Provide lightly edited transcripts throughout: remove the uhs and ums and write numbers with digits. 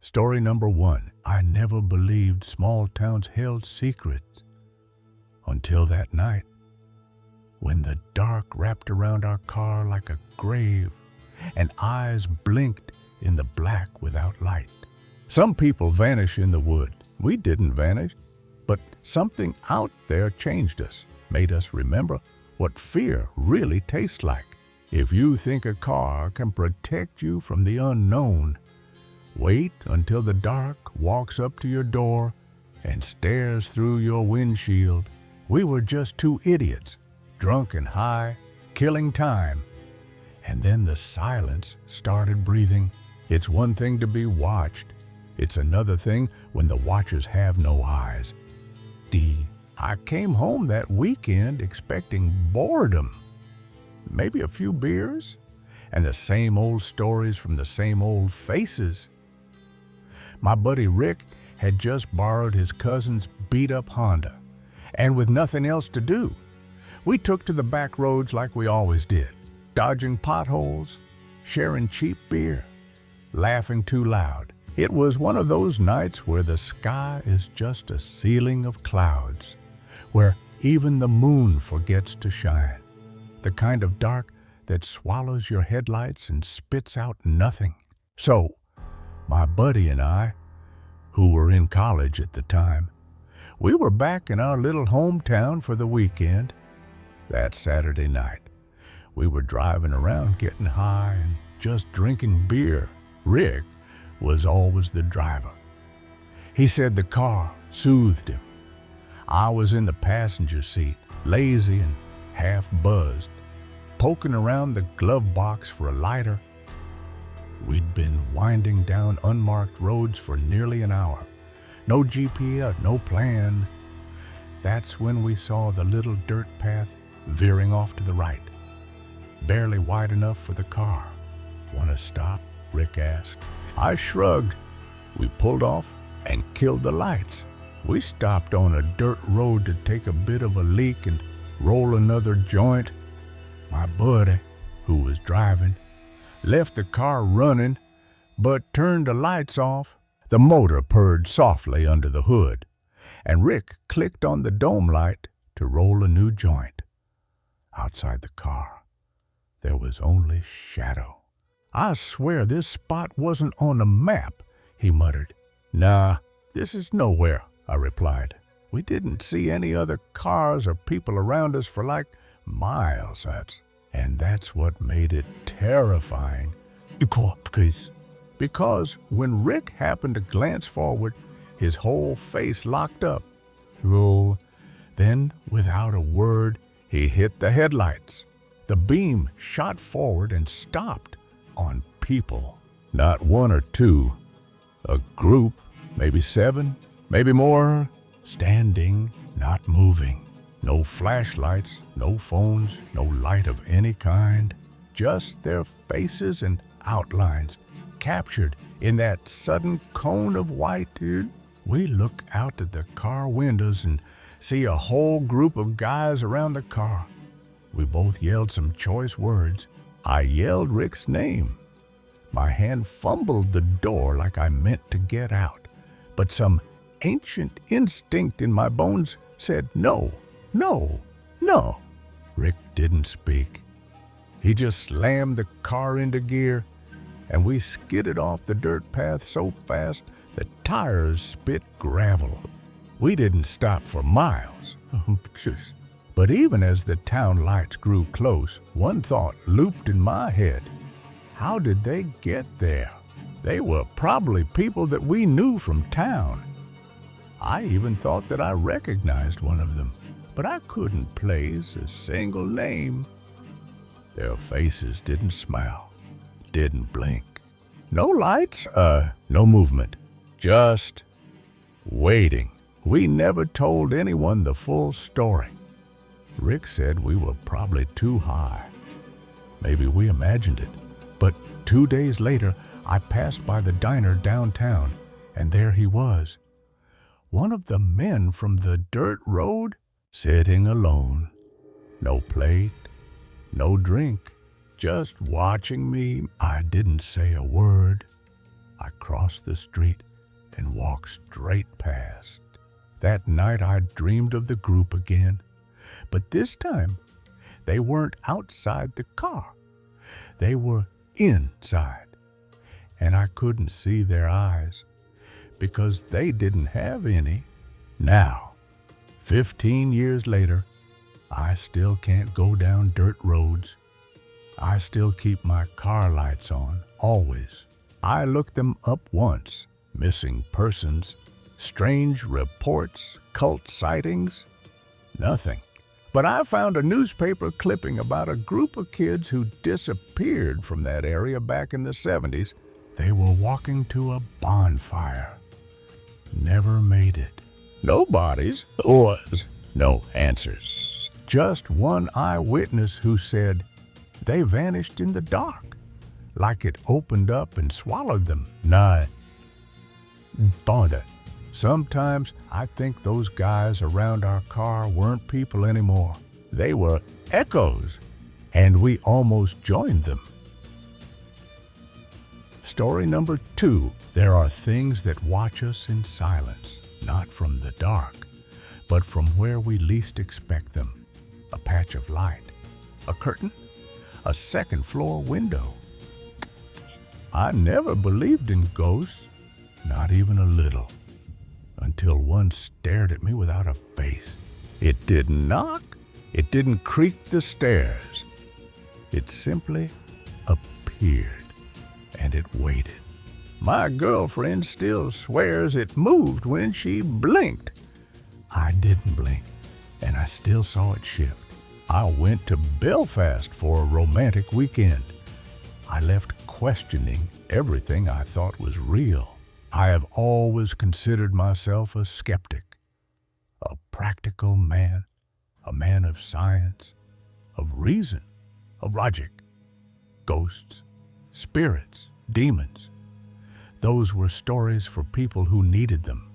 Story number 1. I never believed small towns held secrets until that night when the dark wrapped around our car like a grave and eyes blinked in the black without light. Some people vanish in the wood. We didn't vanish, but something out there changed us, made us remember what fear really tastes like. If you think a car can protect you from the unknown, wait until the dark walks up to your door and stares through your windshield. We were just two idiots, drunk and high, killing time. And then the silence started breathing. It's one thing to be watched. It's another thing when the watchers have no eyes. I came home that weekend expecting boredom, maybe a few beers, and the same old stories from the same old faces. My buddy Rick had just borrowed his cousin's beat-up Honda, and with nothing else to do, we took to the back roads like we always did, dodging potholes, sharing cheap beer, laughing too loud. It was one of those nights where the sky is just a ceiling of clouds, where even the moon forgets to shine, the kind of dark that swallows your headlights and spits out nothing. So, my buddy and I, who were in college at the time, we were back in our little hometown for the weekend. That Saturday night, we were driving around getting high and just drinking beer. Rick was always the driver. He said the car soothed him. I was in the passenger seat, lazy and half buzzed, poking around the glove box for a lighter. We'd been winding down unmarked roads for nearly an hour. No GPS, no plan. That's when we saw the little dirt path veering off to the right, barely wide enough for the car. "Want to stop?" Rick asked. I shrugged. We pulled off and killed the lights. We stopped on a dirt road to take a bit of a leak and roll another joint. My buddy, who was driving, left the car running, but turned the lights off. The motor purred softly under the hood, and Rick clicked on the dome light to roll a new joint. Outside the car, there was only shadow. "I swear this spot wasn't on the map," he muttered. "Nah, this is nowhere," I replied. We didn't see any other cars or people around us for like miles. That's what made it terrifying. Because when Rick happened to glance forward, his whole face locked up. Then, without a word, he hit the headlights. The beam shot forward and stopped on people. Not one or two. A group, maybe 7, maybe more, standing, not moving. No flashlights, no phones, no light of any kind. Just their faces and outlines captured in that sudden cone of white. We look out at the car windows and see a whole group of guys around the car. We both yelled some choice words. I yelled Rick's name. My hand fumbled the door like I meant to get out, but some ancient instinct in my bones said no, no, no. Rick didn't speak. He just slammed the car into gear, and we skidded off the dirt path so fast the tires spit gravel. We didn't stop for miles. But even as the town lights grew close, one thought looped in my head. How did they get there? They were probably people that we knew from town. I even thought that I recognized one of them, but I couldn't place a single name. Their faces didn't smile, didn't blink. No lights, no movement, just waiting. We never told anyone the full story. Rick said we were probably too high. Maybe we imagined it. But 2 days later, I passed by the diner downtown, and there he was. One of the men from the dirt road, sitting alone. No plate, no drink, just watching me. I didn't say a word. I crossed the street and walked straight past. That night I dreamed of the group again, but this time they weren't outside the car. They were inside, and I couldn't see their eyes because they didn't have any. Now, 15 years later, I still can't go down dirt roads. I still keep my car lights on, always. I looked them up once. Missing persons, strange reports, cult sightings, nothing. But I found a newspaper clipping about a group of kids who disappeared from that area back in the 70s. They were walking to a bonfire. Never made it. No bodies, was no answers. Just one eyewitness who said they vanished in the dark, like it opened up and swallowed them. Nah, Bonda. Sometimes I think those guys around our car weren't people anymore. They were echoes, and we almost joined them. Story number 2. There are things that watch us in silence, not from the dark, but from where we least expect them. A patch of light, a curtain, a second-floor window. I never believed in ghosts, not even a little, until one stared at me without a face. It didn't knock. It didn't creak the stairs. It simply appeared, and it waited. My girlfriend still swears it moved when she blinked. I didn't blink, and I still saw it shift. I went to Belfast for a romantic weekend. I left questioning everything I thought was real. I have always considered myself a skeptic, a practical man, a man of science, of reason, of logic. Ghosts, spirits, demons. Those were stories for people who needed them.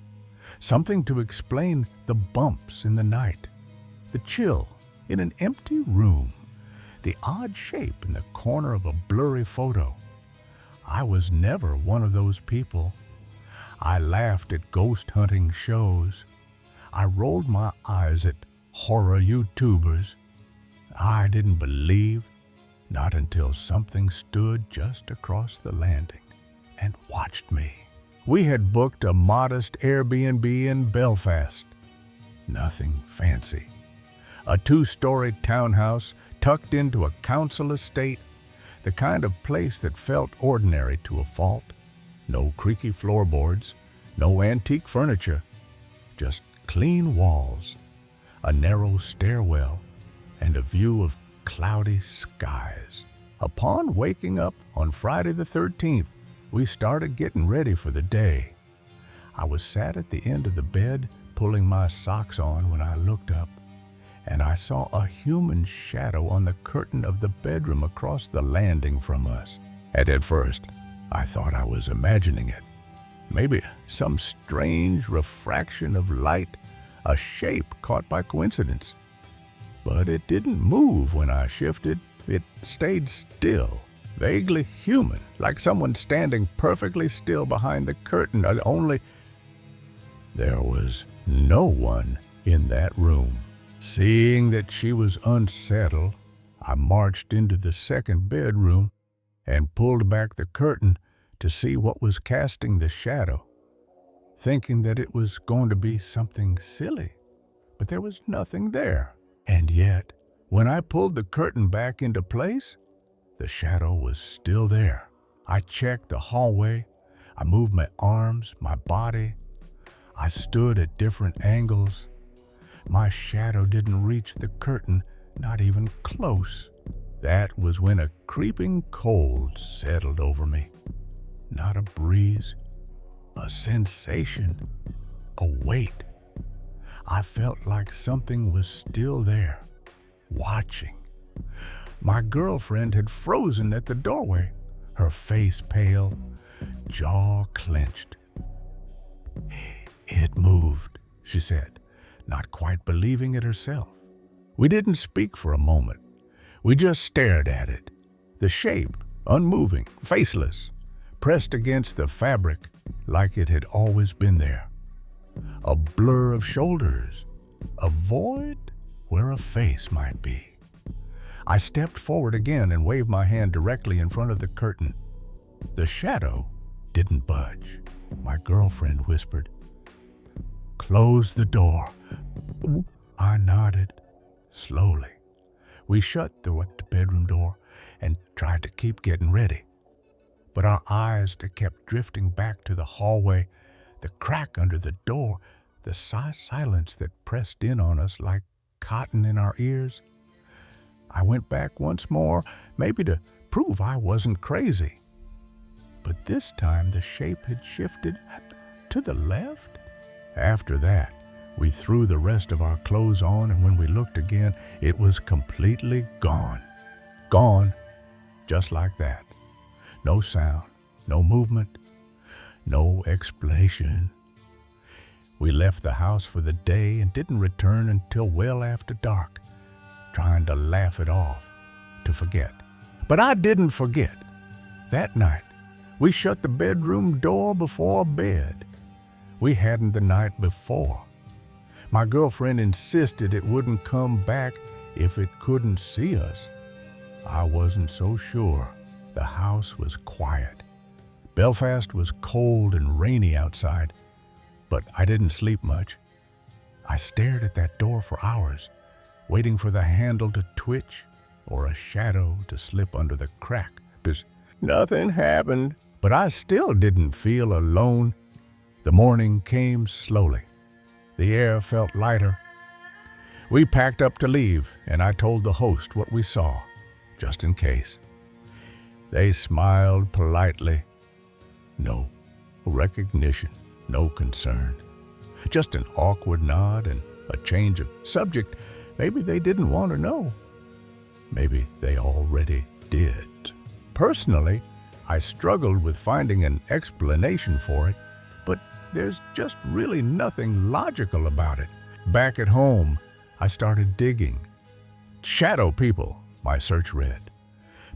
Something to explain the bumps in the night, the chill in an empty room, the odd shape in the corner of a blurry photo. I was never one of those people. I laughed at ghost hunting shows. I rolled my eyes at horror YouTubers. I didn't believe, not until something stood just across the landing and watched me. We had booked a modest Airbnb in Belfast. Nothing fancy. A 2-story townhouse tucked into a council estate, the kind of place that felt ordinary to a fault. No creaky floorboards, no antique furniture, just clean walls, a narrow stairwell, and a view of cloudy skies. Upon waking up on Friday the 13th, we started getting ready for the day. I was sat at the end of the bed, pulling my socks on when I looked up, and I saw a human shadow on the curtain of the bedroom across the landing from us. And at first, I thought I was imagining it. Maybe some strange refraction of light, a shape caught by coincidence. But it didn't move when I shifted. It stayed still, vaguely human, like someone standing perfectly still behind the curtain. Only there was no one in that room. Seeing that she was unsettled, I marched into the second bedroom and pulled back the curtain to see what was casting the shadow, thinking that it was going to be something silly, but there was nothing there. And yet, when I pulled the curtain back into place, the shadow was still there. I checked the hallway. I moved my arms, my body. I stood at different angles. My shadow didn't reach the curtain, not even close. That was when a creeping cold settled over me. Not a breeze, a sensation, a weight. I felt like something was still there, watching. My girlfriend had frozen at the doorway, her face pale, jaw clenched. "It moved," she said, not quite believing it herself. We didn't speak for a moment. We just stared at it. The shape, unmoving, faceless, pressed against the fabric like it had always been there. A blur of shoulders, a void where a face might be. I stepped forward again and waved my hand directly in front of the curtain. The shadow didn't budge. My girlfriend whispered, "Close the door." I nodded slowly. We shut the bedroom door and tried to keep getting ready. But our eyes kept drifting back to the hallway, the crack under the door, the silence that pressed in on us like cotton in our ears. I went back once more, maybe to prove I wasn't crazy. But this time the shape had shifted to the left. After that, we threw the rest of our clothes on, and when we looked again, it was completely gone. Gone, just like that. No sound, no movement, no explanation. We left the house for the day and didn't return until well after dark, trying to laugh it off, to forget. But I didn't forget. That night, we shut the bedroom door before bed. We hadn't the night before. My girlfriend insisted it wouldn't come back if it couldn't see us. I wasn't so sure. The house was quiet. Belfast was cold and rainy outside, but I didn't sleep much. I stared at that door for hours, waiting for the handle to twitch or a shadow to slip under the crack. But nothing happened. But I still didn't feel alone. The morning came slowly. The air felt lighter. We packed up to leave, and I told the host what we saw, just in case. They smiled politely. No recognition, no concern. Just an awkward nod and a change of subject. Maybe they didn't want to know. Maybe they already did. Personally, I struggled with finding an explanation for it, but there's just really nothing logical about it. Back at home, I started digging. Shadow people, my search read.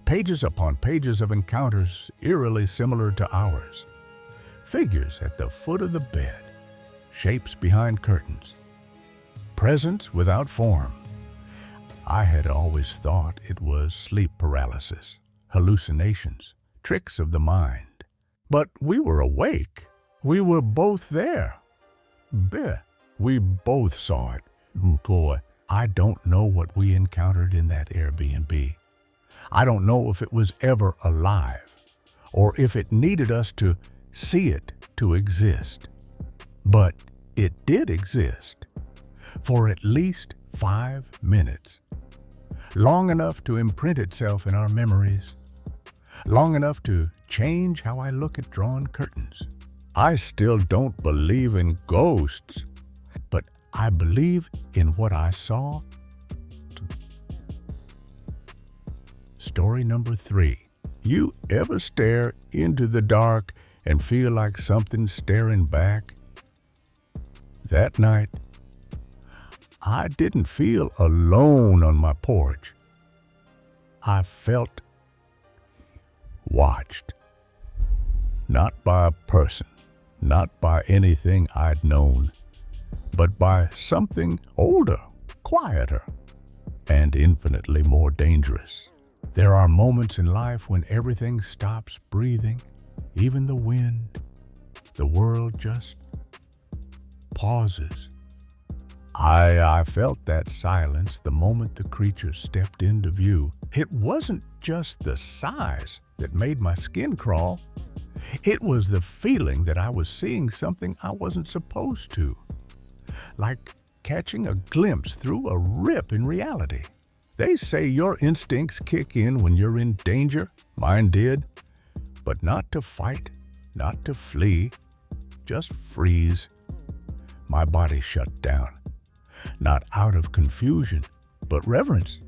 Pages upon pages of encounters eerily similar to ours. Figures at the foot of the bed. Shapes behind curtains. Presence without form. I had always thought it was sleep paralysis, hallucinations, tricks of the mind. But we were awake. We were both there. We both saw it. Boy, I don't know what we encountered in that Airbnb. I don't know if it was ever alive, or if it needed us to see it to exist. But it did exist, for at least 5 minutes. Long enough to imprint itself in our memories. Long enough to change how I look at drawn curtains. I still don't believe in ghosts, but I believe in what I saw. Story number 3. You ever stare into the dark and feel like something's staring back? That night, I didn't feel alone on my porch. I felt watched. Not by a person, not by anything I'd known, but by something older, quieter, and infinitely more dangerous. There are moments in life when everything stops breathing, even the wind. The world just pauses. I felt that silence the moment the creature stepped into view. It wasn't just the size that made my skin crawl. It was the feeling that I was seeing something I wasn't supposed to. Like catching a glimpse through a rip in reality. They say your instincts kick in when you're in danger. Mine did. But not to fight, not to flee, just freeze. My body shut down. Not out of confusion, but reverence.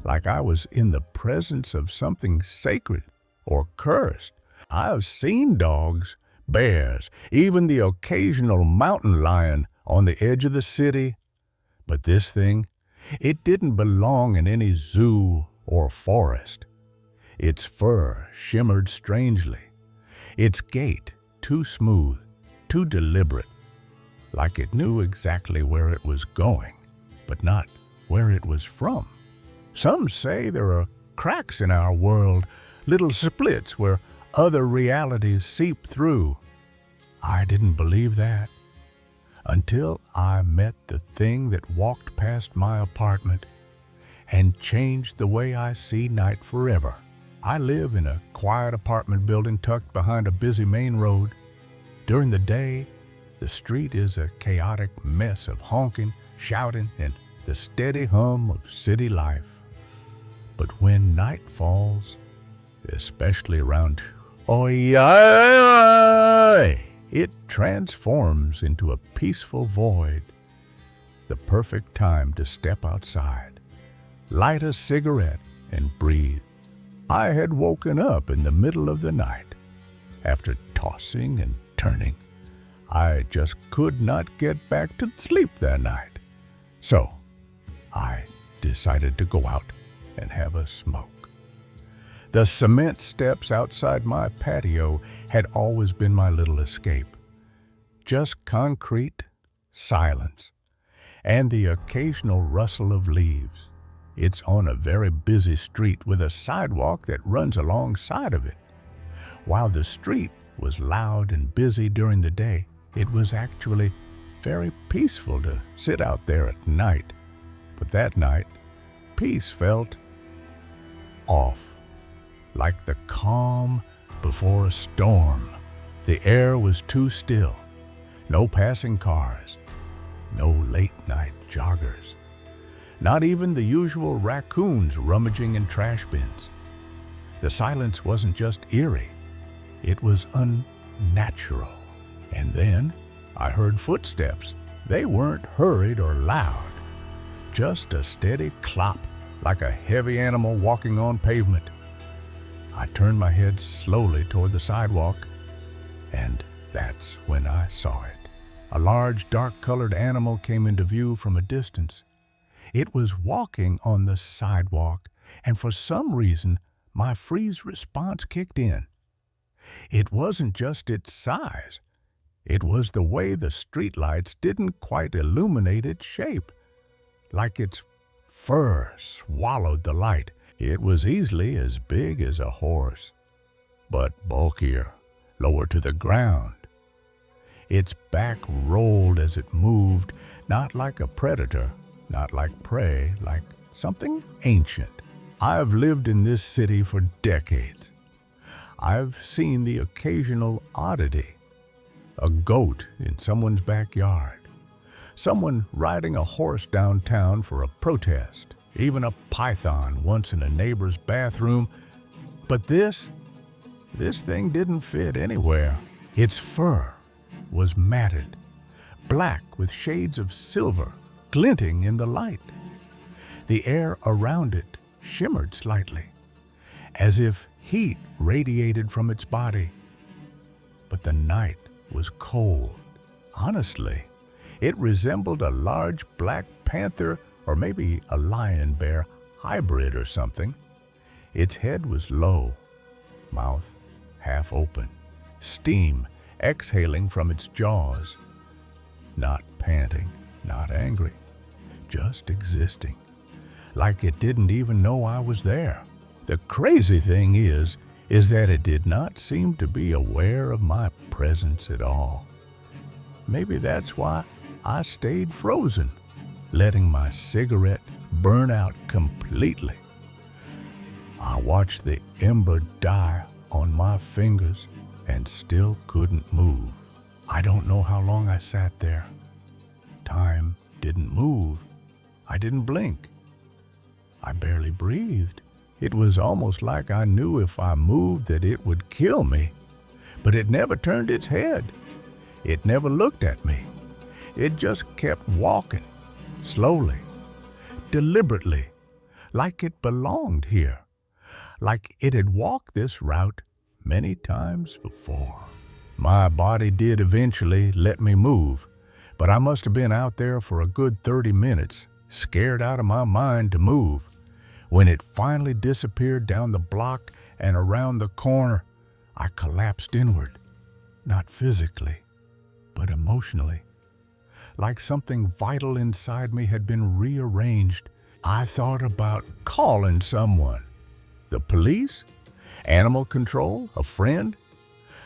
Like I was in the presence of something sacred or cursed. I've seen dogs, bears, even the occasional mountain lion on the edge of the city. But this thing, it didn't belong in any zoo or forest. Its fur shimmered strangely, its gait too smooth, too deliberate, like it knew exactly where it was going, but not where it was from. Some say there are cracks in our world, little splits where other realities seep through. I didn't believe that until I met the thing that walked past my apartment and changed the way I see night forever. I live in a quiet apartment building tucked behind a busy main road. During the day, the street is a chaotic mess of honking, shouting, and the steady hum of city life. But when night falls, especially around it transforms into a peaceful void, the perfect time to step outside, light a cigarette, and breathe. I had woken up in the middle of the night. After tossing and turning, I just could not get back to sleep that night. So I decided to go out and have a smoke. The cement steps outside my patio had always been my little escape. Just concrete, silence, and the occasional rustle of leaves. It's on a very busy street with a sidewalk that runs alongside of it. While the street was loud and busy during the day, it was actually very peaceful to sit out there at night. But that night, peace felt off, like the calm before a storm. The air was too still. No passing cars, no late-night joggers, not even the usual raccoons rummaging in trash bins. The silence wasn't just eerie, it was unnatural. And then I heard footsteps. They weren't hurried or loud, just a steady clop, like a heavy animal walking on pavement. I turned my head slowly toward the sidewalk, and that's when I saw it. A large, dark-colored animal came into view from a distance. It was walking on the sidewalk, and for some reason, my freeze response kicked in. It wasn't just its size. It was the way the streetlights didn't quite illuminate its shape, like its fur swallowed the light. It was easily as big as a horse, but bulkier, lower to the ground. Its back rolled as it moved, not like a predator, not like prey, like something ancient. I've lived in this city for decades. I've seen the occasional oddity, a goat in someone's backyard, someone riding a horse downtown for a protest, even a python once in a neighbor's bathroom. But this thing didn't fit anywhere. Its fur was matted, black with shades of silver glinting in the light. The air around it shimmered slightly, as if heat radiated from its body. But the night was cold. Honestly, it resembled a large black panther or maybe a lion-bear hybrid or something. Its head was low, mouth half open, steam exhaling from its jaws. Not panting, not angry, just existing, like it didn't even know I was there. The crazy thing is that it did not seem to be aware of my presence at all. Maybe that's why I stayed frozen, letting my cigarette burn out completely. I watched the ember die on my fingers and still couldn't move. I don't know how long I sat there. Time didn't move. I didn't blink. I barely breathed. It was almost like I knew if I moved that it would kill me, but it never turned its head. It never looked at me. It just kept walking, slowly, deliberately, like it belonged here, like it had walked this route many times before. My body did eventually let me move, but I must have been out there for a good 30 minutes, scared out of my mind to move. When it finally disappeared down the block and around the corner, I collapsed inward, not physically, but emotionally. Like something vital inside me had been rearranged. I thought about calling someone. The police? Animal control? A friend?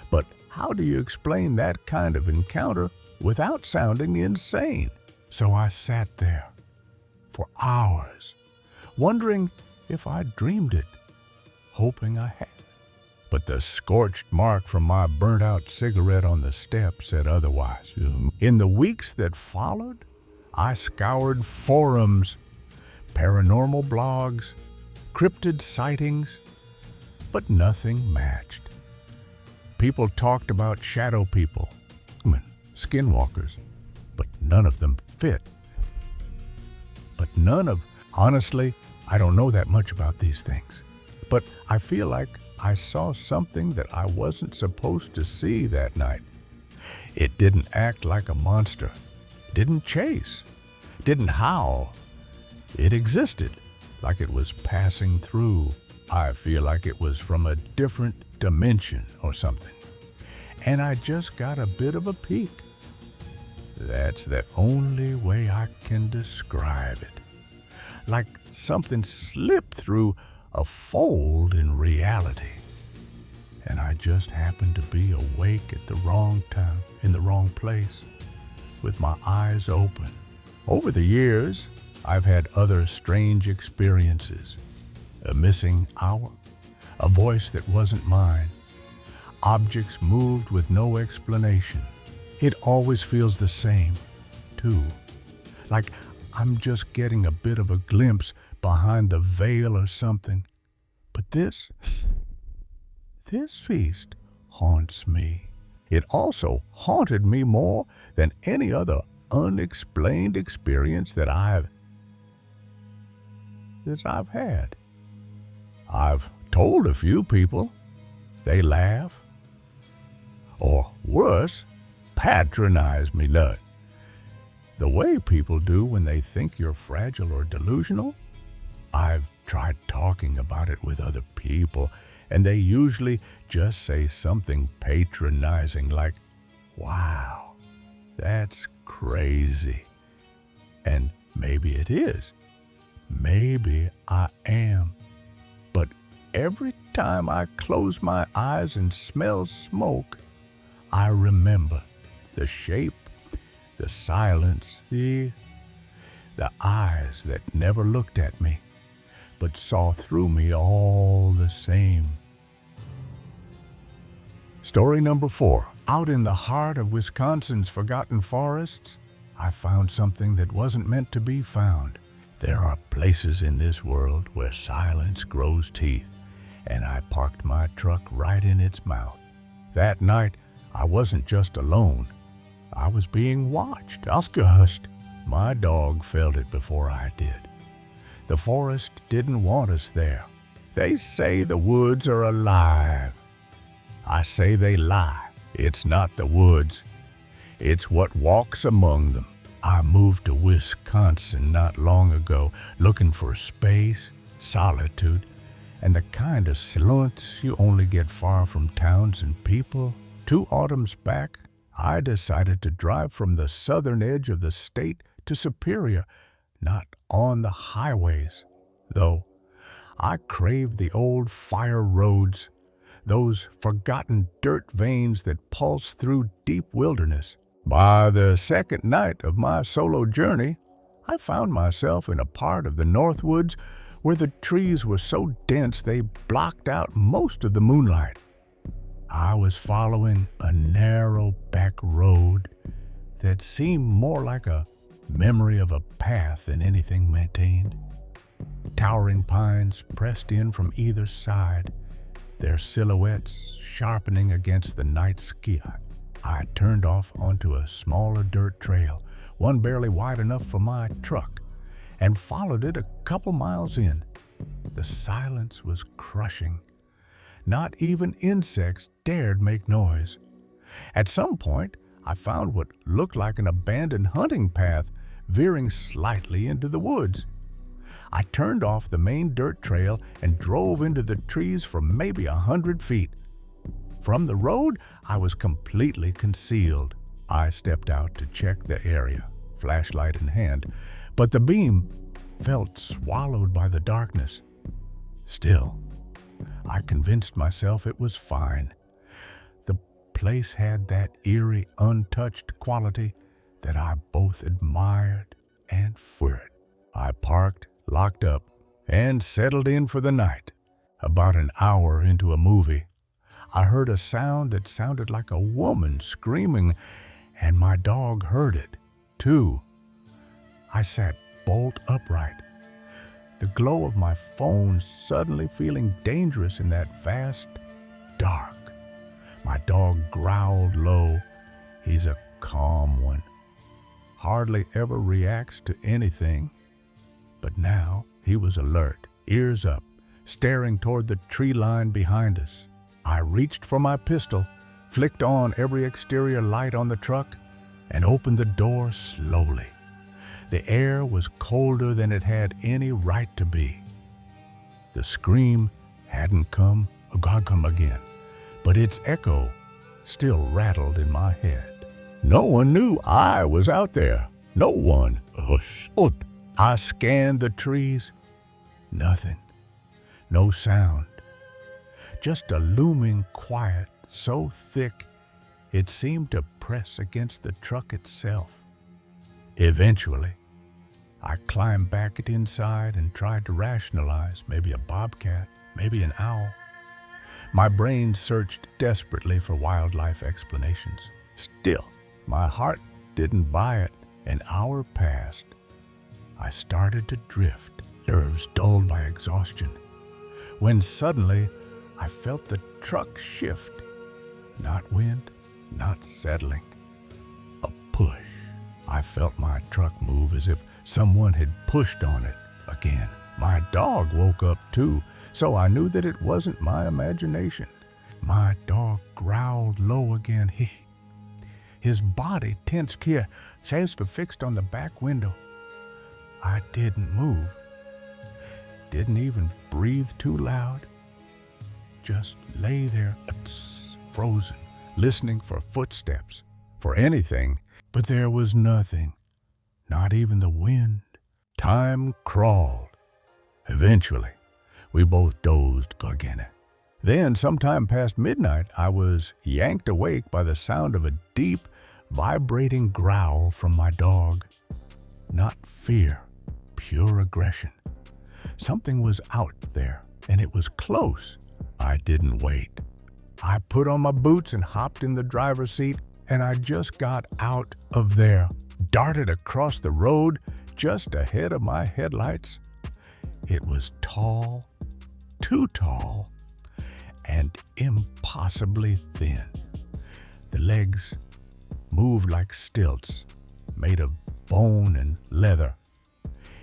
But how do you explain that kind of encounter without sounding insane? So I sat there for hours, wondering if I dreamed it, hoping I had. But the scorched mark from my burnt-out cigarette on the step said otherwise. In the weeks that followed, I scoured forums, paranormal blogs, cryptid sightings, but nothing matched. People talked about shadow people, skinwalkers, but none of them fit. Honestly, I don't know that much about these things, but I feel like I saw something that I wasn't supposed to see that night. It didn't act like a monster, didn't chase, didn't howl. It existed, like it was passing through. I feel like it was from a different dimension or something. And I just got a bit of a peek. That's the only way I can describe it. Like something slipped through a fold in reality. And I just happened to be awake at the wrong time, in the wrong place, with my eyes open. Over the years, I've had other strange experiences. A missing hour, a voice that wasn't mine. Objects moved with no explanation. It always feels the same, too. Like I'm just getting a bit of a glimpse behind the veil or something. But this feast haunts me. It also haunted me more than any other unexplained experience that I've had. I've told a few people. They laugh. Or worse, patronize me, the way people do when they think you're fragile or delusional. I've tried talking about it with other people, and they usually just say something patronizing like, "Wow, that's crazy." And maybe it is. Maybe I am. But every time I close my eyes and smell smoke, I remember the shape, the silence, the eyes that never looked at me, but saw through me all the same. Story number 4. Out in the heart of Wisconsin's forgotten forests, I found something that wasn't meant to be found. There are places in this world where silence grows teeth, and I parked my truck right in its mouth. That night, I wasn't just alone. I was being watched. Oscarhust. My dog felt it before I did. The forest didn't want us there. They say the woods are alive. I say they lie. It's not the woods. It's what walks among them. I moved to Wisconsin not long ago, looking for space, solitude, and the kind of silence you only get far from towns and people. 2 autumns back, I decided to drive from the southern edge of the state to Superior, not on the highways, though. I craved the old fire roads, those forgotten dirt veins that pulse through deep wilderness. By the second night of my solo journey, I found myself in a part of the Northwoods where the trees were so dense they blocked out most of the moonlight. I was following a narrow back road that seemed more like a memory of a path than anything maintained. Towering pines pressed in from either side, their silhouettes sharpening against the night sky. I turned off onto a smaller dirt trail, one barely wide enough for my truck, and followed it a couple miles in. The silence was crushing. Not even insects dared make noise. At some point, I found what looked like an abandoned hunting path veering slightly into the woods. I turned off the main dirt trail and drove into the trees for maybe 100 feet. From the road, I was completely concealed. I stepped out to check the area, flashlight in hand, but the beam felt swallowed by the darkness. Still, I convinced myself it was fine. The place had that eerie, untouched quality that I both admired and feared. I parked, locked up, and settled in for the night. About an hour into a movie, I heard a sound that sounded like a woman screaming, and my dog heard it, too. I sat bolt upright, the glow of my phone suddenly feeling dangerous in that vast dark. My dog growled low. He's a calm one, hardly ever reacts to anything. But now he was alert, ears up, staring toward the tree line behind us. I reached for my pistol, flicked on every exterior light on the truck, and opened the door slowly. The air was colder than it had any right to be. The scream hadn't come again, but its echo still rattled in my head. No one knew I was out there. No one. I scanned the trees. Nothing. No sound. Just a looming quiet so thick it seemed to press against the truck itself. Eventually, I climbed back inside and tried to rationalize, maybe a bobcat, maybe an owl. My brain searched desperately for wildlife explanations. Still, my heart didn't buy it. An hour passed. I started to drift, nerves dulled by exhaustion, when suddenly I felt the truck shift. Not wind, not settling. A push. I felt my truck move as if someone had pushed on it again. My dog woke up too, so I knew that it wasn't my imagination. My dog growled low again. His body tensed here, hands fixed on the back window. I didn't move. Didn't even breathe too loud. Just lay there, frozen, listening for footsteps, for anything, but there was nothing, not even the wind. Time crawled. Eventually, we both dozed again. Then, sometime past midnight, I was yanked awake by the sound of a deep, vibrating growl from my dog. Not fear, pure aggression. Something was out there, and it was close. I didn't wait. I put on my boots and hopped in the driver's seat, and I just got out of there, darted across the road just ahead of my headlights. It was tall, too tall, and impossibly thin. The legs moved like stilts, made of bone and leather.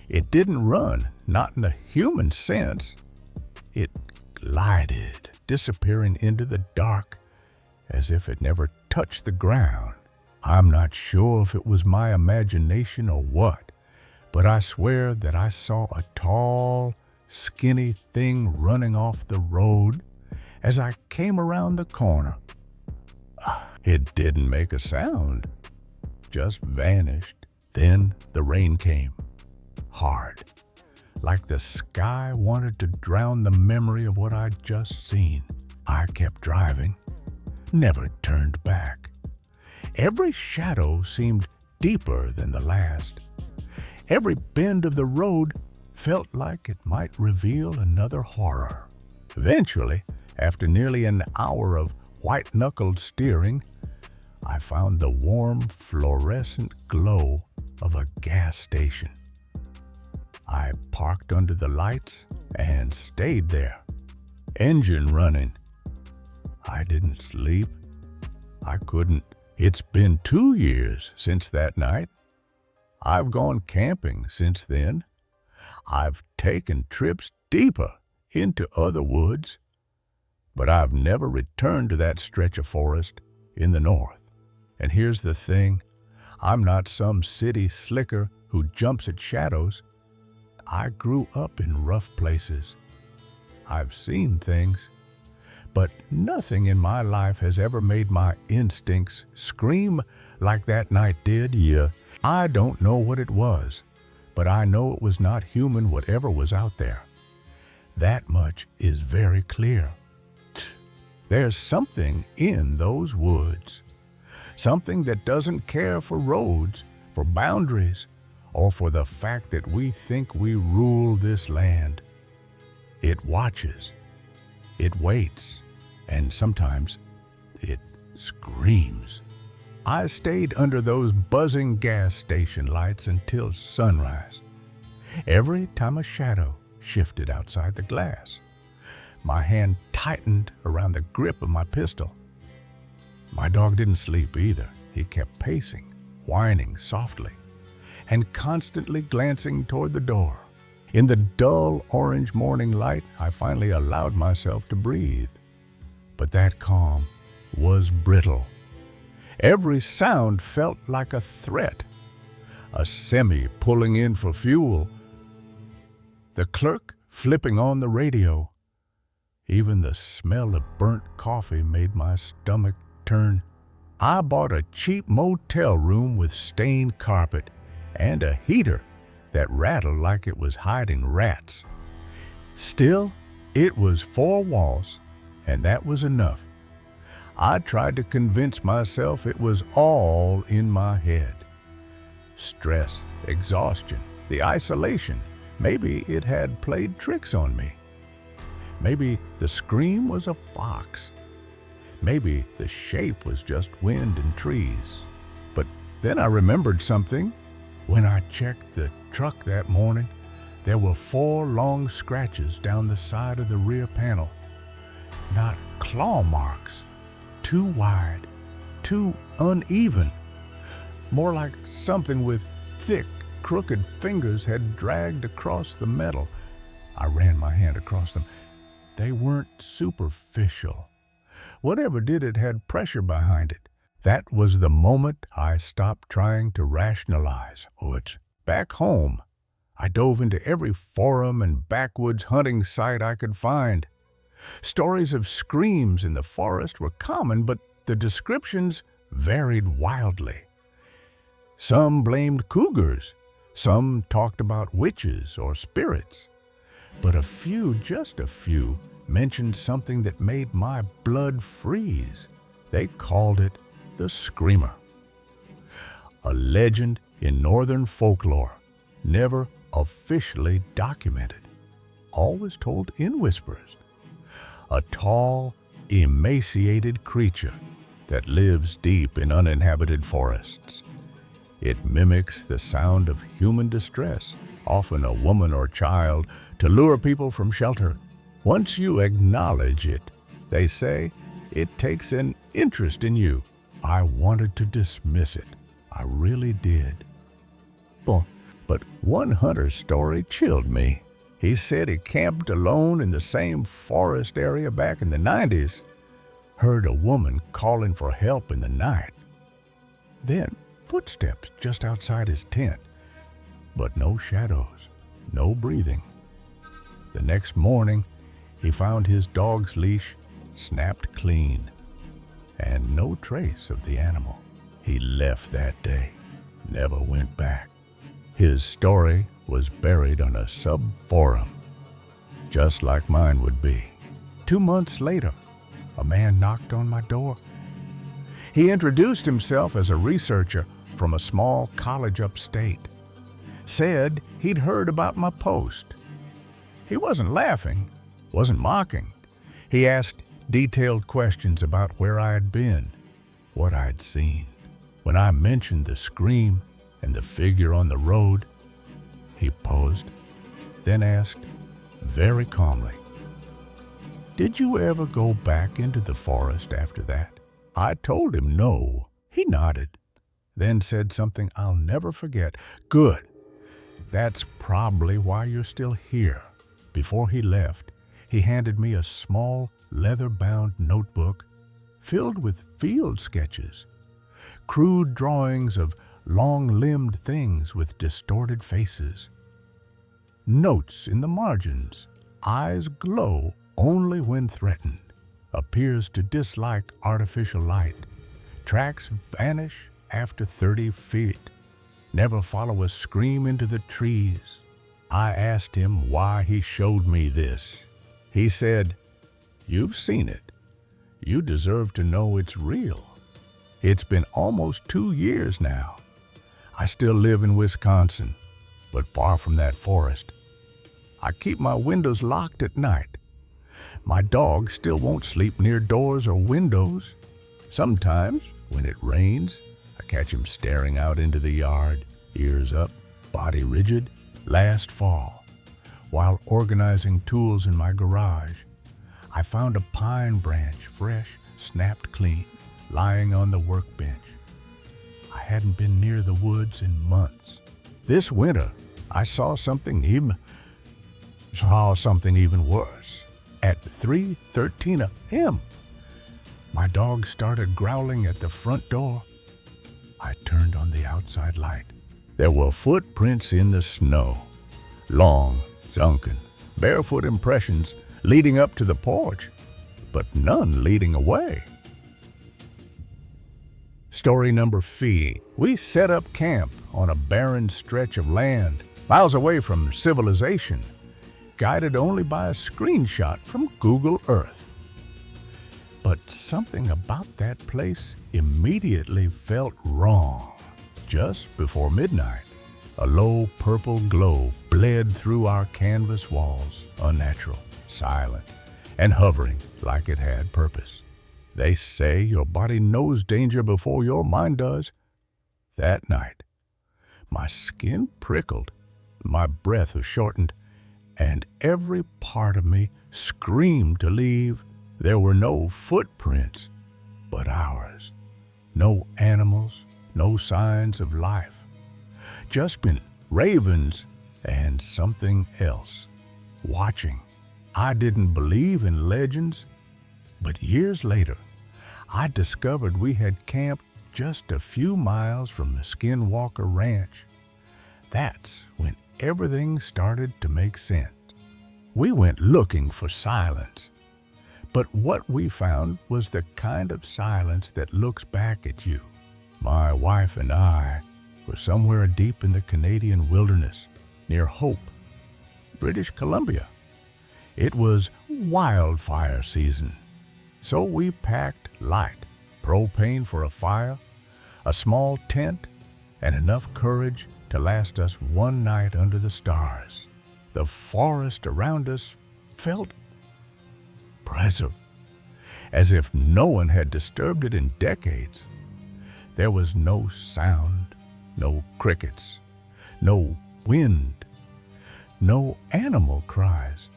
It didn't run, not in the human sense. It glided, disappearing into the dark as if it never touched the ground. I'm not sure if it was my imagination or what, but I swear that I saw a tall, skinny thing running off the road as I came around the corner. It didn't make a sound, just vanished. Then the rain came, hard, like the sky wanted to drown the memory of what I'd just seen. I kept driving, never turned back. Every shadow seemed deeper than the last. Every bend of the road felt like it might reveal another horror. Eventually, after nearly an hour of white-knuckled steering, I found the warm, fluorescent glow of a gas station. I parked under the lights and stayed there, engine running. I didn't sleep. I couldn't. It's been 2 years since that night. I've gone camping since then. I've taken trips deeper into other woods, but I've never returned to that stretch of forest in the north. And here's the thing, I'm not some city slicker who jumps at shadows. I grew up in rough places. I've seen things, But nothing in my life has ever made my instincts scream like that night did. Yeah, I don't know what it was, but I know it was not human whatever was out there. That much is very clear. There's something in those woods, something that doesn't care for roads, for boundaries, or for the fact that we think we rule this land. It watches, it waits, and sometimes it screams. I stayed under those buzzing gas station lights until sunrise. Every time a shadow shifted outside the glass, my hand tightened around the grip of my pistol. My dog didn't sleep either. He kept pacing, whining softly, and constantly glancing toward the door. In the dull orange morning light, I finally allowed myself to breathe. But that calm was brittle. Every sound felt like a threat. A semi pulling in for fuel, the clerk flipping on the radio. Even the smell of burnt coffee made my stomach turn. I bought a cheap motel room with stained carpet and a heater that rattled like it was hiding rats. Still, it was 4 walls, and that was enough. I tried to convince myself it was all in my head. Stress, exhaustion, the isolation, maybe it had played tricks on me. Maybe the scream was a fox. Maybe the shape was just wind and trees. But then I remembered something. When I checked the truck that morning, there were 4 long scratches down the side of the rear panel. Not claw marks, too wide, too uneven. More like something with thick, crooked fingers had dragged across the metal. I ran my hand across them. They weren't superficial. Whatever did it had pressure behind it. That was the moment I stopped trying to rationalize. Oh, it's back home. I dove into every forum and backwoods hunting site I could find. Stories of screams in the forest were common, but the descriptions varied wildly. Some blamed cougars. Some talked about witches or spirits. But a few, just a few, mentioned something that made my blood freeze. They called it the Screamer. A legend in northern folklore, never officially documented, always told in whispers. A tall, emaciated creature that lives deep in uninhabited forests. It mimics the sound of human distress, often a woman or child, to lure people from shelter. Once you acknowledge it, they say, it takes an interest in you. I wanted to dismiss it. I really did. But one hunter's story chilled me. He said he camped alone in the same forest area back in the 90s. Heard a woman calling for help in the night. Then footsteps just outside his tent. But no shadows, no breathing. The next morning, he found his dog's leash snapped clean, and no trace of the animal. He left that day, never went back. His story was buried on a sub-forum, just like mine would be. 2 months later, a man knocked on my door. He introduced himself as a researcher from a small college upstate. Said he'd heard about my post. He wasn't laughing, wasn't mocking. He asked detailed questions about where I had been, what I'd seen. When I mentioned the scream and the figure on the road, he paused, then asked very calmly, "Did you ever go back into the forest after that?" I told him no. He nodded, then said something I'll never forget. "Good. That's probably why you're still here." Before he left, he handed me a small leather-bound notebook filled with field sketches, crude drawings of long-limbed things with distorted faces. Notes in the margins, eyes glow only when threatened. appears to dislike artificial light. Tracks vanish after 30 feet. Never follow a scream into the trees. I asked him why he showed me this. He said, "You've seen it. You deserve to know it's real." It's been almost 2 years now. I still live in Wisconsin, but far from that forest. I keep my windows locked at night. My dog still won't sleep near doors or windows. Sometimes, when it rains, I catch him staring out into the yard, ears up, body rigid. Last fall, while organizing tools in my garage, I found a pine branch, fresh, snapped clean, lying on the workbench. I hadn't been near the woods in months. This winter, I saw something even worse. At 3:13 a.m., my dog started growling at the front door. I turned on the outside light. There were footprints in the snow, long, sunken, barefoot impressions leading up to the porch, but none leading away. Story number 3. We set up camp on a barren stretch of land, miles away from civilization, guided only by a screenshot from Google Earth. But something about that place immediately felt wrong. Just before midnight, a low purple glow bled through our canvas walls, unnatural, silent, and hovering like it had purpose. They say your body knows danger before your mind does. That night, my skin prickled, my breath was shortened, and every part of me screamed to leave. There were no footprints but ours. No animals, no signs of life. Just been ravens and something else watching. I didn't believe in legends, but years later, I discovered we had camped just a few miles from the Skinwalker Ranch. That's when everything started to make sense. We went looking for silence, but what we found was the kind of silence that looks back at you. My wife and I were somewhere deep in the Canadian wilderness, near Hope, British Columbia. It was wildfire season, so we packed light, propane for a fire, a small tent, and enough courage to last us one night under the stars. The forest around us felt oppressive, as if no one had disturbed it in decades. There was no sound, no crickets, no wind, no animal cries.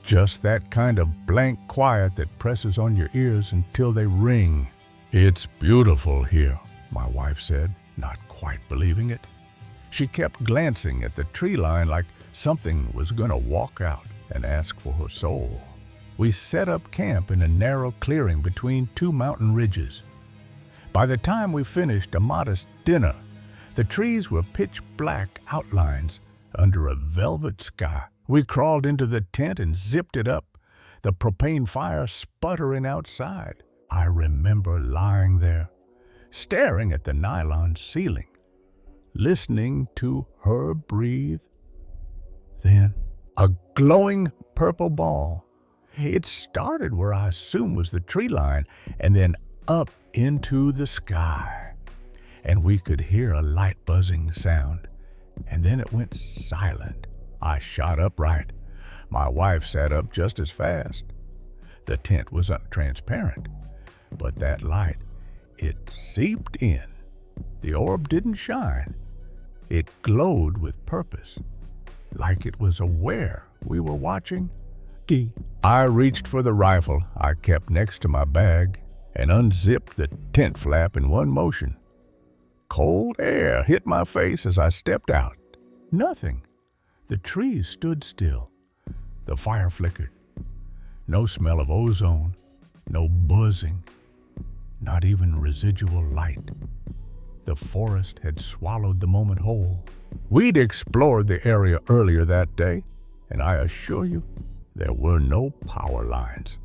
Just that kind of blank quiet that presses on your ears until they ring. "It's beautiful here," my wife said, not quite believing it. She kept glancing at the tree line like something was going to walk out and ask for her soul. We set up camp in a narrow clearing between two mountain ridges. By the time we finished a modest dinner, the trees were pitch black outlines under a velvet sky. We crawled into the tent and zipped it up, the propane fire sputtering outside. I remember lying there, staring at the nylon ceiling, listening to her breathe. Then, a glowing purple ball. It started where I assumed was the tree line, and then up into the sky. And we could hear a light buzzing sound, and then it went silent. I shot upright. My wife sat up just as fast. The tent was transparent, but that light, it seeped in. The orb didn't shine. It glowed with purpose, like it was aware we were watching. I reached for the rifle I kept next to my bag and unzipped the tent flap in one motion. Cold air hit my face as I stepped out. Nothing. The trees stood still. The fire flickered. No smell of ozone, no buzzing, not even residual light. The forest had swallowed the moment whole. We'd explored the area earlier that day, and I assure you, there were no power lines.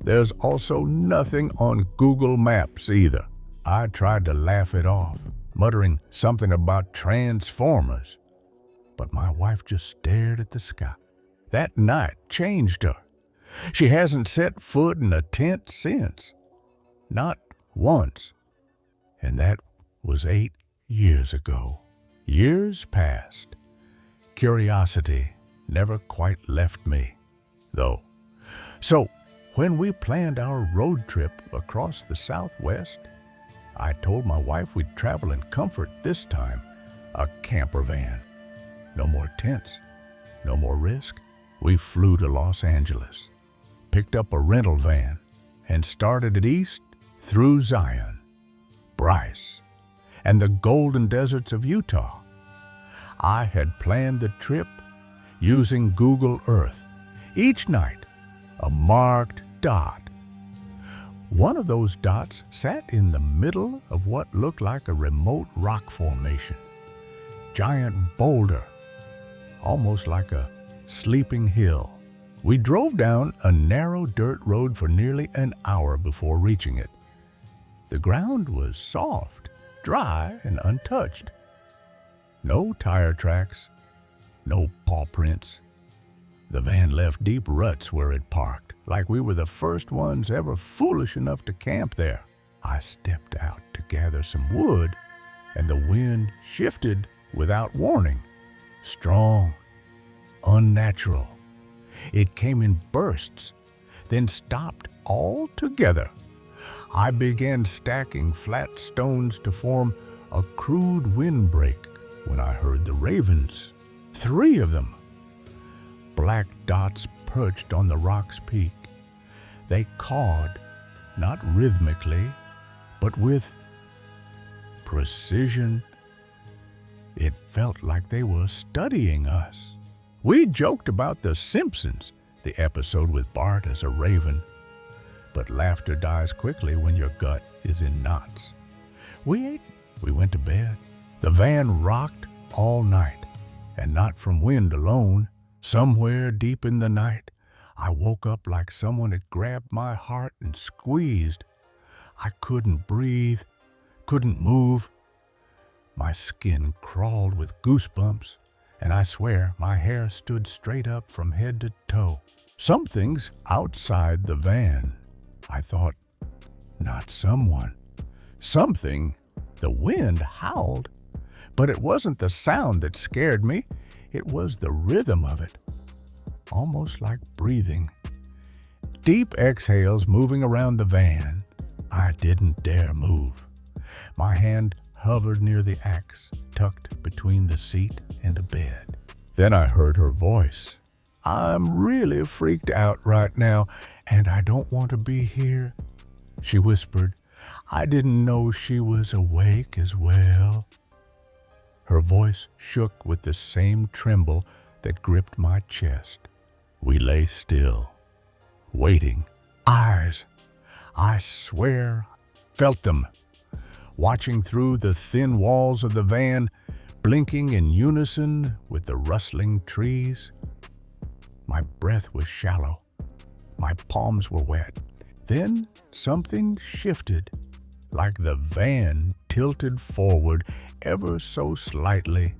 There's also nothing on Google Maps either. I tried to laugh it off, muttering something about Transformers, but my wife just stared at the sky. That night changed her. She hasn't set foot in a tent since. Not once. And that was 8 years ago. Years passed. Curiosity never quite left me, though. So, when we planned our road trip across the Southwest, I told my wife we'd travel in comfort this time, a camper van. No more tents, no more risk. We flew to Los Angeles, picked up a rental van, and started it east through Zion, Bryce, and the golden deserts of Utah. I had planned the trip using Google Earth. Each night, a marked dot. One of those dots sat in the middle of what looked like a remote rock formation. Giant boulder, almost like a sleeping hill. We drove down a narrow dirt road for nearly an hour before reaching it. The ground was soft, dry, and untouched. No tire tracks, no paw prints. The van left deep ruts where it parked, like we were the first ones ever foolish enough to camp there. I stepped out to gather some wood, and the wind shifted without warning. Strong, unnatural. It came in bursts, then stopped altogether. I began stacking flat stones to form a crude windbreak when I heard the ravens, 3 of them. Black dots perched on the rock's peak. They cawed, not rhythmically, but with precision. It felt like they were studying us. We joked about The Simpsons, the episode with Bart as a raven, but laughter dies quickly when your gut is in knots. We ate, we went to bed. The van rocked all night, and not from wind alone. Somewhere deep in the night, I woke up like someone had grabbed my heart and squeezed. I couldn't breathe, couldn't move. My skin crawled with goosebumps, and I swear my hair stood straight up from head to toe. Something's outside the van. I thought, not someone. Something. The wind howled, but it wasn't the sound that scared me. It was the rhythm of it, almost like breathing. Deep exhales moving around the van. I didn't dare move. My hand hovered near the axe, tucked between the seat and a bed. Then I heard her voice. "I'm really freaked out right now, and I don't want to be here," she whispered. I didn't know she was awake as well. Her voice shook with the same tremble that gripped my chest. We lay still, waiting. Eyes, I swear, felt them, watching through the thin walls of the van, blinking in unison with the rustling trees. My breath was shallow. My palms were wet. Then something shifted, like the van tilted forward ever so slightly,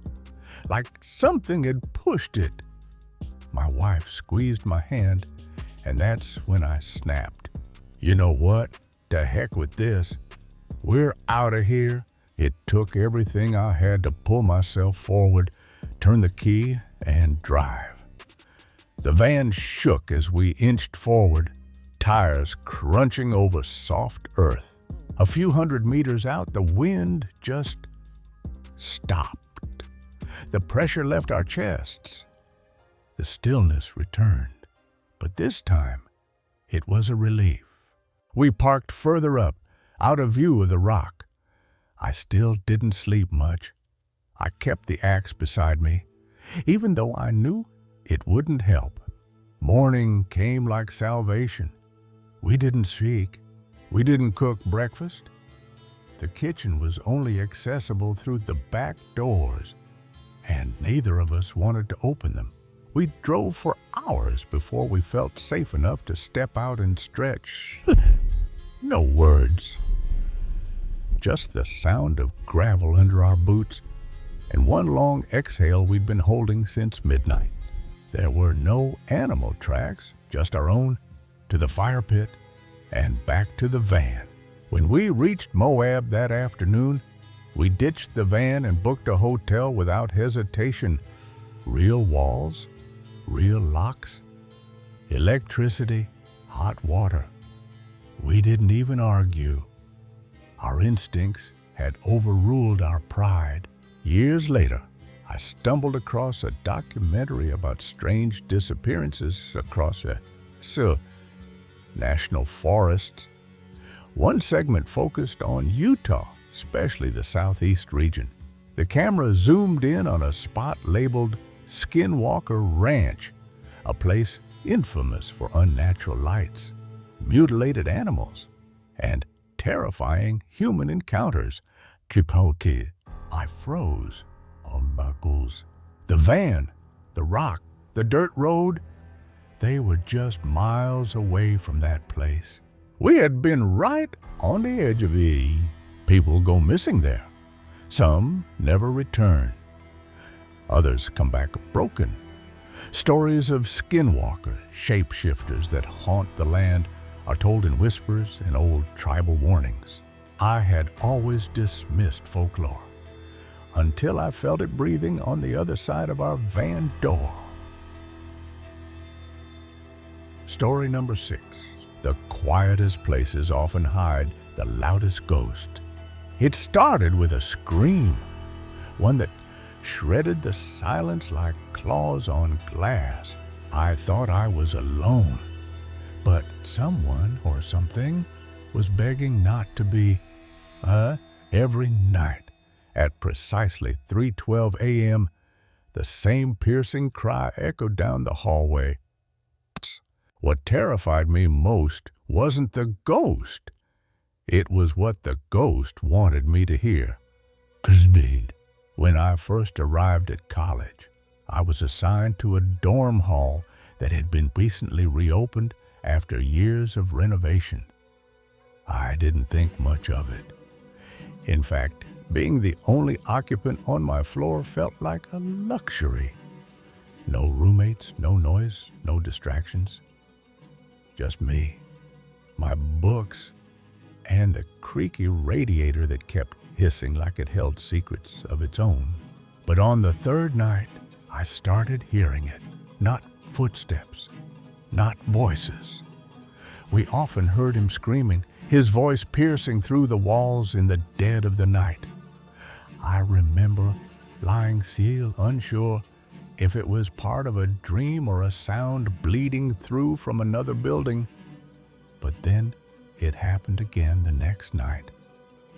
like something had pushed it. My wife squeezed my hand, and that's when I snapped. You know what? To heck with this. We're out of here. It took everything I had to pull myself forward, turn the key, and drive. The van shook as we inched forward, tires crunching over soft earth. A few hundred meters out, the wind just stopped. The pressure left our chests. The stillness returned, but this time it was a relief. We parked further up, out of view of the rock. I still didn't sleep much. I kept the axe beside me, even though I knew it wouldn't help. Morning came like salvation. We didn't speak. We didn't cook breakfast. The kitchen was only accessible through the back doors, and neither of us wanted to open them. We drove for hours before we felt safe enough to step out and stretch. No words. Just the sound of gravel under our boots and one long exhale we'd been holding since midnight. There were no animal tracks, just our own, to the fire pit and back to the van. When we reached Moab that afternoon, we ditched the van and booked a hotel without hesitation. Real walls, real locks, electricity, hot water. We didn't even argue. Our instincts had overruled our pride. Years later, I stumbled across a documentary about strange disappearances across a national forests. One segment focused on Utah, especially the southeast region. The camera zoomed in on a spot labeled Skinwalker Ranch, a place infamous for unnatural lights, mutilated animals, and terrifying human encounters. Kipoki. I froze on buckles. The van, the rock, the dirt road, they were just miles away from that place. We had been right on the edge of it. People go missing there. Some never return. Others come back broken. Stories of skinwalkers, shapeshifters that haunt the land are told in whispers and old tribal warnings. I had always dismissed folklore until I felt it breathing on the other side of our van door. Story number 6. The quietest places often hide the loudest ghost. It started with a scream, one that shredded the silence like claws on glass. I thought I was alone, but someone or something was begging not to be. Every night at precisely 3:12 a.m., the same piercing cry echoed down the hallway. What terrified me most wasn't the ghost. It was what the ghost wanted me to hear. When I first arrived at college, I was assigned to a dorm hall that had been recently reopened after years of renovation. I didn't think much of it. In fact, being the only occupant on my floor felt like a luxury. No roommates, no noise, no distractions. Just me, my books, and the creaky radiator that kept hissing like it held secrets of its own. But on the third night, I started hearing it. Not footsteps, not voices. We often heard him screaming, his voice piercing through the walls in the dead of the night. I remember lying still, unsure if it was part of a dream or a sound bleeding through from another building. But then it happened again the next night,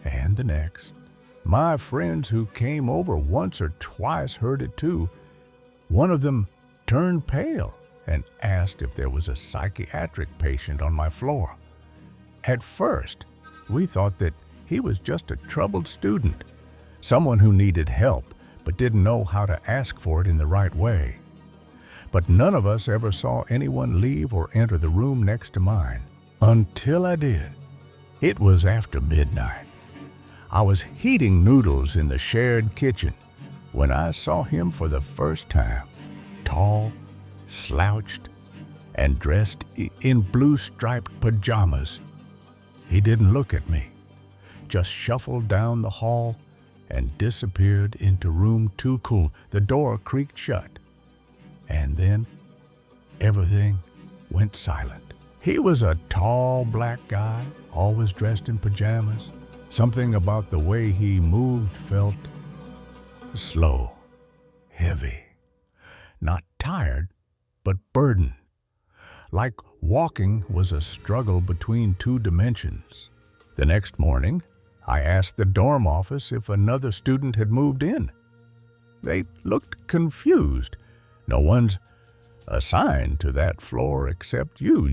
and the next. My friends who came over once or twice heard it too. One of them turned pale and asked if there was a psychiatric patient on my floor. At first, we thought that he was just a troubled student, someone who needed help but didn't know how to ask for it in the right way. But none of us ever saw anyone leave or enter the room next to mine. Until I did. It was after midnight. I was heating noodles in the shared kitchen when I saw him for the first time. Tall, slouched, and dressed in blue-striped pajamas. He didn't look at me, just shuffled down the hall and disappeared into room 2 cool. The door creaked shut, and then everything went silent. He was a tall black guy, always dressed in pajamas. Something about the way he moved felt slow, heavy, not tired, but burdened. Like walking was a struggle between 2 dimensions. The next morning, I asked the dorm office if another student had moved in. They looked confused. No one's assigned to that floor except you,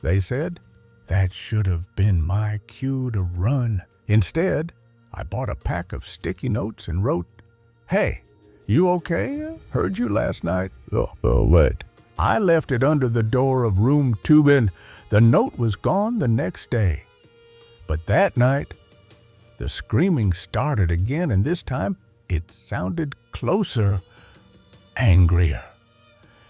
they said. That should have been my cue to run. Instead, I bought a pack of sticky notes and wrote, "Hey, You okay? Heard you last night. What? I left it under the door of room 2 and the note was gone the next day. But that night, the screaming started again, and this time it sounded closer, angrier,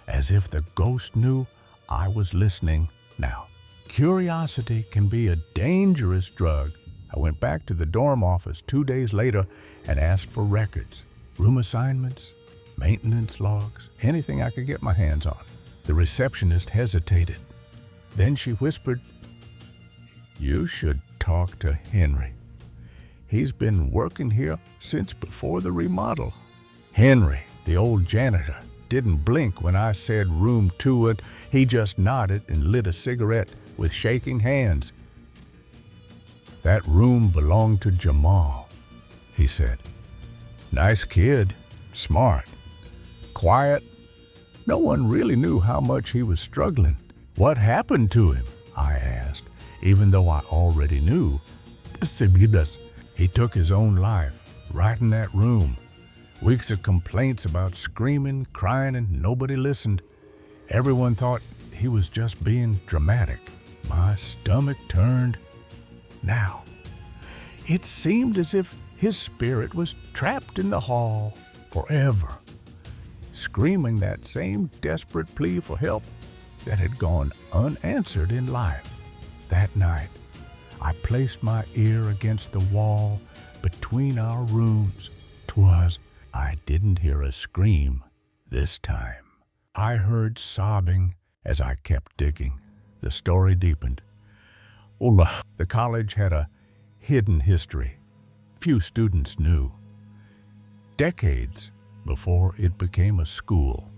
as if the ghost knew I was listening. Now, curiosity can be a dangerous drug. I went back to the dorm office 2 days later and asked for records, room assignments, maintenance logs, anything I could get my hands on. The receptionist hesitated. Then she whispered, "You should talk to Henry. He's been working here since before the remodel." Henry, the old janitor, didn't blink when I said room 2 and he just nodded and lit a cigarette with shaking hands. "That room belonged to Jamal," he said. "Nice kid, smart, quiet. No one really knew how much he was struggling." "What happened to him?" I asked, even though I already knew. "He took his own life, right in that room. Weeks of complaints about screaming, crying, and nobody listened. Everyone thought he was just being dramatic." My stomach turned. Now, it seemed as if his spirit was trapped in the hall forever, screaming that same desperate plea for help that had gone unanswered in life. That night, I placed my ear against the wall between our rooms. I didn't hear a scream this time. I heard sobbing as I kept digging. The story deepened. The college had a hidden history few students knew. Decades before it became a school,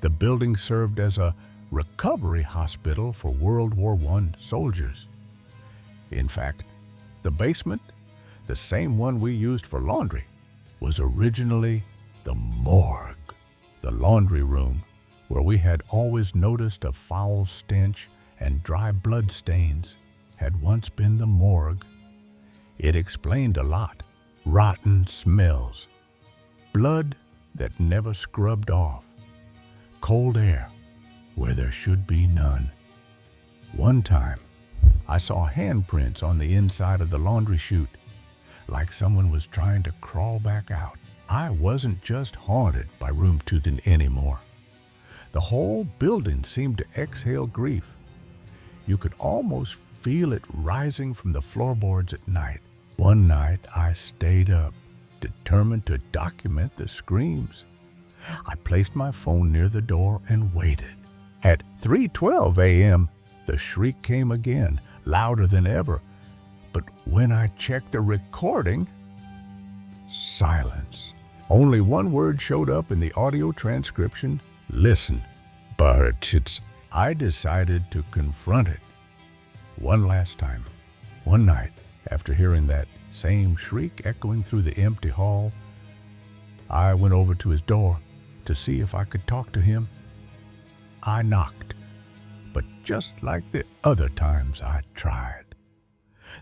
the building served as a recovery hospital for World War I soldiers. In fact, the basement, the same one we used for laundry, was originally the morgue. The laundry room, where we had always noticed a foul stench and dry blood stains, had once been the morgue. It explained a lot. Rotten smells, blood that never scrubbed off, cold air where there should be none. One time, I saw handprints on the inside of the laundry chute, like someone was trying to crawl back out. I wasn't just haunted by room 2 anymore. The whole building seemed to exhale grief. You could almost feel it rising from the floorboards at night. One night, I stayed up, determined to document the screams. I placed my phone near the door and waited. At 3:12 a.m., the shriek came again, louder than ever. But when I checked the recording, silence. Only one word showed up in the audio transcription: listen. But I decided to confront it. One last time. One night, after hearing that same shriek echoing through the empty hall, I went over to his door to see if I could talk to him. I knocked, but just like the other times I tried,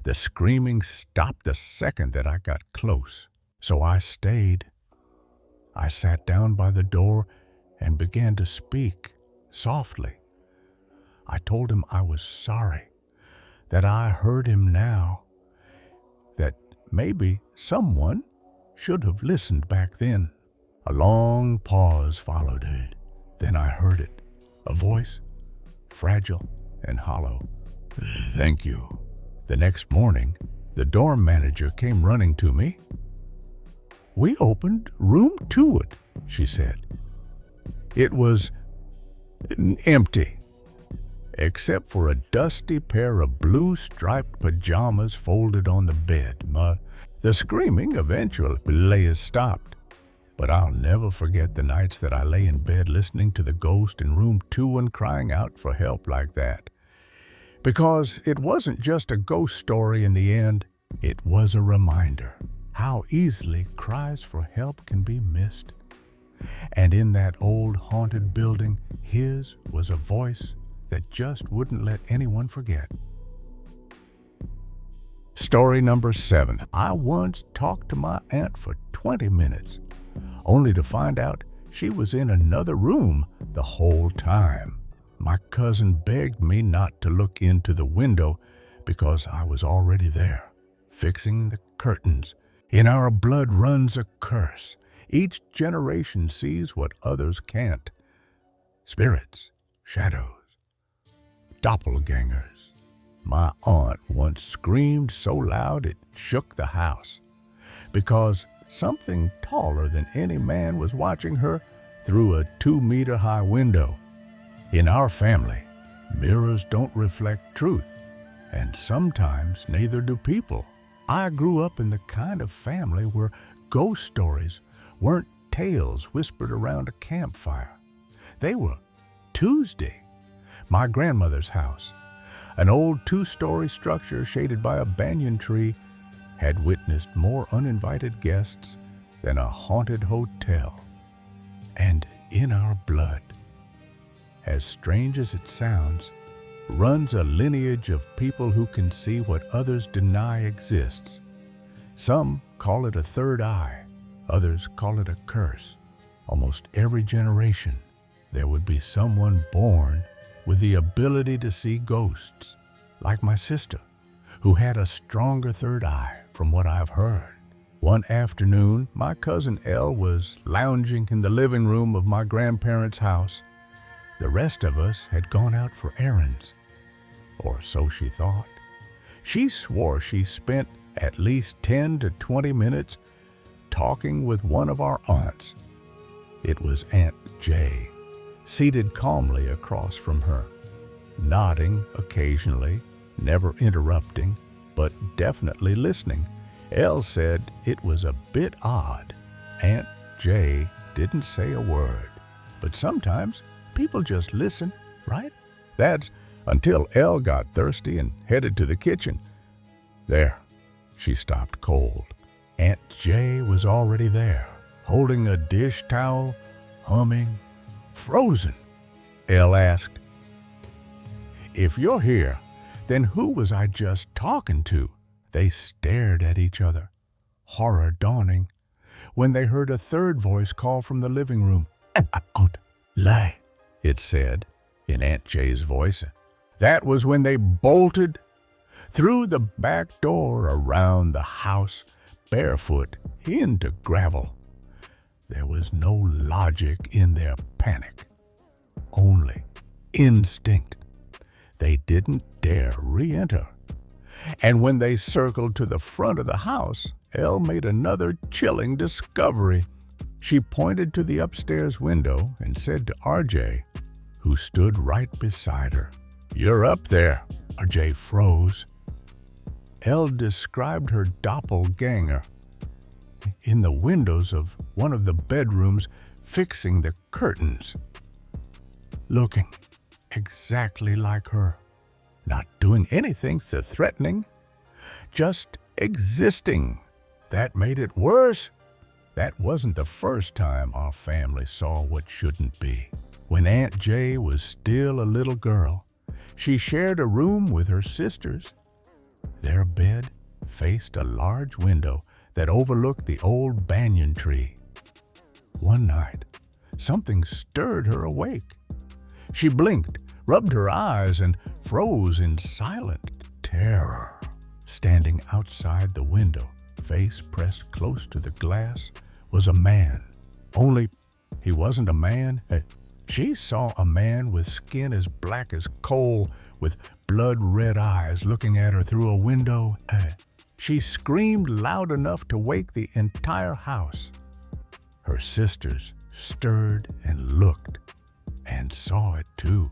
the screaming stopped the second that I got close. So I stayed. I sat down by the door and began to speak softly. I told him I was sorry, that I heard him now, that maybe someone should have listened back then. A long pause followed it. Then I heard it, a voice, fragile and hollow. "Thank you." The next morning, the dorm manager came running to me. "We opened room 2, she said. It was empty, except for a dusty pair of blue striped pajamas folded on the bed. The screaming eventually stopped, but I'll never forget the nights that I lay in bed listening to the ghost in room 2 and crying out for help like that. Because it wasn't just a ghost story in the end, it was a reminder how easily cries for help can be missed. And in that old haunted building, his was a voice that just wouldn't let anyone forget. Story number 7. I once talked to my aunt for 20 minutes. only to find out she was in another room the whole time. My cousin begged me not to look into the window because I was already there, fixing the curtains. In our blood runs a curse. Each generation sees what others can't. Spirits, shadows, doppelgangers. My aunt once screamed so loud it shook the house because something taller than any man was watching her through a 2-meter-high window. In our family, mirrors don't reflect truth, and sometimes neither do people. I grew up in the kind of family where ghost stories weren't tales whispered around a campfire. They were Tuesday. My grandmother's house, an old 2-story structure shaded by a banyan tree, had witnessed more uninvited guests than a haunted hotel. And in our blood, as strange as it sounds, runs a lineage of people who can see what others deny exists. Some call it a third eye, others call it a curse. Almost every generation, there would be someone born with the ability to see ghosts, like my sister, who had a stronger third eye from what I've heard. One afternoon, my cousin Elle was lounging in the living room of my grandparents' house. The rest of us had gone out for errands, or so she thought. She swore she spent at least 10 to 20 minutes talking with one of our aunts. It was Aunt Jay, seated calmly across from her, nodding occasionally, never interrupting, but definitely listening. Elle said it was a bit odd. Aunt Jay didn't say a word, but sometimes people just listen, right? That's until Elle got thirsty and headed to the kitchen. There, she stopped cold. Aunt Jay was already there, holding a dish towel, humming. Frozen. Elle asked, "If you're here, then who was I just talking to?" They stared at each other, horror dawning, when they heard a third voice call from the living room. "Don't lie," it said in Aunt Jay's voice. That was when they bolted through the back door, around the house, barefoot, into gravel. There was no logic in their panic, only instinct. They didn't dare re-enter. And when they circled to the front of the house, Elle made another chilling discovery. She pointed to the upstairs window and said to RJ, who stood right beside her, "You're up there." RJ froze. Elle described her doppelganger in the windows of one of the bedrooms, fixing the curtains, looking exactly like her, not doing anything so threatening, just existing. That made it worse. That wasn't the first time our family saw what shouldn't be. When Aunt Jay was still a little girl, she shared a room with her sisters. Their bed faced a large window that overlooked the old banyan tree. One night, something stirred her awake. She blinked, rubbed her eyes, and froze in silent terror. Standing outside the window, face pressed close to the glass, was a man. Only he wasn't a man. She saw a man with skin as black as coal, with blood-red eyes looking at her through a window. She screamed loud enough to wake the entire house. Her sisters stirred and looked, and saw it too.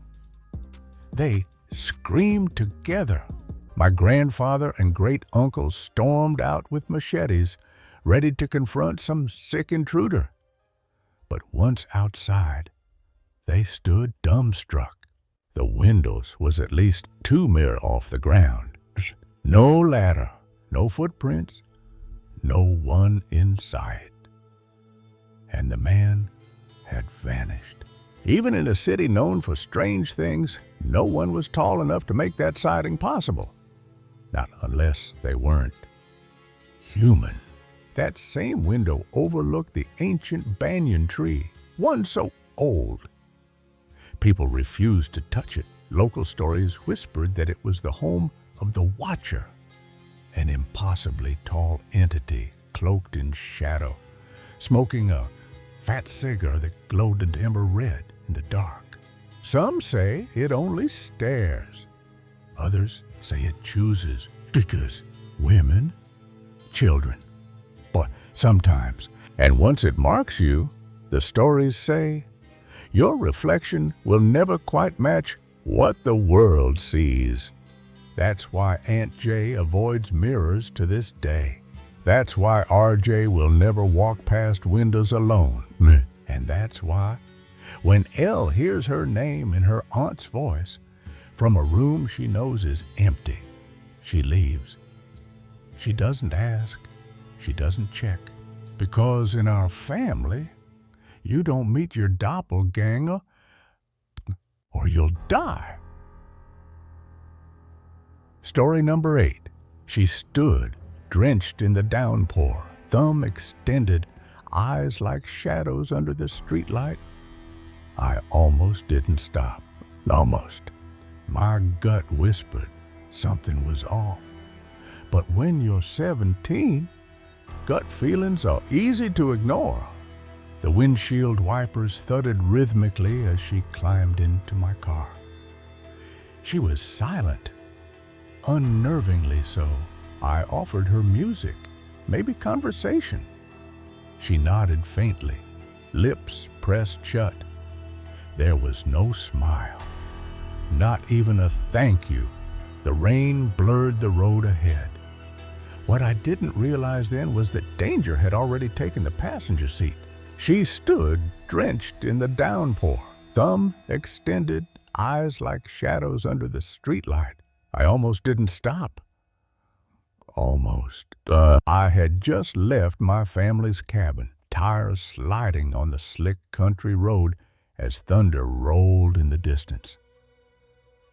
They screamed together. My grandfather and great-uncle stormed out with machetes, ready to confront some sick intruder. But once outside, they stood dumbstruck. The windows was at least 2 meters off the ground. No ladder, no footprints, no one in sight. And the man had vanished. Even in a city known for strange things, no one was tall enough to make that sighting possible. Not unless they weren't human. That same window overlooked the ancient banyan tree, one so old. People refused to touch it. Local stories whispered that it was the home of the Watcher, an impossibly tall entity cloaked in shadow, smoking a fat cigar that glowed a dimmer red in the dark. Some say it only stares. Others say it chooses because women, children, but sometimes, and once it marks you, the stories say, your reflection will never quite match what the world sees. That's why Aunt Jay avoids mirrors to this day. That's why RJ will never walk past windows alone. And that's why, when Elle hears her name in her aunt's voice, from a room she knows is empty, she leaves. She doesn't ask. She doesn't check. Because in our family, you don't meet your doppelganger or you'll die. Story number 8. She stood, drenched in the downpour, thumb extended, eyes like shadows under the streetlight. I almost didn't stop. Almost. My gut whispered something was off. But when you're 17, gut feelings are easy to ignore. The windshield wipers thudded rhythmically as she climbed into my car. She was silent, unnervingly so. I offered her music, maybe conversation. She nodded faintly, lips pressed shut. There was no smile, not even a thank you. The rain blurred the road ahead. What I didn't realize then was that danger had already taken the passenger seat. She stood drenched in the downpour, thumb extended, eyes like shadows under the streetlight. I almost didn't stop. Almost. I had just left my family's cabin, tires sliding on the slick country road as thunder rolled in the distance.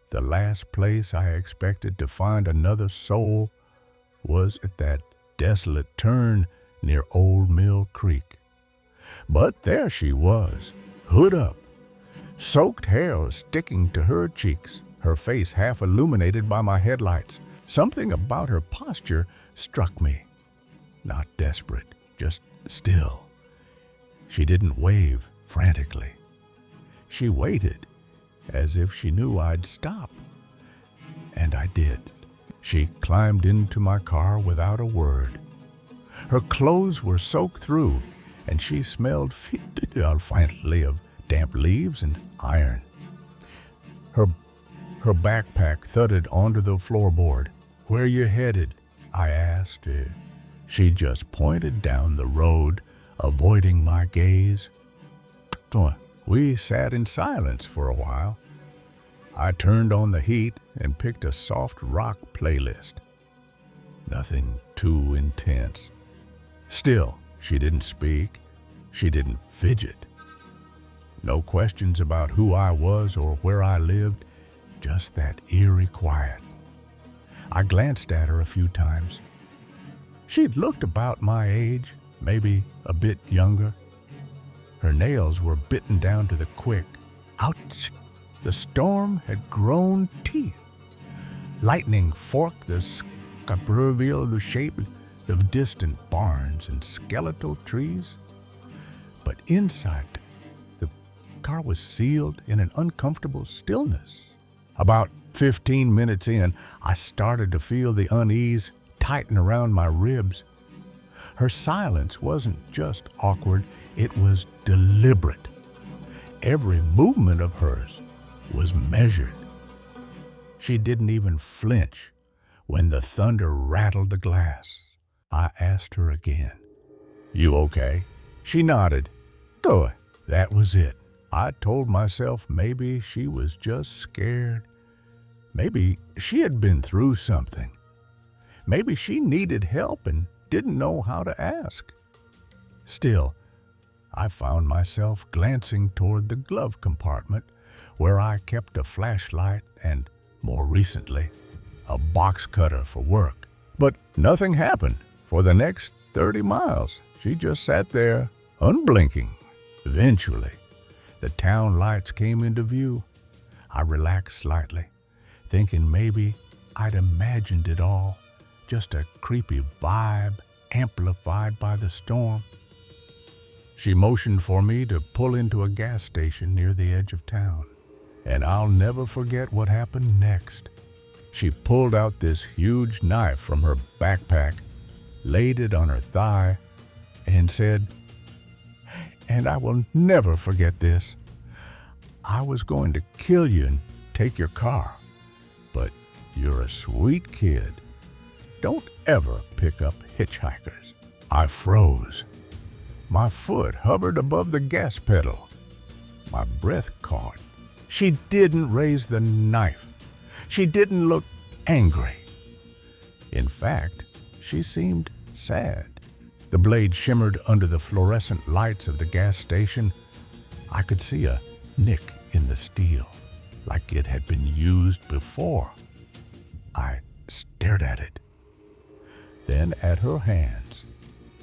The last place I expected to find another soul was at that desolate turn near Old Mill Creek. But there she was, hood up. Soaked hair was sticking to her cheeks, her face half illuminated by my headlights. Something about her posture struck me. Not desperate, just still. She didn't wave frantically. She waited, as if she knew I'd stop. And I did. She climbed into my car without a word. Her clothes were soaked through, and she smelled faintly of damp leaves and iron. Her backpack thudded onto the floorboard. "Where you headed?" I asked. She just pointed down the road, avoiding my gaze. We sat in silence for a while. I turned on the heat and picked a soft rock playlist. Nothing too intense. Still, she didn't speak. She didn't fidget. No questions about who I was or where I lived, just that eerie quiet. I glanced at her a few times. She'd looked about my age, maybe a bit younger. Her nails were bitten down to the quick. Ouch! The storm had grown teeth. Lightning forked the proverbial shape of distant barns and skeletal trees. But inside, the car was sealed in an uncomfortable stillness. About 15 minutes in, I started to feel the unease tighten around my ribs. Her silence wasn't just awkward, it was deliberate. Every movement of hers was measured. She didn't even flinch when the thunder rattled the glass. I asked her again, "You okay?" She nodded. Oh, that was it. I told myself maybe she was just scared. Maybe she had been through something. Maybe she needed help and didn't know how to ask. Still, I found myself glancing toward the glove compartment where I kept a flashlight and, more recently, a box cutter for work. But nothing happened. For the next 30 miles. She just sat there, unblinking. Eventually, the town lights came into view. I relaxed slightly, thinking maybe I'd imagined it all, just a creepy vibe amplified by the storm. She motioned for me to pull into a gas station near the edge of town, and I'll never forget what happened next. She pulled out this huge knife from her backpack, laid it on her thigh, and said, and I will never forget this, I was going to kill you and take your car, but you're a sweet kid. Don't ever pick up hitchhikers. I froze. My foot hovered above the gas pedal. My breath caught. She didn't raise the knife. She didn't look angry. In fact, she seemed sad. The blade shimmered under the fluorescent lights of the gas station. I could see a nick in the steel, like it had been used before. I stared at it, then at her hands.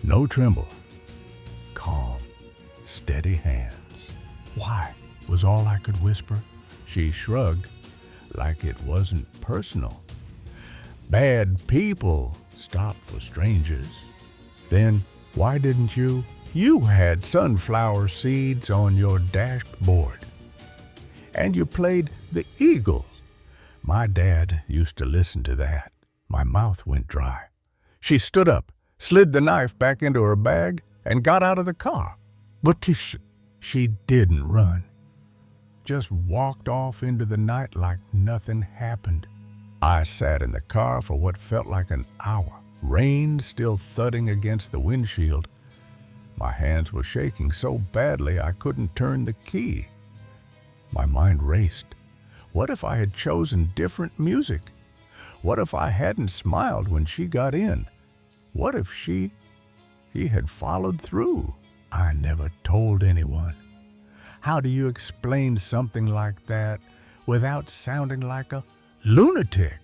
No tremble, calm, steady hands. Why, was all I could whisper. She shrugged, like it wasn't personal. Bad people stop for strangers. Then, why didn't you? You had sunflower seeds on your dashboard. And you played the Eagle. My dad used to listen to that. My mouth went dry. She stood up, slid the knife back into her bag, and got out of the car. But she didn't run. Just walked off into the night like nothing happened. I sat in the car for what felt like an hour. Rain still thudding against the windshield. My hands were shaking so badly I couldn't turn the key. My mind raced. What if I had chosen different music? What if I hadn't smiled when she got in? What if he had followed through? I never told anyone. How do you explain something like that without sounding like a lunatic?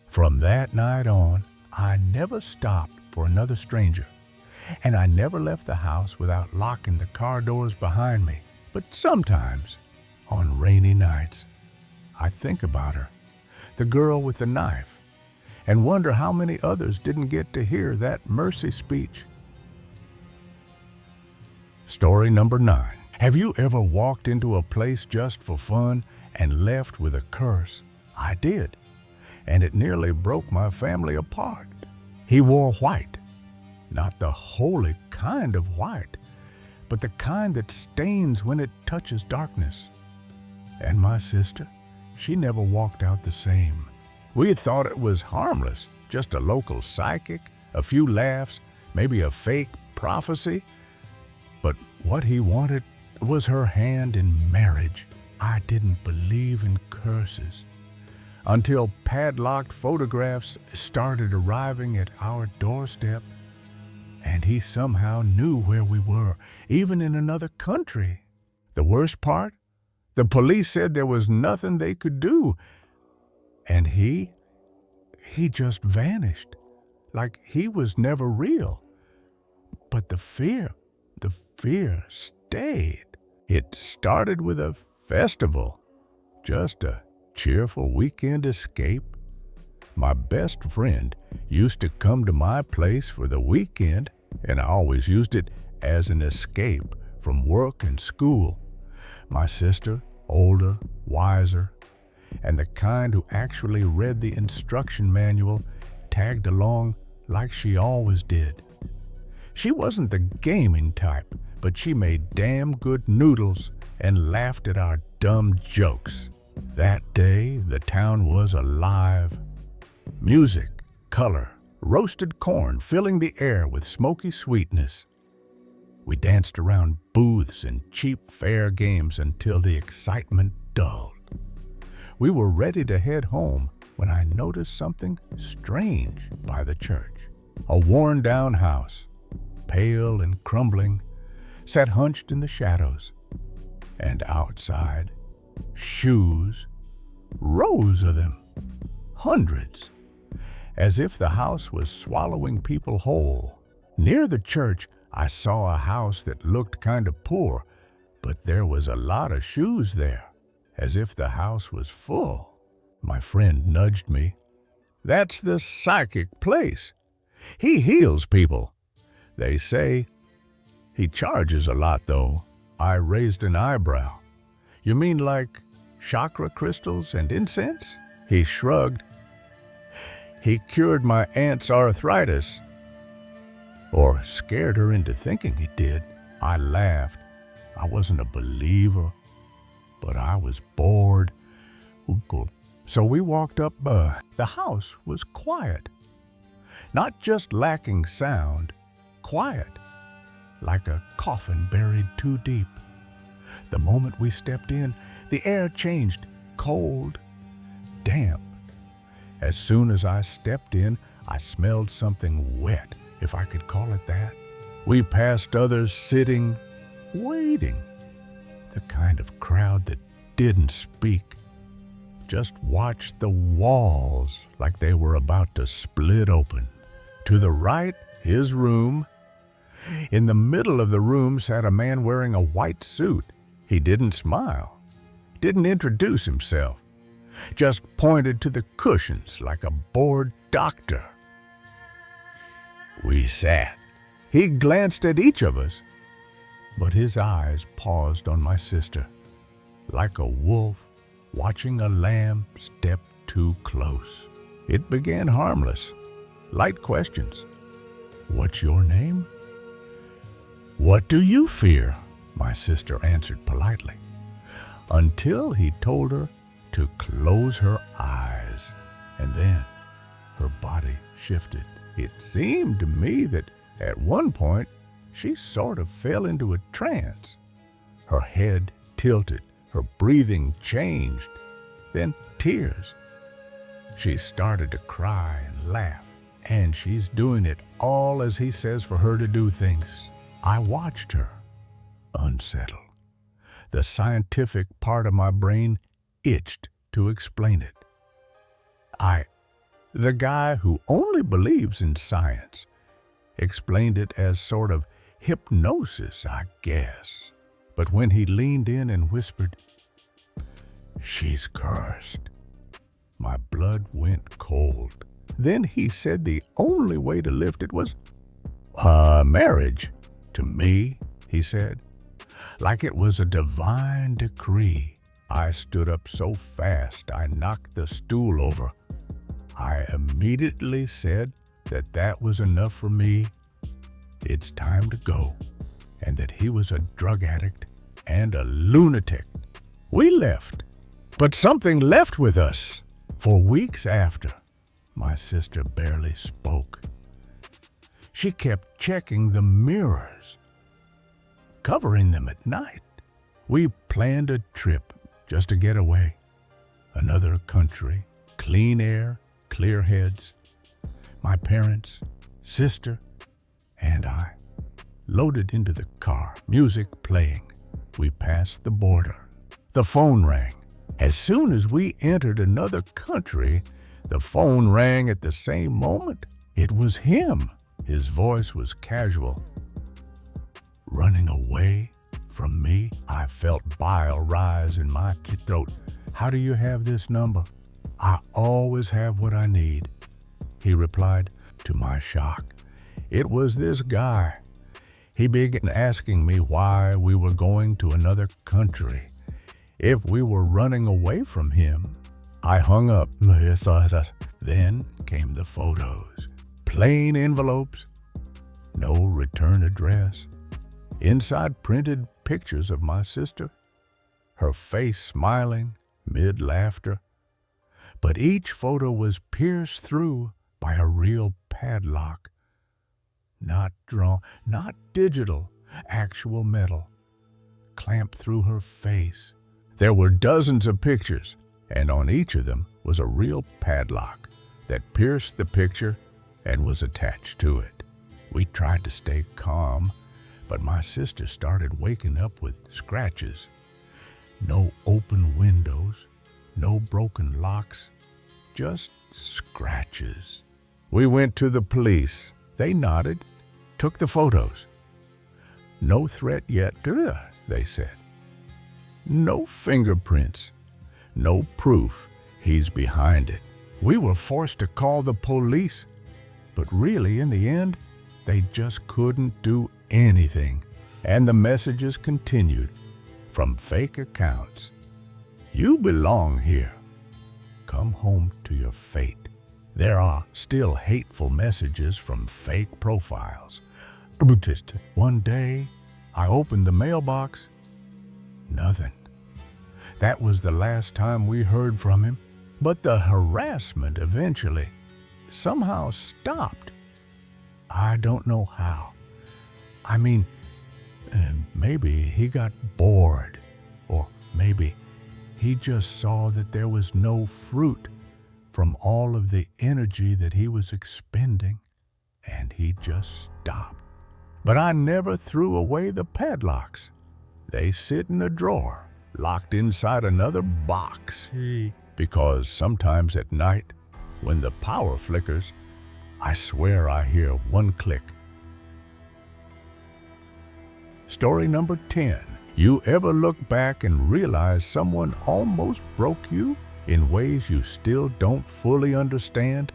From that night on, I never stopped for another stranger, and I never left the house without locking the car doors behind me. But sometimes, on rainy nights, I think about her, the girl with the knife, and wonder how many others didn't get to hear that mercy speech. Story number 9. Have you ever walked into a place just for fun and left with a curse? I did, and it nearly broke my family apart. He wore white, not the holy kind of white, but the kind that stains when it touches darkness. And my sister, she never walked out the same. We had thought it was harmless, just a local psychic, a few laughs, maybe a fake prophecy. But what he wanted was her hand in marriage. I didn't believe in curses until padlocked photographs started arriving at our doorstep, and he somehow knew where we were, even in another country. The worst part? The police said there was nothing they could do, and he just vanished, like he was never real. But the fear stayed. It started with a festival, just a cheerful weekend escape. My best friend used to come to my place for the weekend, and I always used it as an escape from work and school. My sister, older, wiser, and the kind who actually read the instruction manual, tagged along like she always did. She wasn't the gaming type, but she made damn good noodles and laughed at our dumb jokes. That day, the town was alive. Music, color, roasted corn filling the air with smoky sweetness. We danced around booths and cheap fair games until the excitement dulled. We were ready to head home when I noticed something strange by the church. A worn-down house, pale and crumbling, sat hunched in the shadows. And outside, shoes, rows of them, hundreds, as if the house was swallowing people whole. Near the church, I saw a house that looked kind of poor, but there was a lot of shoes there, as if the house was full. My friend nudged me. That's the psychic place. He heals people. They say he charges a lot, though. I raised an eyebrow. You mean like chakra crystals and incense? He shrugged. He cured my aunt's arthritis. Or scared her into thinking he did. I laughed. I wasn't a believer, but I was bored. So we walked up. The house was quiet. Not just lacking sound, quiet, like a coffin buried too deep. The moment we stepped in, the air changed, cold, damp. As soon as I stepped in, I smelled something wet, if I could call it that. We passed others sitting, waiting. The kind of crowd that didn't speak, just watched the walls like they were about to split open. To the right, his room. In the middle of the room sat a man wearing a white suit. He didn't smile, didn't introduce himself, just pointed to the cushions like a bored doctor. We sat. He glanced at each of us, but his eyes paused on my sister, like a wolf watching a lamb step too close. It began harmless, light questions. What's your name? What do you fear? My sister answered politely, until he told her to close her eyes, and then her body shifted. It seemed to me that at one point she sort of fell into a trance. Her head tilted, her breathing changed, then tears. She started to cry and laugh, and she's doing it all as he says for her to do things. I watched her, unsettled. The scientific part of my brain itched to explain it. The guy who only believes in science, explained it as sort of hypnosis, I guess. But when he leaned in and whispered, "She's cursed," my blood went cold. Then he said the only way to lift it was marriage. To me, he said, like it was a divine decree. I stood up so fast I knocked the stool over. I immediately said that was enough for me. It's time to go, and that he was a drug addict and a lunatic. We left, but something left with us. For weeks after, my sister barely spoke. She kept checking the mirrors, covering them at night. We planned a trip just to get away. Another country, clean air, clear heads. My parents, sister, and I loaded into the car, music playing. We passed the border. The phone rang. As soon as we entered another country, the phone rang at the same moment. It was him. His voice was casual. Running away from me? I felt bile rise in my throat. How do you have this number? I always have what I need, he replied. To my shock, it was this guy. He began asking me why we were going to another country, if we were running away from him. I hung up. Then came the photos. Plain envelopes, no return address. Inside printed pictures of my sister, her face smiling, mid-laughter. But each photo was pierced through by a real padlock. Not drawn, not digital, actual metal, clamped through her face. There were dozens of pictures, and on each of them was a real padlock that pierced the picture and was attached to it. We tried to stay calm, but my sister started waking up with scratches. No open windows, no broken locks, just scratches. We went to the police. They nodded. took the photos. No threat yet, they said. No fingerprints. No proof he's behind it. We were forced to call the police, but really, in the end, they just couldn't do anything. And the messages continued from fake accounts. You belong here. Come home to your fate. There are still hateful messages from fake profiles. One day, I opened the mailbox. Nothing. That was the last time we heard from him. But the harassment eventually somehow stopped. I don't know how. I mean, maybe he got bored, or maybe he just saw that there was no fruit from all of the energy that he was expending, and he just stopped. But I never threw away the padlocks. They sit in a drawer, locked inside another box. Because sometimes at night, when the power flickers, I swear I hear one click. Story number 10. You ever look back and realize someone almost broke you in ways you still don't fully understand?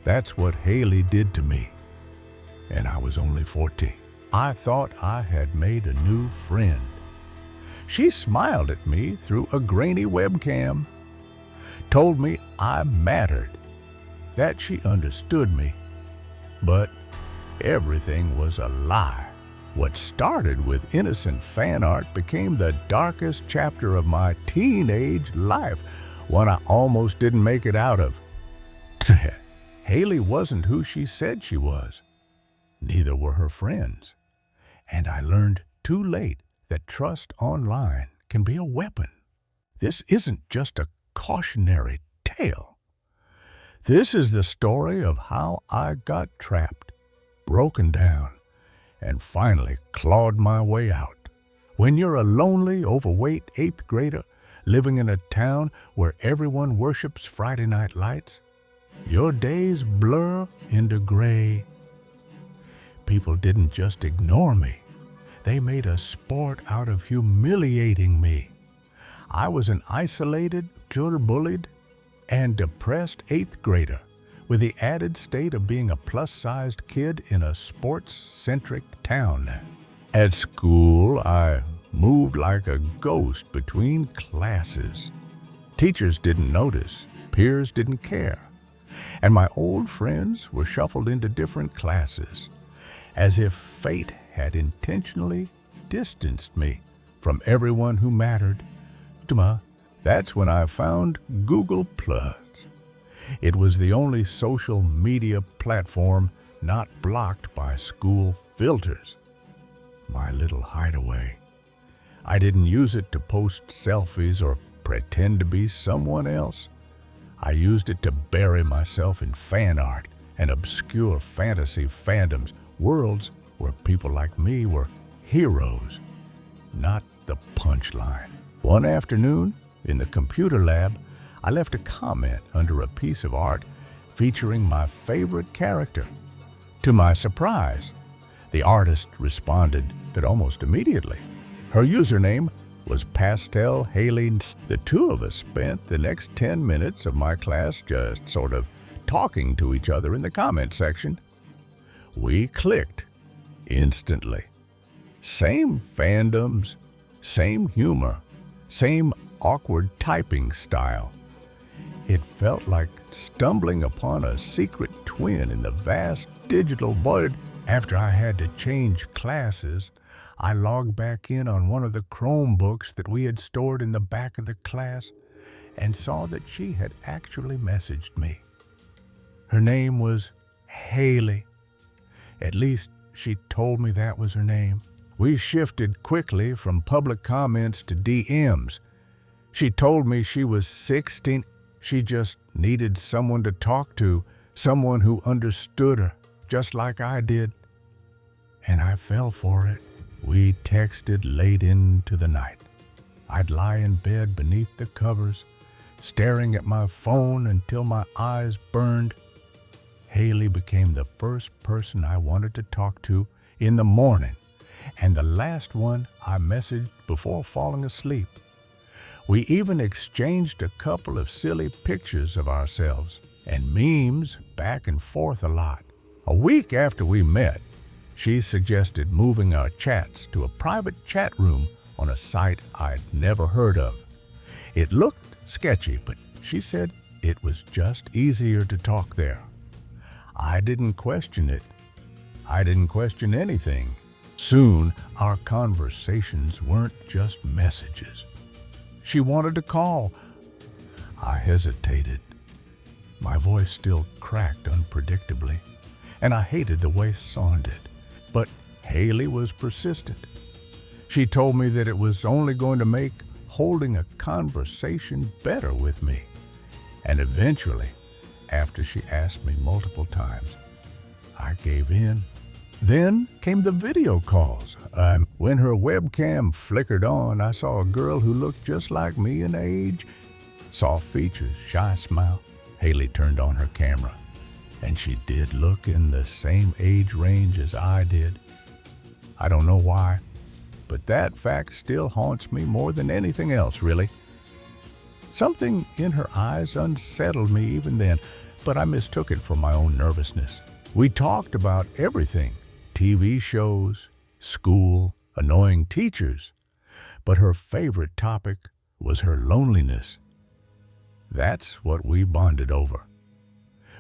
That's what Haley did to me. And I was only 14. I thought I had made a new friend. She smiled at me through a grainy webcam, told me I mattered, that she understood me. But everything was a lie. What started with innocent fan art became the darkest chapter of my teenage life, one I almost didn't make it out of. Haley wasn't who she said she was. Neither were her friends. And I learned too late that trust online can be a weapon. This isn't just a cautionary tale. This is the story of how I got trapped, broken down, and finally clawed my way out. When you're a lonely, overweight 8th grader living in a town where everyone worships Friday night lights, your days blur into gray. People didn't just ignore me. They made a sport out of humiliating me. I was an isolated, bullied, and depressed 8th grader with the added state of being a plus-sized kid in a sports-centric town. At school, I moved like a ghost between classes. Teachers didn't notice, peers didn't care, and my old friends were shuffled into different classes, as if fate had intentionally distanced me from everyone who mattered. That's when I found Google+. It was the only social media platform not blocked by school filters. My little hideaway. I didn't use it to post selfies or pretend to be someone else. I used it to bury myself in fan art and obscure fantasy fandoms, worlds where people like me were heroes, not the punchline. One afternoon, in the computer lab, I left a comment under a piece of art featuring my favorite character. To my surprise, the artist responded almost immediately. Her username was Pastel Haley. The two of us spent the next 10 minutes of my class just sort of talking to each other in the comment section. We clicked instantly. Same fandoms, same humor, same awkward typing style. It felt like stumbling upon a secret twin in the vast digital void. After I had to change classes, I logged back in on one of the Chromebooks that we had stored in the back of the class and saw that she had actually messaged me. Her name was Haley. At least she told me that was her name. We shifted quickly from public comments to DMs. She told me she was 16. She just needed someone to talk to, someone who understood her, just like I did. And I fell for it. We texted late into the night. I'd lie in bed beneath the covers, staring at my phone until my eyes burned. Haley became the first person I wanted to talk to in the morning, and the last one I messaged before falling asleep. We even exchanged a couple of silly pictures of ourselves and memes back and forth a lot. A week after we met, she suggested moving our chats to a private chat room on a site I'd never heard of. It looked sketchy, but she said it was just easier to talk there. I didn't question it. I didn't question anything. Soon, our conversations weren't just messages. She wanted to call. I hesitated. My voice still cracked unpredictably, and I hated the way it sounded. But Haley was persistent. She told me that it was only going to make holding a conversation better with me. And eventually, after she asked me multiple times, I gave in. Then came the video calls. When her webcam flickered on, I saw a girl who looked just like me in age. Soft features, shy smile. Haley turned on her camera, and she did look in the same age range as I did. I don't know why, but that fact still haunts me more than anything else, really. Something in her eyes unsettled me even then, but I mistook it for my own nervousness. We talked about everything, TV shows, school, annoying teachers, but her favorite topic was her loneliness. That's what we bonded over.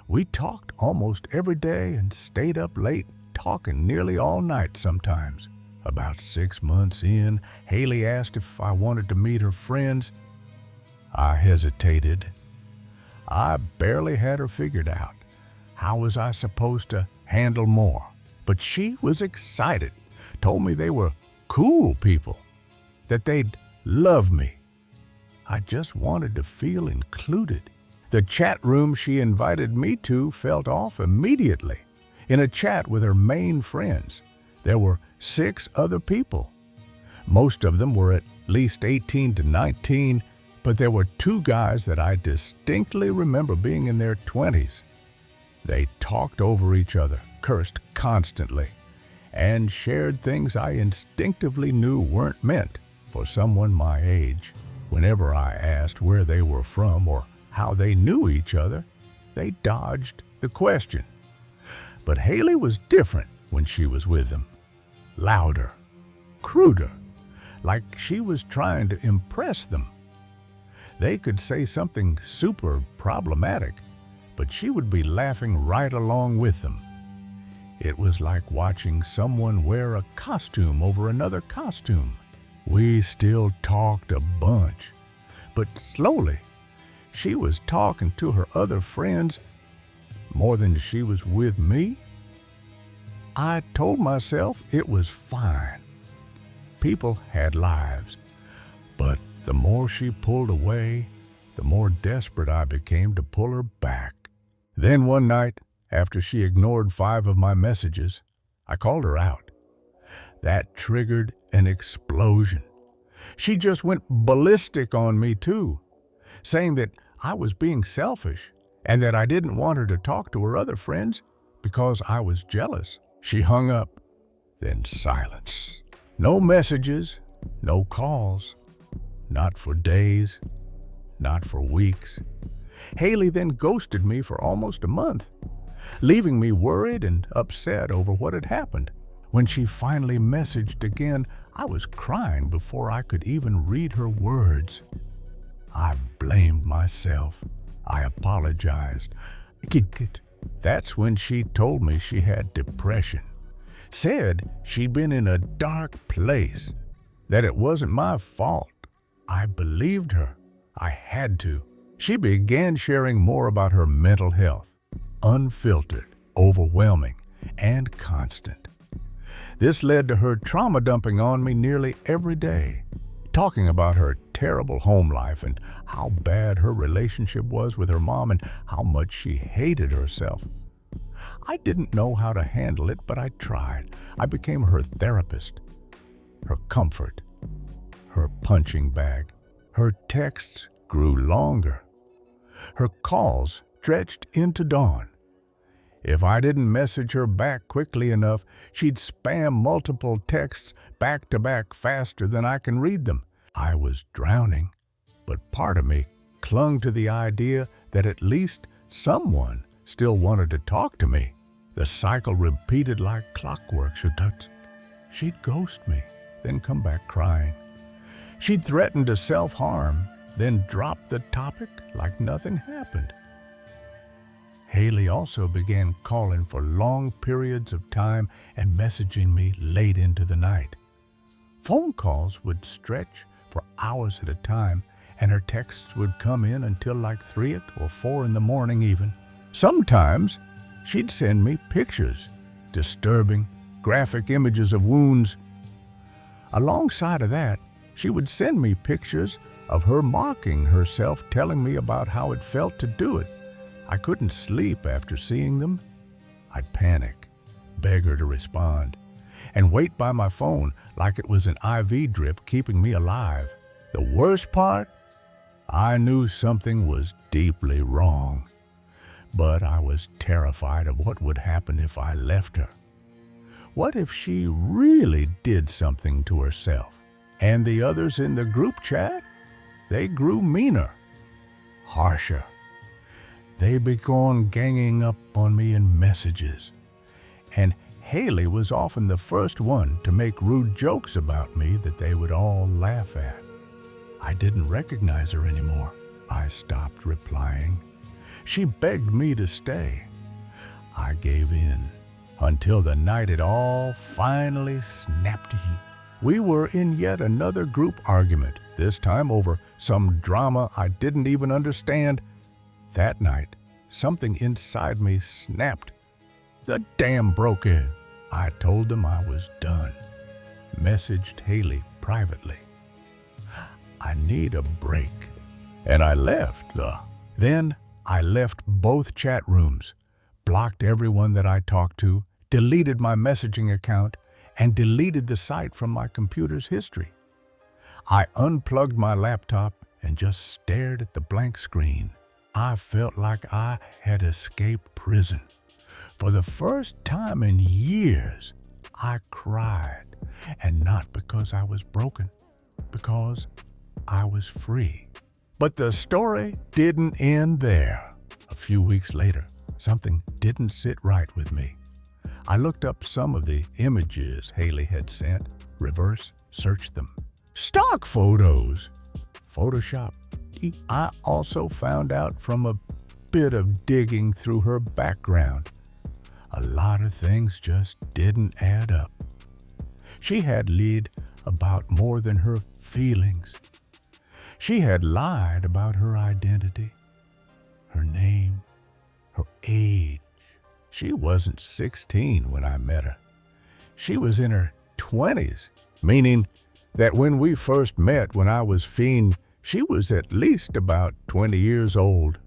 We talked almost every day and stayed up late, talking nearly all night sometimes. About 6 months in, Haley asked if I wanted to meet her friends. I hesitated. I barely had her figured out. How was I supposed to handle more? But she was excited, told me they were cool people, that they'd love me. I just wanted to feel included. The chat room she invited me to felt off immediately. In a chat with her main friends, there were 6 other people. Most of them were at least 18 to 19, but there were 2 guys that I distinctly remember being in their 20s. They talked over each other, cursed constantly, and shared things I instinctively knew weren't meant for someone my age. Whenever I asked where they were from or how they knew each other, they dodged the question. But Haley was different when she was with them. Louder, cruder, like she was trying to impress them. They could say something super problematic, but she would be laughing right along with them. It was like watching someone wear a costume over another costume. We still talked a bunch, but slowly, she was talking to her other friends more than she was with me. I told myself it was fine. People had lives, but the more she pulled away, the more desperate I became to pull her back. Then one night, after she ignored 5 of my messages, I called her out. That triggered an explosion. She just went ballistic on me too, saying that I was being selfish and that I didn't want her to talk to her other friends because I was jealous. She hung up, then silence. No messages, no calls, not for days, not for weeks. Haley then ghosted me for almost a month, leaving me worried and upset over what had happened. When she finally messaged again, I was crying before I could even read her words. I blamed myself. I apologized. That's when she told me she had depression. Said she'd been in a dark place, that it wasn't my fault. I believed her. I had to. She began sharing more about her mental health, unfiltered, overwhelming, and constant. This led to her trauma dumping on me nearly every day, talking about her terrible home life and how bad her relationship was with her mom and how much she hated herself. I didn't know how to handle it, but I tried. I became her therapist, her comfort, her punching bag. Her texts grew longer. Her calls stretched into dawn. If I didn't message her back quickly enough, she'd spam multiple texts back to back faster than I can read them. I was drowning, but part of me clung to the idea that at least someone still wanted to talk to me. The cycle repeated like clockwork. She'd ghost me, then come back crying. She'd threaten to self-harm, then drop the topic like nothing happened. Haley also began calling for long periods of time and messaging me late into the night. Phone calls would stretch for hours at a time, and her texts would come in until like 3 or 4 in the morning even. Sometimes she'd send me pictures, disturbing, graphic images of wounds. Alongside of that, she would send me pictures of her marking herself, telling me about how it felt to do it. I couldn't sleep after seeing them. I'd panic, beg her to respond, and wait by my phone like it was an IV drip keeping me alive. The worst part? I knew something was deeply wrong, but I was terrified of what would happen if I left her. What if she really did something to herself? And the others in the group chat? They grew meaner, harsher. They began ganging up on me in messages. And Haley was often the first one to make rude jokes about me that they would all laugh at. I didn't recognize her anymore. I stopped replying. She begged me to stay. I gave in until the night it all finally snapped. We were in yet another group argument, this time over some drama I didn't even understand. That night, something inside me snapped. The dam broke in. I told them I was done. Messaged Haley privately. I need a break. And I left. Then I left both chat rooms, blocked everyone that I talked to, deleted my messaging account, and deleted the site from my computer's history. I unplugged my laptop and just stared at the blank screen. I felt like I had escaped prison. For the first time in years, I cried, and not because I was broken, because I was free. But the story didn't end there. A few weeks later, something didn't sit right with me. I looked up some of the images Haley had sent, reverse searched them. Stock photos, Photoshop. I also found out from a bit of digging through her background. A lot of things just didn't add up. She had lied about more than her feelings. She had lied about her identity, her name, her age. She wasn't 16 when I met her. She was in her 20s, meaning that when we first met when I was fiend, she was at least about 20 years old,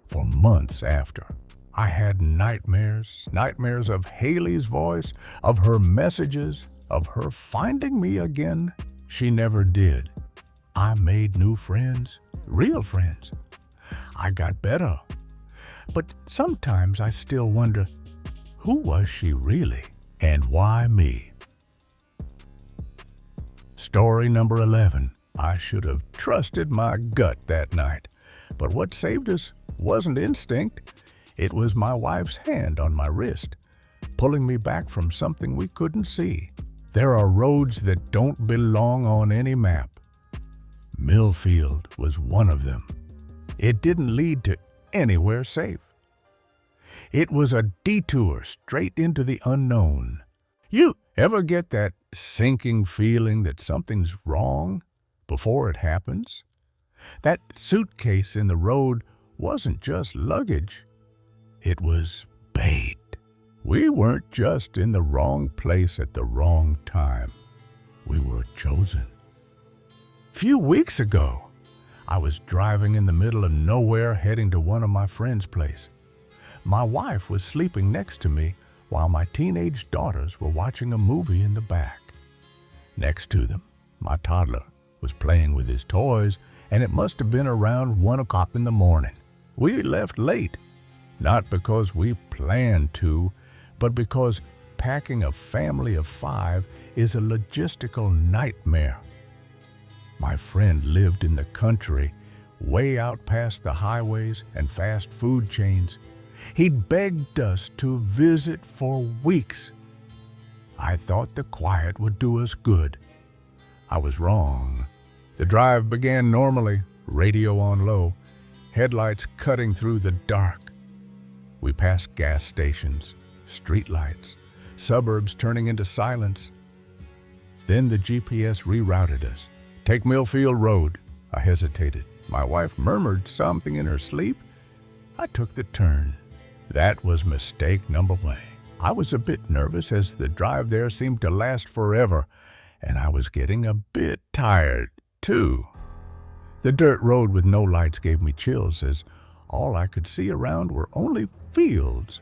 for months after. I had nightmares of Haley's voice, of her messages, of her finding me again. She never did. I made new friends, real friends. I got better. But sometimes I still wonder, who was she really, and why me? Story number 11. I should have trusted my gut that night. But what saved us wasn't instinct. It was my wife's hand on my wrist, pulling me back from something we couldn't see. There are roads that don't belong on any map. Millfield was one of them. It didn't lead to anywhere safe. It was a detour straight into the unknown. You ever get that sinking feeling that something's wrong before it happens? That suitcase in the road wasn't just luggage. It was bait. We weren't just in the wrong place at the wrong time. We were chosen. A few weeks ago, I was driving in the middle of nowhere heading to one of my friend's place. My wife was sleeping next to me while my teenage daughters were watching a movie in the back. Next to them, my toddler was playing with his toys, and it must have been around 1 o'clock in the morning. We left late, not because we planned to, but because packing a family of 5 is a logistical nightmare. My friend lived in the country, way out past the highways and fast food chains. He'd begged us to visit for weeks. I thought the quiet would do us good. I was wrong. The drive began normally, radio on low, headlights cutting through the dark. We passed gas stations, streetlights, suburbs turning into silence. Then the GPS rerouted us. Take Millfield Road. I hesitated. My wife murmured something in her sleep. I took the turn. That was mistake number 1. I was a bit nervous as the drive there seemed to last forever, and I was getting a bit tired, too. The dirt road with no lights gave me chills as all I could see around were only fields.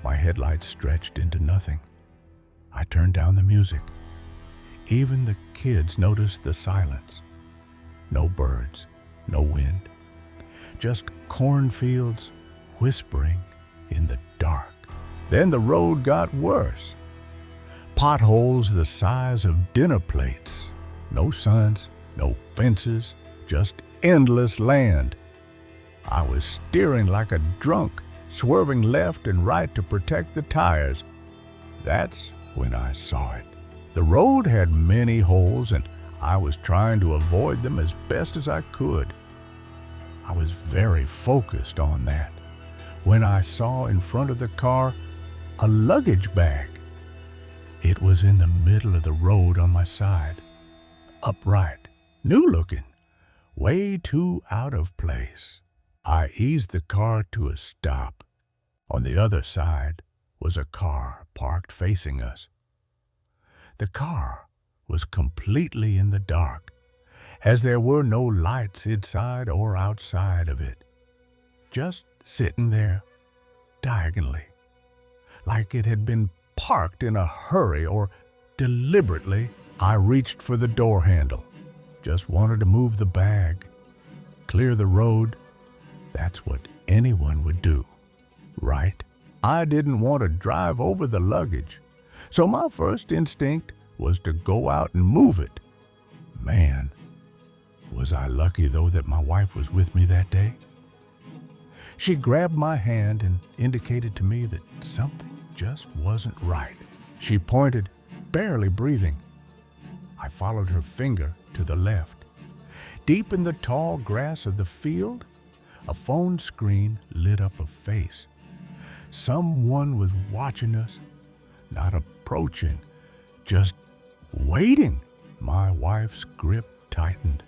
My headlights stretched into nothing. I turned down the music. Even the kids noticed the silence. No birds, no wind, just cornfields whispering in the dark. Then the road got worse. Potholes the size of dinner plates. No signs, no fences, just endless land. I was steering like a drunk, swerving left and right to protect the tires. That's when I saw it. The road had many holes, and I was trying to avoid them as best as I could. I was very focused on that when I saw in front of the car a luggage bag. It was in the middle of the road on my side, upright, new-looking, way too out of place. I eased the car to a stop. On the other side was a car parked facing us. The car was completely in the dark, as there were no lights inside or outside of it. Just sitting there, diagonally, like it had been parked in a hurry or deliberately. I reached for the door handle, just wanted to move the bag, clear the road. That's what anyone would do, right? I didn't want to drive over the luggage, so my first instinct was to go out and move it. Man, was I lucky though that my wife was with me that day. She grabbed my hand and indicated to me that something just wasn't right. She pointed, barely breathing. I followed her finger to the left. Deep in the tall grass of the field, a phone screen lit up a face. Someone was watching us, not approaching, just waiting. My wife's grip tightened.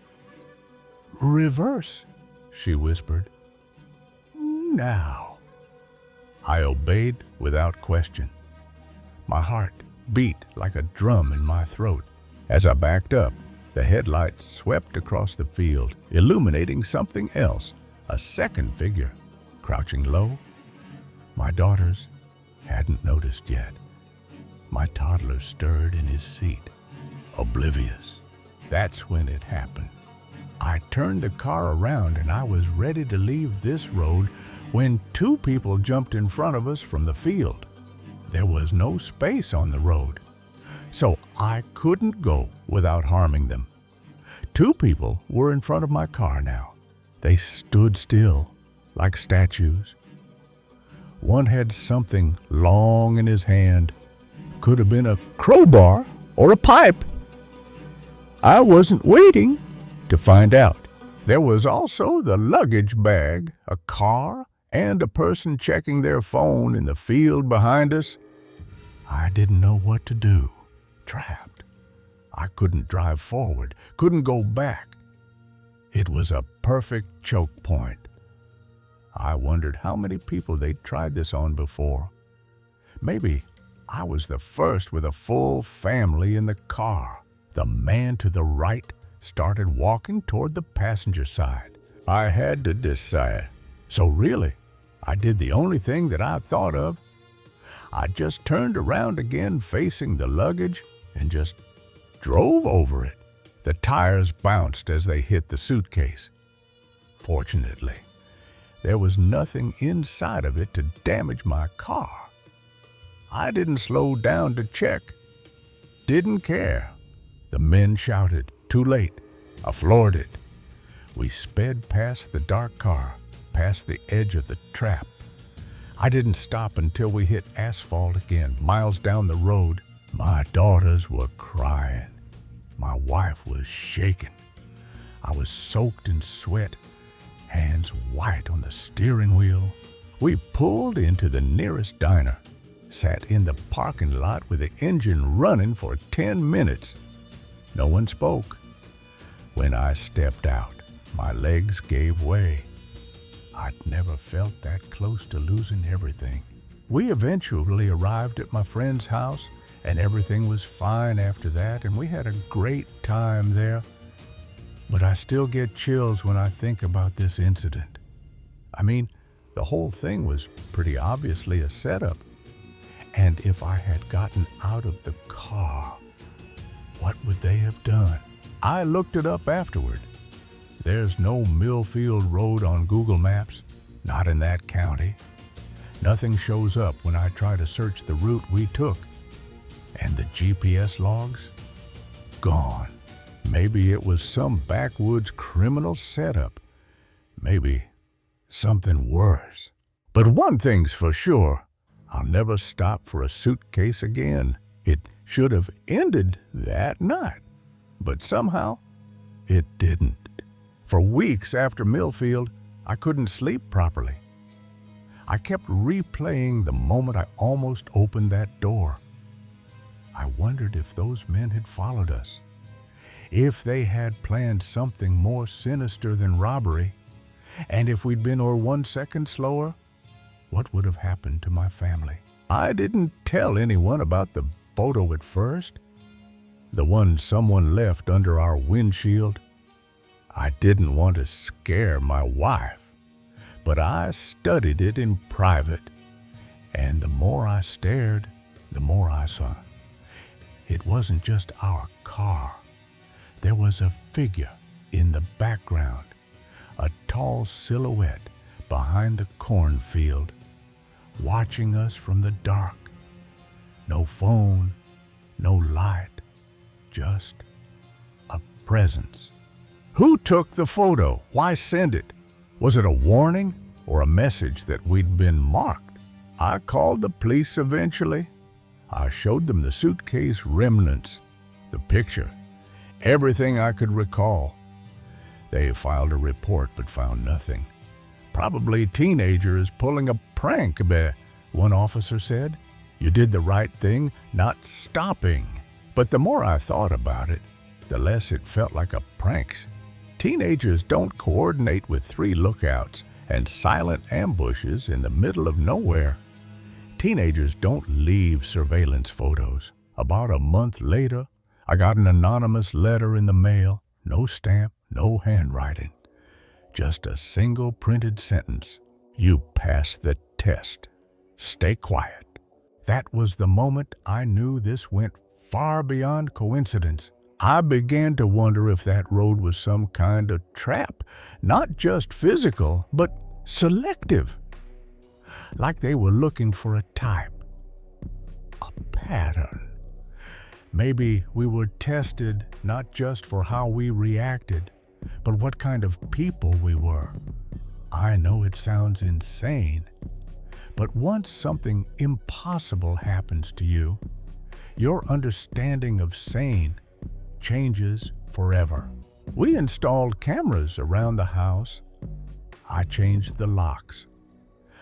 "Reverse," she whispered. "Now." I obeyed without question. My heart beat like a drum in my throat. As I backed up, the headlights swept across the field, illuminating something else, a second figure, crouching low. My daughters hadn't noticed yet. My toddler stirred in his seat, oblivious. That's when it happened. I turned the car around and I was ready to leave this road when 2 people jumped in front of us from the field. There was no space on the road, so I couldn't go without harming them. 2 people were in front of my car now. They stood still, like statues. One had something long in his hand. Could have been a crowbar or a pipe. I wasn't waiting to find out. There was also the luggage bag, a car, and a person checking their phone in the field behind us. I didn't know what to do. Trapped. I couldn't drive forward, couldn't go back. It was a perfect choke point. I wondered how many people they'd tried this on before. Maybe I was the first with a full family in the car. The man to the right started walking toward the passenger side. I had to decide. So really, I did the only thing that I thought of. I just turned around again facing the luggage and just drove over it. The tires bounced as they hit the suitcase. Fortunately, there was nothing inside of it to damage my car. I didn't slow down to check. Didn't care. The men shouted, "Too late." I floored it. We sped past the dark car, past the edge of the trap. I didn't stop until we hit asphalt again, miles down the road. My daughters were crying. My wife was shaking. I was soaked in sweat, hands white on the steering wheel. We pulled into the nearest diner, sat in the parking lot with the engine running for 10 minutes. No one spoke. When I stepped out, my legs gave way. I'd never felt that close to losing everything. We eventually arrived at my friend's house, and everything was fine after that, and we had a great time there. But I still get chills when I think about this incident. I mean, the whole thing was pretty obviously a setup. And if I had gotten out of the car, what would they have done? I looked it up afterward. There's no Millfield Road on Google Maps, not in that county. Nothing shows up when I try to search the route we took. And the GPS logs? Gone. Maybe it was some backwoods criminal setup. Maybe something worse. But one thing's for sure, I'll never stop for a suitcase again. It should have ended that night, but somehow it didn't. For weeks after Millfield, I couldn't sleep properly. I kept replaying the moment I almost opened that door. I wondered if those men had followed us, if they had planned something more sinister than robbery, and if we'd been 1 second slower, what would have happened to my family? I didn't tell anyone about the photo at first, the one someone left under our windshield. I didn't want to scare my wife, but I studied it in private, and the more I stared, the more I saw. It wasn't just our car. There was a figure in the background, a tall silhouette behind the cornfield, watching us from the dark. No phone, no light, just a presence. Who took the photo? Why send it? Was it a warning or a message that we'd been marked? I called the police eventually. I showed them the suitcase remnants, the picture, everything I could recall. They filed a report but found nothing. Probably teenagers pulling a prank, one officer said. You did the right thing, not stopping. But the more I thought about it, the less it felt like a prank. Teenagers don't coordinate with 3 lookouts and silent ambushes in the middle of nowhere. Teenagers don't leave surveillance photos. About a month later, I got an anonymous letter in the mail, no stamp, no handwriting. Just a single printed sentence. You passed the test. Stay quiet. That was the moment I knew this went far beyond coincidence. I began to wonder if that road was some kind of trap, not just physical, but selective. Like they were looking for a type, a pattern. Maybe we were tested not just for how we reacted, but what kind of people we were. I know it sounds insane, but once something impossible happens to you, your understanding of sane changes forever. We installed cameras around the house. I changed the locks.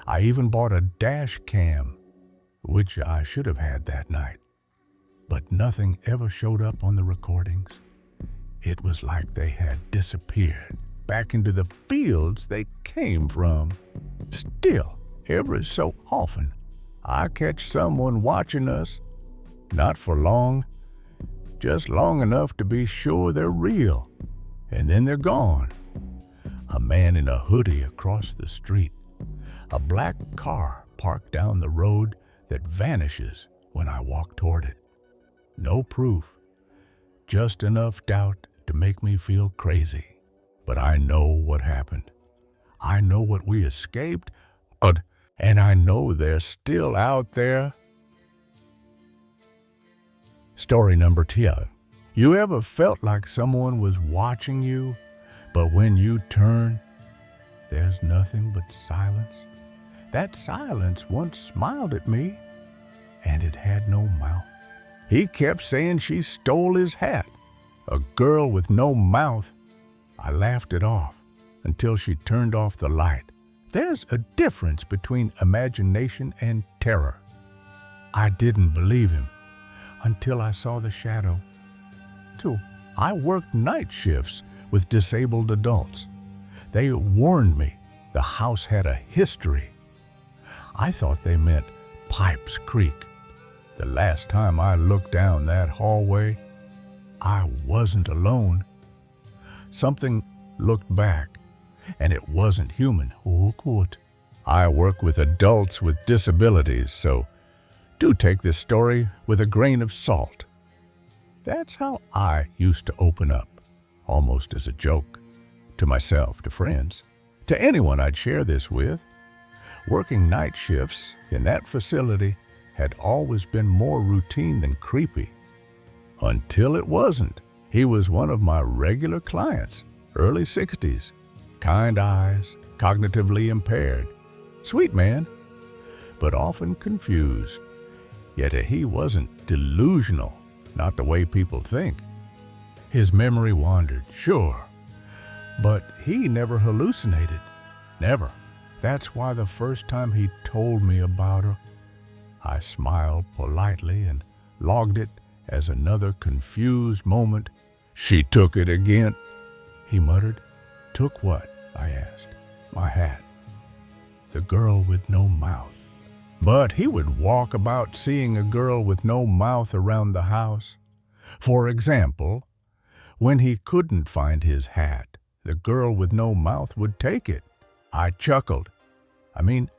I even bought a dash cam, which I should have had that night. But nothing ever showed up on the recordings. It was like they had disappeared back into the fields they came from. Still, every so often, I catch someone watching us. Not for long, just long enough to be sure they're real, and then they're gone. A man in a hoodie across the street. A black car parked down the road that vanishes when I walk toward it. No proof, just enough doubt to make me feel crazy. But I know what happened. I know what we escaped, but, and I know they're still out there. Story number 2. You ever felt like someone was watching you, but when you turn, there's nothing but silence? That silence once smiled at me, and it had no mouth. He kept saying she stole his hat. A girl with no mouth. I laughed it off until she turned off the light. There's a difference between imagination and terror. I didn't believe him until I saw the shadow. So I worked night shifts with disabled adults. They warned me the house had a history. I thought they meant Pipes Creek. The last time I looked down that hallway, I wasn't alone. Something looked back, and it wasn't human. Oh, good. I work with adults with disabilities, so do take this story with a grain of salt. That's how I used to open up, almost as a joke, to myself, to friends, to anyone I'd share this with. Working night shifts in that facility had always been more routine than creepy. Until it wasn't. He was one of my regular clients, early 60s, kind eyes, cognitively impaired, sweet man, but often confused. Yet he wasn't delusional, not the way people think. His memory wandered, sure, but he never hallucinated, never. That's why the first time he told me about her, I smiled politely and logged it as another confused moment. She took it again, he muttered. Took what? I asked. My hat. The girl with no mouth. But he would walk about seeing a girl with no mouth around the house. For example, when he couldn't find his hat, the girl with no mouth would take it. I chuckled. I mean,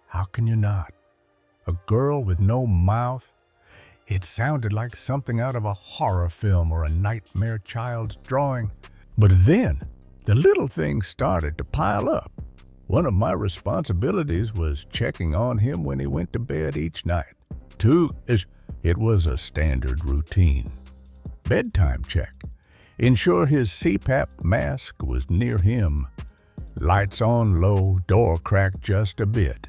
how can you not? A girl with no mouth? It sounded like something out of a horror film or a nightmare child's drawing. But then, the little things started to pile up. One of my responsibilities was checking on him when he went to bed each night. 2, it was a standard routine. Bedtime check. Ensure his CPAP mask was near him. Lights on low, door cracked just a bit.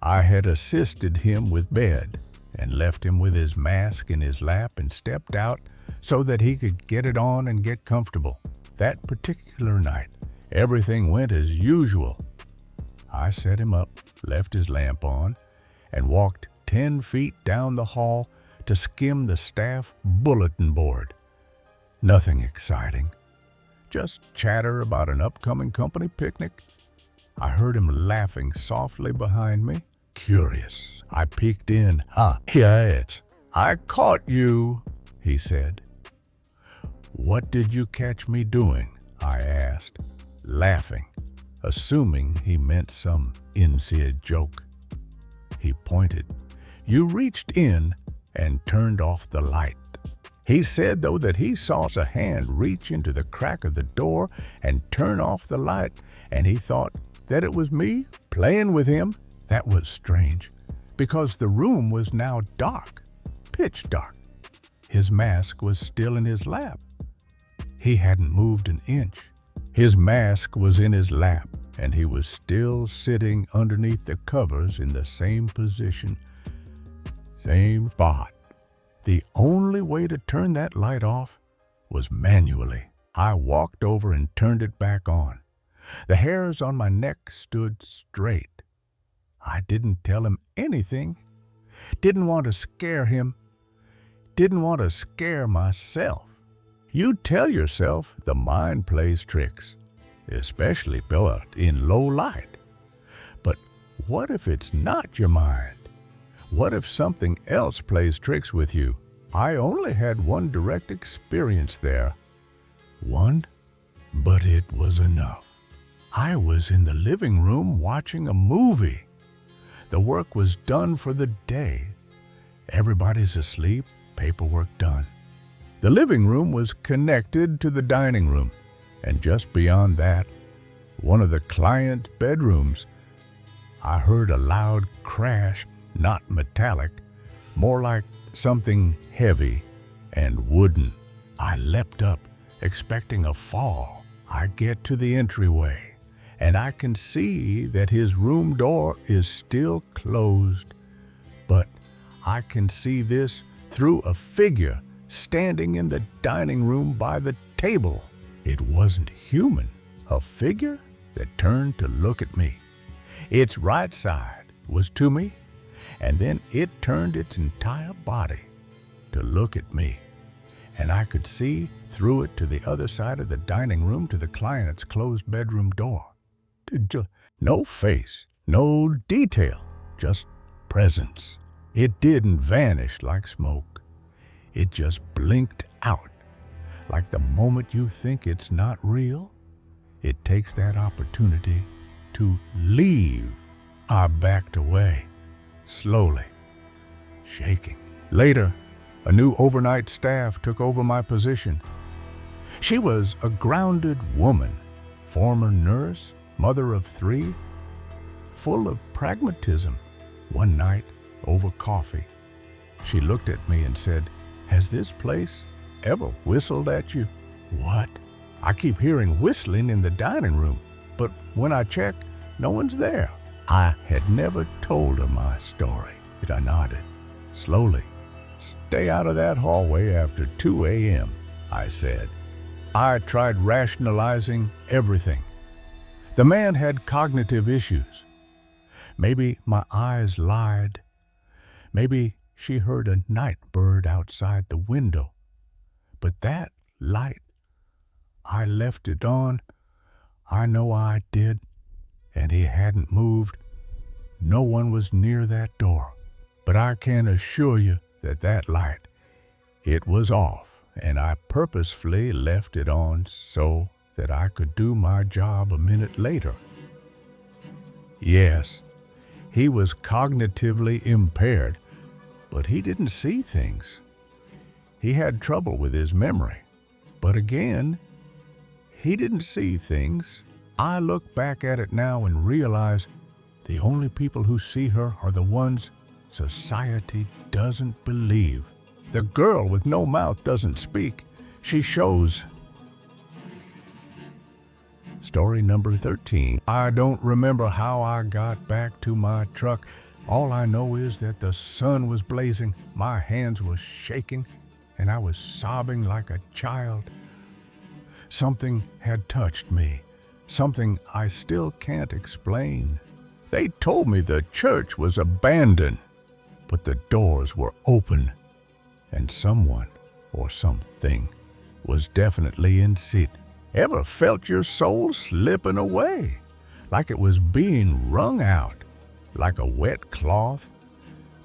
I had assisted him with bed and left him with his mask in his lap and stepped out so that he could get it on and get comfortable. That particular night, everything went as usual. I set him up, left his lamp on, and walked 10 feet down the hall to skim the staff bulletin board. Nothing exciting, just chatter about an upcoming company picnic. I heard him laughing softly behind me. Curious, I peeked in. I caught you, he said. What did you catch me doing? I asked, laughing, assuming he meant some inside joke. He pointed. You reached in and turned off the light. He said, though, that he saw a hand reach into the crack of the door and turn off the light, and he thought that it was me playing with him. That was strange, because the room was now dark, pitch dark. His mask was still in his lap. He hadn't moved an inch. His mask was in his lap, and he was still sitting underneath the covers in the same position, same spot. The only way to turn that light off was manually. I walked over and turned it back on. The hairs on my neck stood straight. I didn't tell him anything. Didn't want to scare him. Didn't want to scare myself. You tell yourself the mind plays tricks, especially in low light. But what if it's not your mind? What if something else plays tricks with you? I only had one direct experience there. One, but it was enough. I was in the living room watching a movie. The work was done for the day. Everybody's asleep, paperwork done. The living room was connected to the dining room, and just beyond that one of the client's bedrooms, I heard a loud crash, not metallic, more like something heavy and wooden. I leapt up, expecting a fall. I get to the entryway, and I can see that his room door is still closed. But I can see this through a figure standing in the dining room by the table. It wasn't human. A figure that turned to look at me. Its right side was to me, and then it turned its entire body to look at me. And I could see through it to the other side of the dining room to the client's closed bedroom door. No face, no detail, just presence. It didn't vanish like smoke. It just blinked out. Like the moment you think it's not real, it takes that opportunity to leave. I backed away, slowly, shaking. Later, a new overnight staff took over my position. She was a grounded woman, former nurse, mother of 3, full of pragmatism. One night, over coffee, she looked at me and said, "Has this place ever whistled at you?" "What?" "I keep hearing whistling in the dining room, but when I check, no one's there." I had never told her my story. I nodded, slowly. "Stay out of that hallway after 2 a.m., I said. I tried rationalizing everything. The man had cognitive issues. Maybe my eyes lied. Maybe she heard a night bird outside the window. But that light, I left it on. I know I did. And he hadn't moved. No one was near that door. But I can assure you that light, it was off, and I purposefully left it on so that I could do my job a minute later. Yes, he was cognitively impaired, but he didn't see things. He had trouble with his memory. But again, he didn't see things. I look back at it now and realize the only people who see her are the ones society doesn't believe. The girl with no mouth doesn't speak. She shows. Story number 13. I don't remember how I got back to my truck. All I know is that the sun was blazing, my hands were shaking, and I was sobbing like a child. Something had touched me, something I still can't explain. They told me the church was abandoned, but the doors were open, and someone or something was definitely in situ. Ever felt your soul slipping away, like it was being wrung out, like a wet cloth?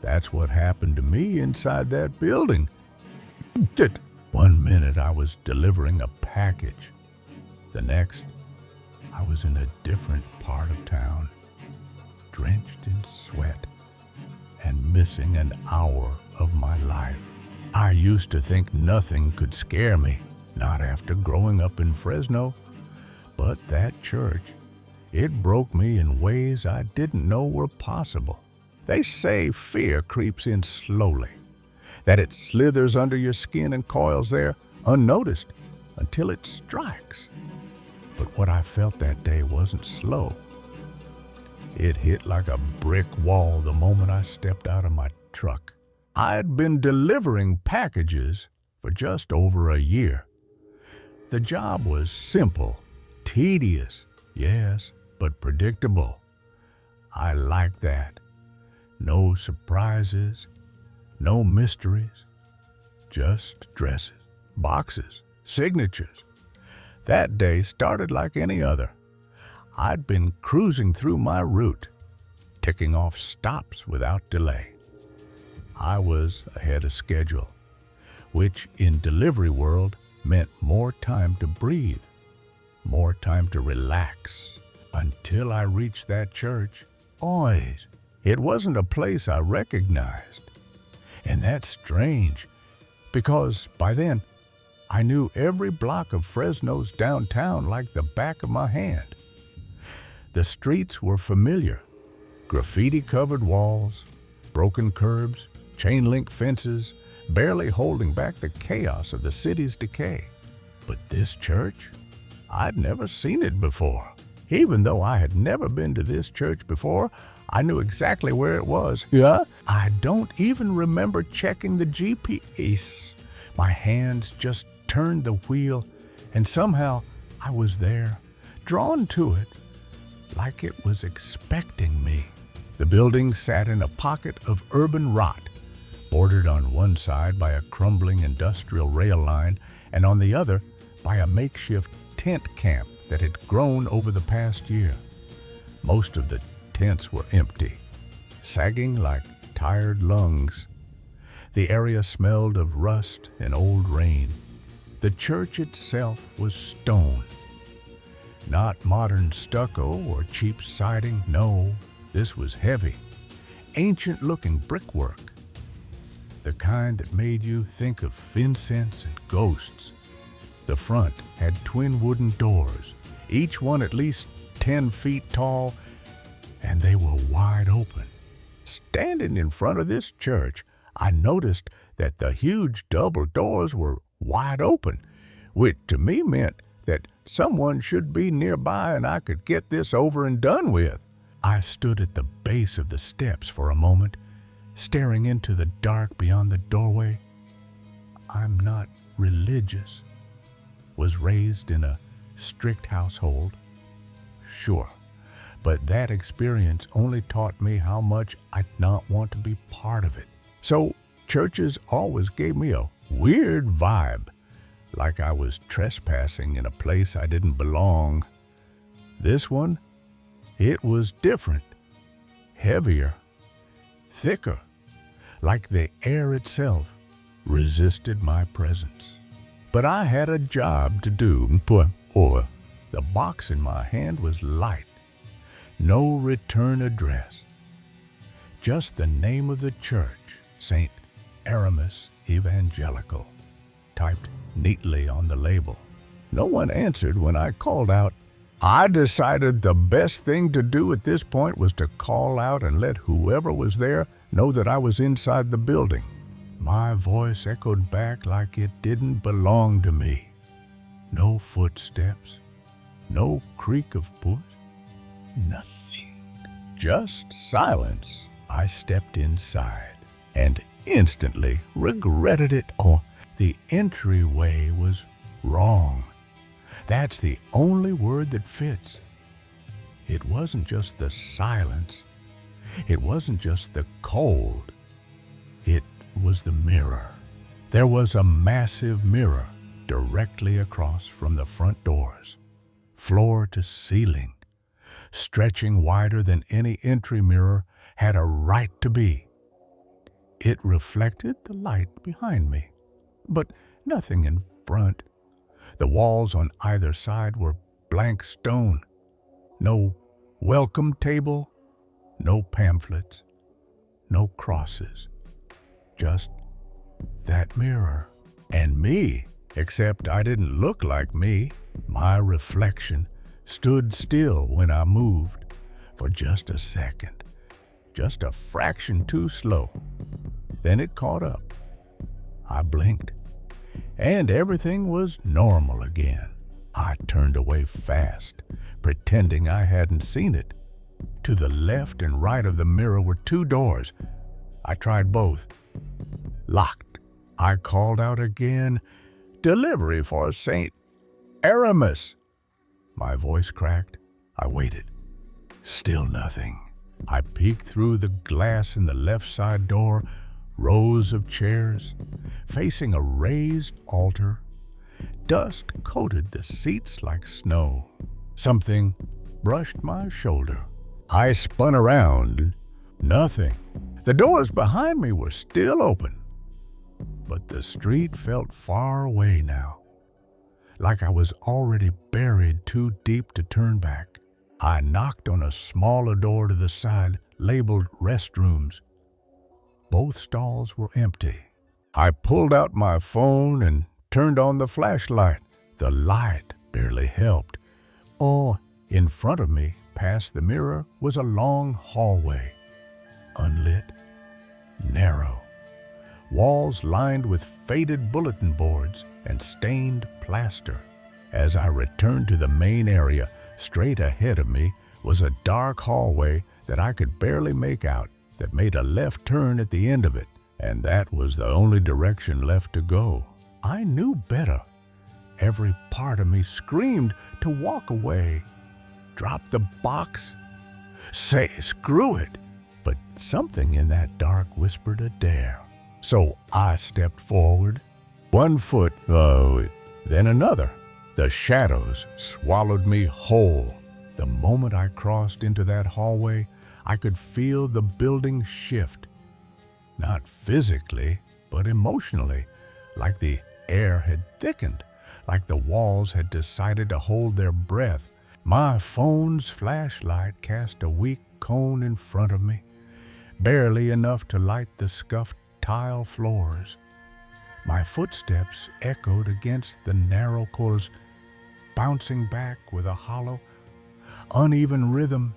That's what happened to me inside that building. One minute I was delivering a package. The next, I was in a different part of town, drenched in sweat and missing an hour of my life. I used to think nothing could scare me, not after growing up in Fresno. But that church, it broke me in ways I didn't know were possible. They say fear creeps in slowly, that it slithers under your skin and coils there unnoticed until it strikes. But what I felt that day wasn't slow. It hit like a brick wall the moment I stepped out of my truck. I had been delivering packages for just over a year. The job was simple, tedious, yes, but predictable. I liked that. No surprises, no mysteries, just dresses, boxes, signatures. That day started like any other. I'd been cruising through my route, ticking off stops without delay. I was ahead of schedule, which in delivery world meant more time to breathe, more time to relax, until I reached that church. Always. It wasn't a place I recognized. And that's strange, because by then, I knew every block of Fresno's downtown like the back of my hand. The streets were familiar. Graffiti-covered walls, broken curbs, chain-link fences, barely holding back the chaos of the city's decay. But this church? I'd never seen it before. Even though I had never been to this church before, I knew exactly where it was. Yeah? I don't even remember checking the GPS. My hands just turned the wheel, and somehow I was there, drawn to it, like it was expecting me. The building sat in a pocket of urban rot, bordered on one side by a crumbling industrial rail line and on the other by a makeshift tent camp that had grown over the past year. Most of the tents were empty, sagging like tired lungs. The area smelled of rust and old rain. The church itself was stone. Not modern stucco or cheap siding, no, this was heavy, ancient-looking brickwork. The kind that made you think of incense and ghosts. The front had twin wooden doors, each one at least 10 feet tall, and they were wide open. Standing in front of this church, I noticed that the huge double doors were wide open, which to me meant that someone should be nearby and I could get this over and done with. I stood at the base of the steps for a moment, staring into the dark beyond the doorway. I'm not religious. Was raised in a strict household. Sure, but that experience only taught me how much I'd not want to be part of it. So churches always gave me a weird vibe, like I was trespassing in a place I didn't belong. This one, it was different, heavier, thicker, like the air itself resisted my presence. But I had a job to do, or the box in my hand was light. No return address. Just the name of the church, St. Aramis Evangelical, typed neatly on the label. No one answered when I called out. I decided the best thing to do at this point was to call out and let whoever was there know that I was inside the building. My voice echoed back like it didn't belong to me. No footsteps, no creak of push, nothing. Just silence. I stepped inside and instantly regretted it. Oh, the entryway was wrong. That's the only word that fits. It wasn't just the silence. It wasn't just the cold. It was the mirror. There was a massive mirror directly across from the front doors, floor to ceiling, stretching wider than any entry mirror had a right to be. It reflected the light behind me, but nothing in front. The walls on either side were blank stone. No welcome table, no pamphlets, no crosses. Just that mirror. And me, except I didn't look like me. My reflection stood still when I moved for just a second, just a fraction too slow. Then it caught up. I blinked, and everything was normal again. I turned away fast, pretending I hadn't seen it. To the left and right of the mirror were two doors. I tried both. Locked. I called out again, "Delivery for St. Aramis." My voice cracked. I waited. Still nothing. I peeked through the glass in the left side door, rows of chairs, facing a raised altar. Dust coated the seats like snow. Something brushed my shoulder. I spun around. Nothing. The doors behind me were still open. But the street felt far away now, like I was already buried too deep to turn back. I knocked on a smaller door to the side, labeled restrooms. Both stalls were empty. I pulled out my phone and turned on the flashlight. The light barely helped. Oh, In front of me, past the mirror, was a long hallway, unlit, narrow, walls lined with faded bulletin boards and stained plaster. As I returned to the main area, straight ahead of me was a dark hallway that I could barely make out, that made a left turn at the end of it, and that was the only direction left to go. I knew better. Every part of me screamed to walk away. Drop the box? Say, screw it! But something in that dark whispered a dare. So I stepped forward, 1 foot, then another. The shadows swallowed me whole. The moment I crossed into that hallway, I could feel the building shift. Not physically, but emotionally, like the air had thickened, like the walls had decided to hold their breath. My phone's flashlight cast a weak cone in front of me, barely enough to light the scuffed tile floors. My footsteps echoed against the narrow corridors, bouncing back with a hollow, uneven rhythm,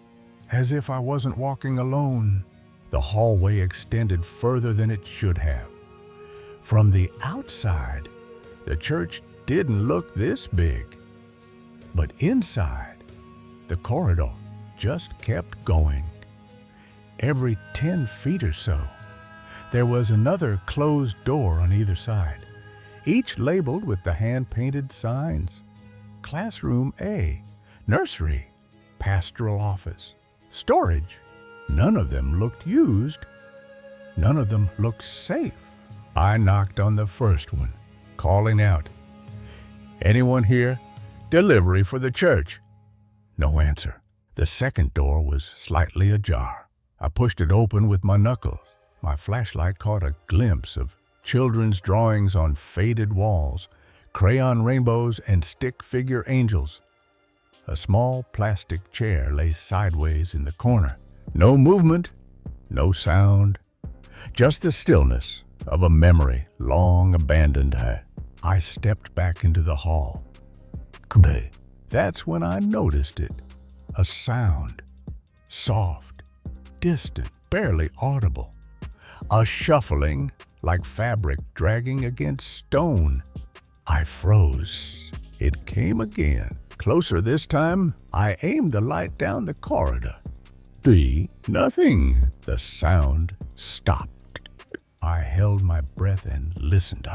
as if I wasn't walking alone. The hallway extended further than it should have. From the outside, the church didn't look this big. But inside, the corridor just kept going. Every 10 feet or so, there was another closed door on either side, each labeled with the hand-painted signs. Classroom A, nursery, pastoral office, storage. None of them looked used. None of them looked safe. I knocked on the first one, calling out, "Anyone here? Delivery for the church." No answer. The second door was slightly ajar. I pushed it open with my knuckles. My flashlight caught a glimpse of children's drawings on faded walls, crayon rainbows and stick figure angels. A small plastic chair lay sideways in the corner. No movement, no sound, just the stillness of a memory long abandoned. I stepped back into the hall. Kabay. That's when I noticed it. A sound, soft, distant, barely audible. A shuffling like fabric dragging against stone. I froze. It came again. Closer this time, I aimed the light down the corridor. Nothing. The sound stopped. I held my breath and listened.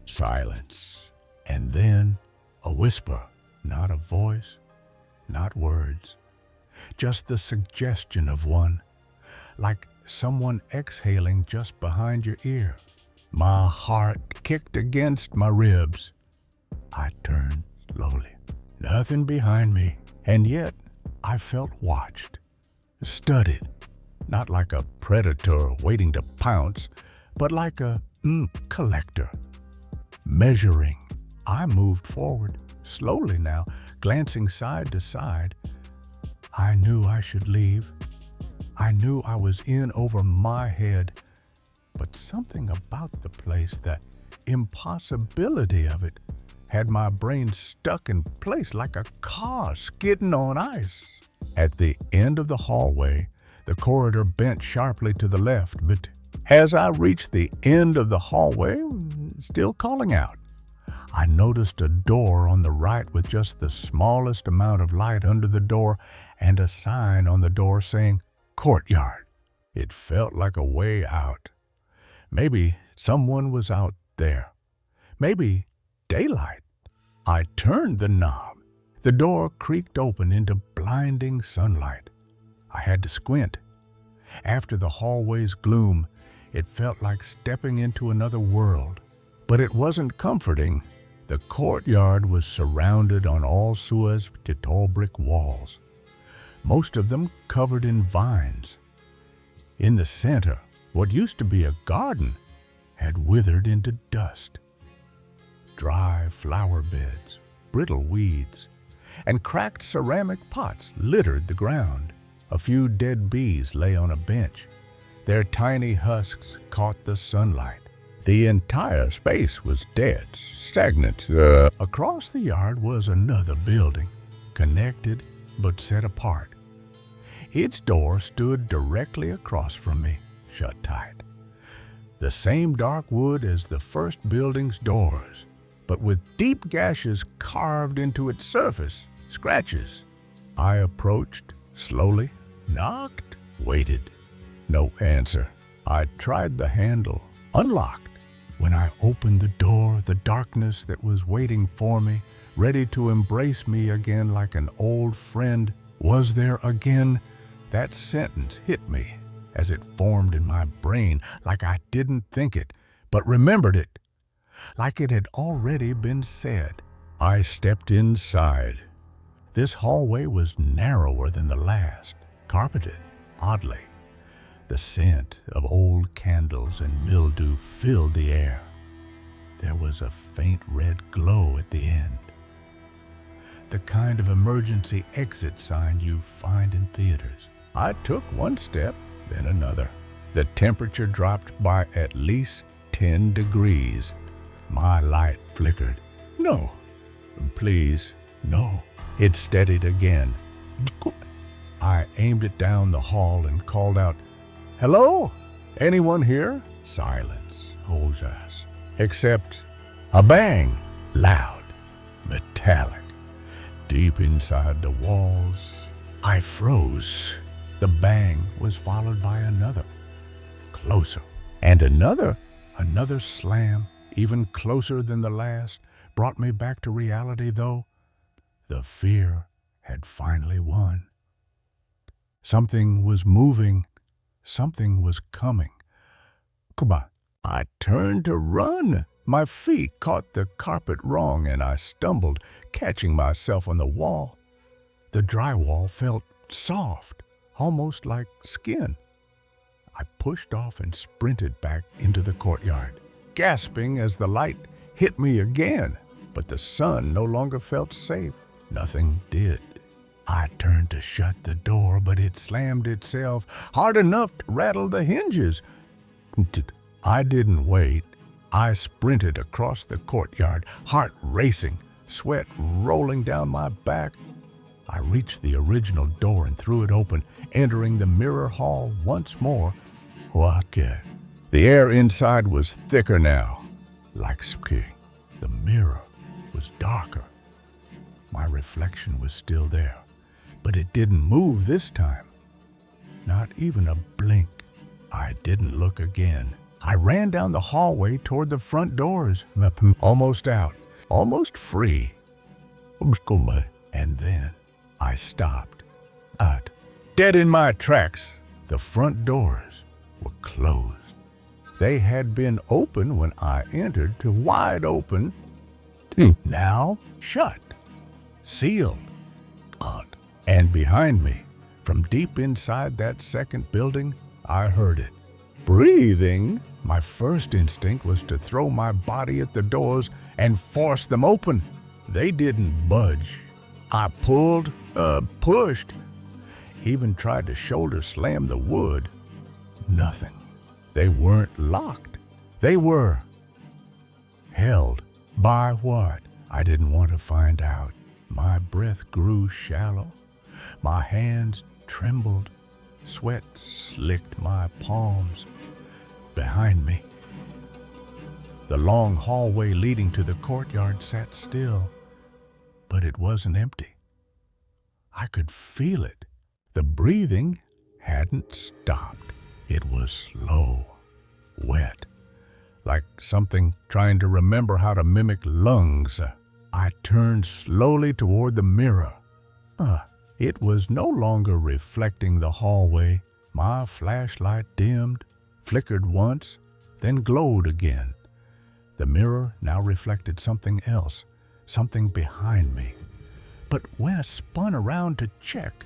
Silence. And then a whisper. Not a voice, not words. Just the suggestion of one, like someone exhaling just behind your ear. My heart kicked against my ribs. I turned slowly. Nothing behind me, and yet I felt watched, studied, not like a predator waiting to pounce, but like a collector, measuring. I moved forward, slowly now, glancing side to side. I knew I should leave. I knew I was in over my head, but something about the place, the impossibility of it, had my brain stuck in place like a car skidding on ice. At the end of the hallway, the corridor bent sharply to the left, but as I reached the end of the hallway, still calling out, I noticed a door on the right with just the smallest amount of light under the door and a sign on the door saying, "Courtyard." It felt like a way out. Maybe someone was out there. Maybe daylight. I turned the knob. The door creaked open into blinding sunlight. I had to squint. After the hallway's gloom, it felt like stepping into another world. But it wasn't comforting. The courtyard was surrounded on all sides to tall brick walls, most of them covered in vines. In the center, what used to be a garden had withered into dust. Dry flower beds, brittle weeds, and cracked ceramic pots littered the ground. A few dead bees lay on a bench. Their tiny husks caught the sunlight. The entire space was dead, stagnant. Across the yard was another building, connected but set apart. Its door stood directly across from me, shut tight. The same dark wood as the first building's doors, but with deep gashes carved into its surface, scratches. I approached slowly, knocked, waited. No answer. I tried the handle, unlocked. When I opened the door, the darkness that was waiting for me, ready to embrace me again like an old friend, was there again. That sentence hit me as it formed in my brain, like I didn't think it, but remembered it, like it had already been said. I stepped inside. This hallway was narrower than the last, carpeted, oddly. The scent of old candles and mildew filled the air. There was a faint red glow at the end. The kind of emergency exit sign you find in theaters. I took one step, then another. The temperature dropped by at least 10 degrees. My light flickered. No, please, no. It steadied again. I aimed it down the hall and called out, "Hello? Anyone here?" Silence. Oh, yes. Except a bang, loud, metallic, deep inside the walls. I froze. The bang was followed by another, closer, and another slam, even closer than the last, brought me back to reality, though. The fear had finally won. Something was moving. Something was coming. Come on. I turned to run. My feet caught the carpet wrong and I stumbled, catching myself on the wall. The drywall felt soft, almost like skin. I pushed off and sprinted back into the courtyard, gasping as the light hit me again. But the sun no longer felt safe. Nothing did. I turned to shut the door, but it slammed itself hard enough to rattle the hinges. I didn't wait. I sprinted across the courtyard, heart racing, sweat rolling down my back. I reached the original door and threw it open, entering the mirror hall once more. Okay. The air inside was thicker now, like ski. The mirror was darker. My reflection was still there. But it didn't move this time. Not even a blink. I didn't look again. I ran down the hallway toward the front doors, almost out, almost free. And then I stopped. Dead in my tracks. The front doors were closed. They had been open when I entered to wide open. Now shut, sealed. And behind me, from deep inside that second building, I heard it. Breathing. My first instinct was to throw my body at the doors and force them open. They didn't budge. I pulled, pushed, even tried to shoulder slam the wood. Nothing. They weren't locked. They were held. By what? I didn't want to find out. My breath grew shallow. My hands trembled. Sweat slicked my palms. Behind me, the long hallway leading to the courtyard sat still, but it wasn't empty. I could feel it. The breathing hadn't stopped. It was slow, wet, like something trying to remember how to mimic lungs. I turned slowly toward the mirror. It was no longer reflecting the hallway. My flashlight dimmed, flickered once, then glowed again. The mirror now reflected something else, something behind me. But when I spun around to check,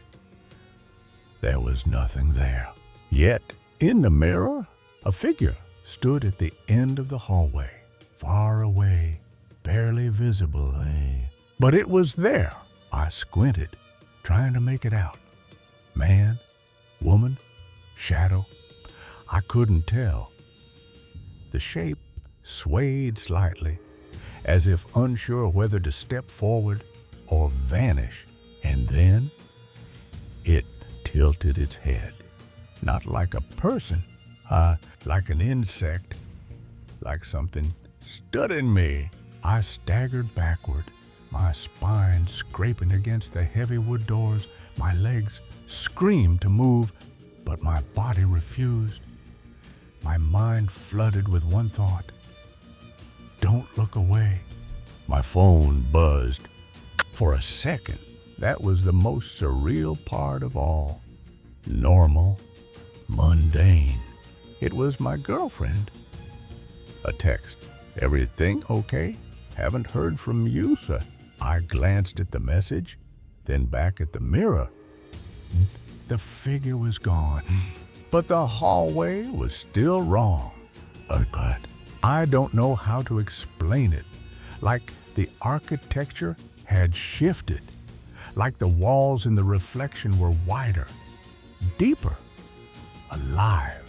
there was nothing there. Yet, in the mirror, a figure stood at the end of the hallway, far away, barely visible. But it was there. I squinted, trying to make it out. Man, woman, shadow. I couldn't tell. The shape swayed slightly, as if unsure whether to step forward or vanish. And then It tilted its head, not like a person, like an insect, like something studying me. I staggered backward, my spine scraping against the heavy wood doors. My legs screamed to move, but my body refused. My mind flooded with one thought: don't look away. My phone buzzed. For a second, that was the most surreal part of all. Normal, mundane. It was my girlfriend. A text. Everything okay? Haven't heard from you, sir. I glanced at the message, then back at the mirror. The figure was gone, but the hallway was still wrong. But I don't know how to explain it. Like the architecture had shifted, like the walls in the reflection were wider, deeper, alive.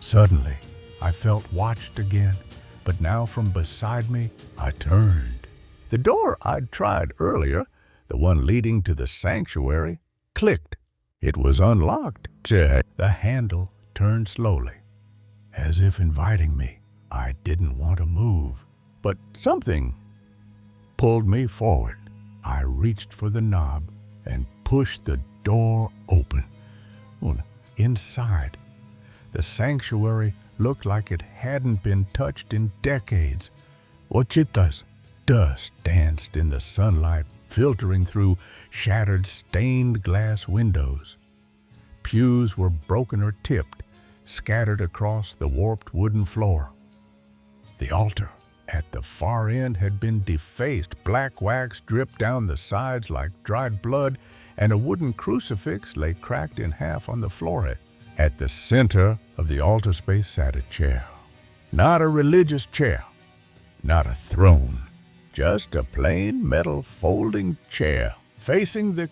Suddenly, I felt watched again, but now from beside me, I turned. The door I'd tried earlier, the one leading to the sanctuary, clicked. It was unlocked. The handle turned slowly, as if inviting me. I didn't want to move, but something pulled me forward. I reached for the knob and pushed the door open. Inside, the sanctuary looked like it hadn't been touched in decades. Ochitas dust danced in the sunlight, filtering through shattered stained glass windows. Pews were broken or tipped, scattered across the warped wooden floor. The altar at the far end had been defaced. Black wax dripped down the sides like dried blood, and a wooden crucifix lay cracked in half on the floor. At the center of the altar space sat a chair. Not a religious chair, not a throne, just a plain metal folding chair facing the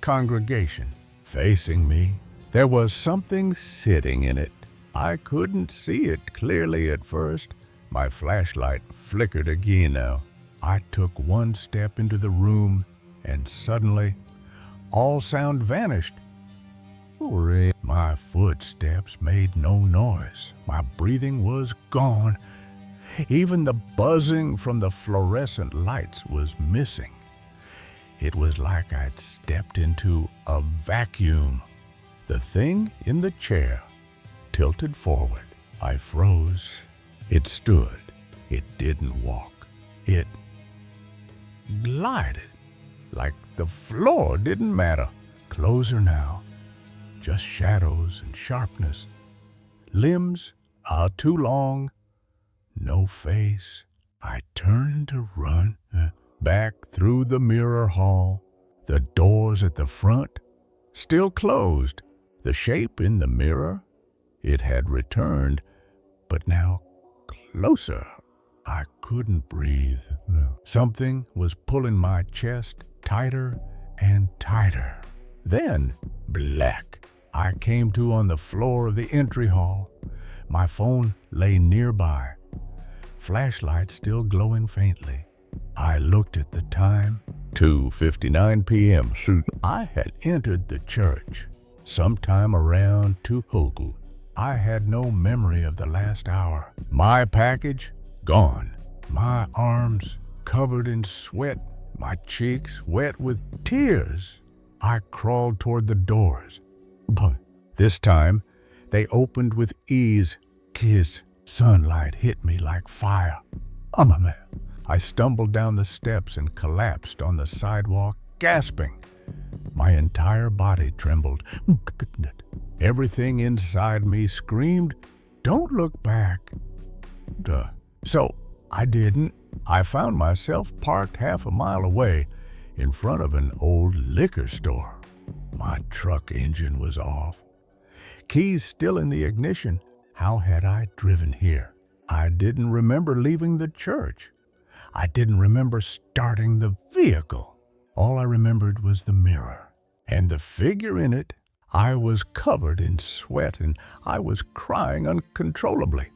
congregation, facing me. There was something sitting in it. I couldn't see it clearly at first. My flashlight flickered again now. I took one step into the room, and suddenly, all sound vanished. My footsteps made no noise. My breathing was gone. Even the buzzing from the fluorescent lights was missing. It was like I'd stepped into a vacuum. The thing in the chair tilted forward. I froze. It stood. It didn't walk. It glided, like the floor didn't matter. Closer now, just shadows and sharpness. Limbs are too long, no face. I turned to run back through the mirror hall. The doors at the front still closed. The shape in the mirror, it had returned, but now closer. I couldn't breathe. Something was pulling my chest tighter and tighter. Then, black. I came to on the floor of the entry hall. My phone lay nearby, flashlight still glowing faintly. I looked at the time, 2:59 p.m. I had entered the church sometime around 2:00. I had no memory of the last hour. My package, gone. My arms covered in sweat, my cheeks wet with tears. I crawled toward the doors. But this time, they opened with ease. Sunlight hit me like fire. I stumbled down the steps and collapsed on the sidewalk, gasping. My entire body trembled. Everything inside me screamed, "Don't look back." So I didn't. I found myself parked half a mile away in front of an old liquor store. My truck engine was off. Keys still in the ignition. How had I driven here? I didn't remember leaving the church. I didn't remember starting the vehicle. All I remembered was the mirror and the figure in it. I was covered in sweat and I was crying uncontrollably.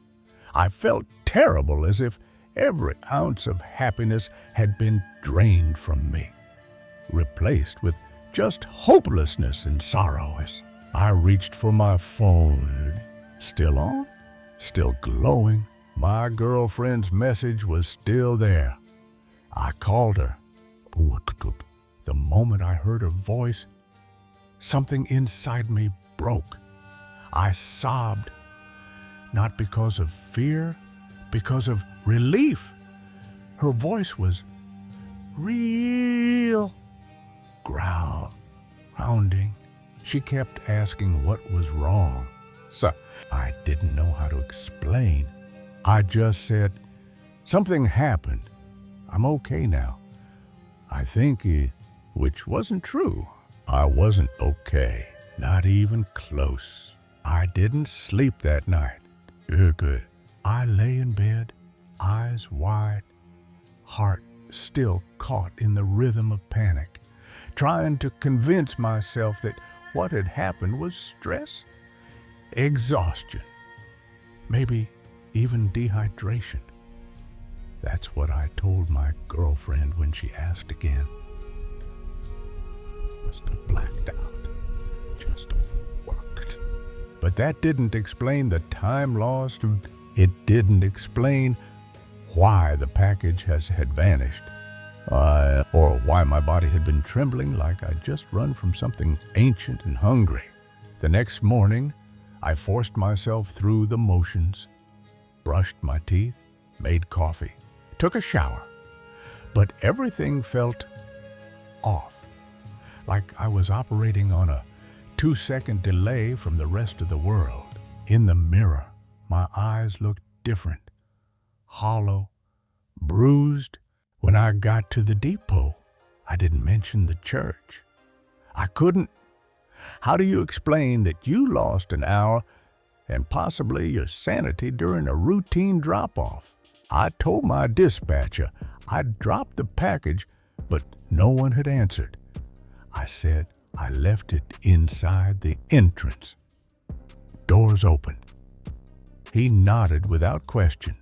I felt terrible, as if every ounce of happiness had been drained from me, replaced with just hopelessness and sorrow as I reached for my phone. Still on, still glowing. My girlfriend's message was still there. I called her. The moment I heard her voice, something inside me broke. I sobbed, not because of fear, because of relief. Her voice was real, grounding. She kept asking what was wrong. So I didn't know how to explain. I just said, something happened. I'm okay now. I think which wasn't true. I wasn't okay, not even close. I didn't sleep that night. Good. I lay in bed, eyes wide, heart still caught in the rhythm of panic, trying to convince myself that what had happened was stress, exhaustion, maybe even dehydration. That's what I told my girlfriend when she asked again. Must have blacked out, just overworked. But that didn't explain the time lost. It didn't explain why the package had vanished, or why my body had been trembling like I'd just run from something ancient and hungry. The next morning, I forced myself through the motions, brushed my teeth, made coffee, took a shower, but everything felt off, like I was operating on a 2-second delay from the rest of the world. In the mirror, my eyes looked different, hollow, bruised. When I got to the depot, I didn't mention the church. I couldn't. How do you explain that you lost an hour and possibly your sanity during a routine drop-off? I told my dispatcher I'd dropped the package, but no one had answered. I said I left it inside the entrance. Doors open. He nodded without question,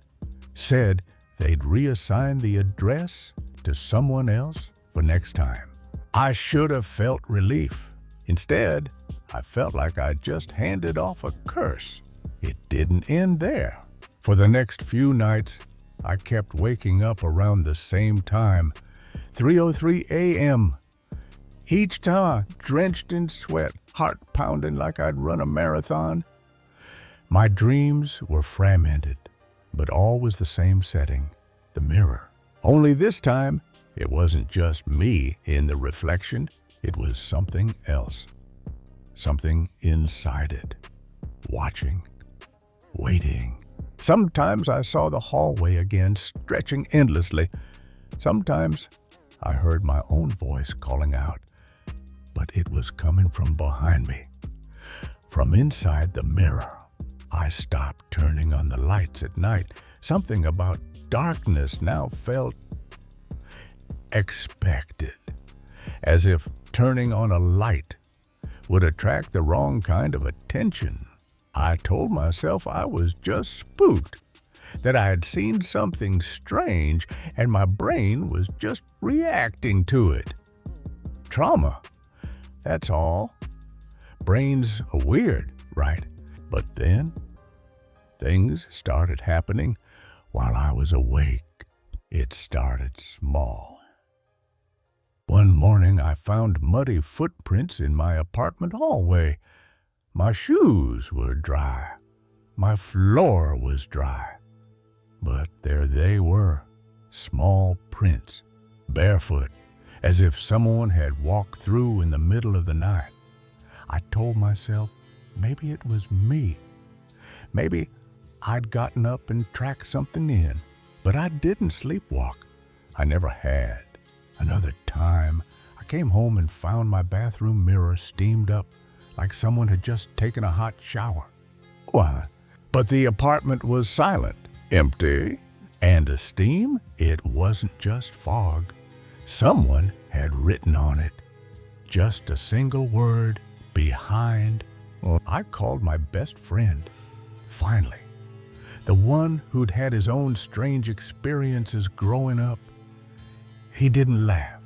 said they'd reassign the address to someone else for next time. I should have felt relief. Instead, I felt like I'd just handed off a curse. It didn't end there. For the next few nights, I kept waking up around the same time, 3:03 a.m. Each time, drenched in sweat, heart pounding like I'd run a marathon. My dreams were fragmented, but all was the same setting, the mirror. Only this time, it wasn't just me in the reflection, it was something else. Something inside it, watching, waiting. Sometimes I saw the hallway again, stretching endlessly. Sometimes I heard my own voice calling out, but it was coming from behind me, from inside the mirror. I stopped turning on the lights at night. Something about darkness now felt expected, as if turning on a light would attract the wrong kind of attention. I told myself I was just spooked, that I had seen something strange and my brain was just reacting to it. Trauma, that's all. Brains are weird, right? But then, things started happening while I was awake. It started small. One morning, I found muddy footprints in my apartment hallway. My shoes were dry. My floor was dry. But there they were, small prints, barefoot, as if someone had walked through in the middle of the night. I told myself maybe it was me. Maybe I'd gotten up and tracked something in, but I didn't sleepwalk. I never had. Another time, I came home and found my bathroom mirror steamed up like someone had just taken a hot shower. Why? But the apartment was silent, empty, and a steam. It wasn't just fog. Someone had written on it, just a single word, behind. Well, I called my best friend. Finally, the one who'd had his own strange experiences growing up. He didn't laugh,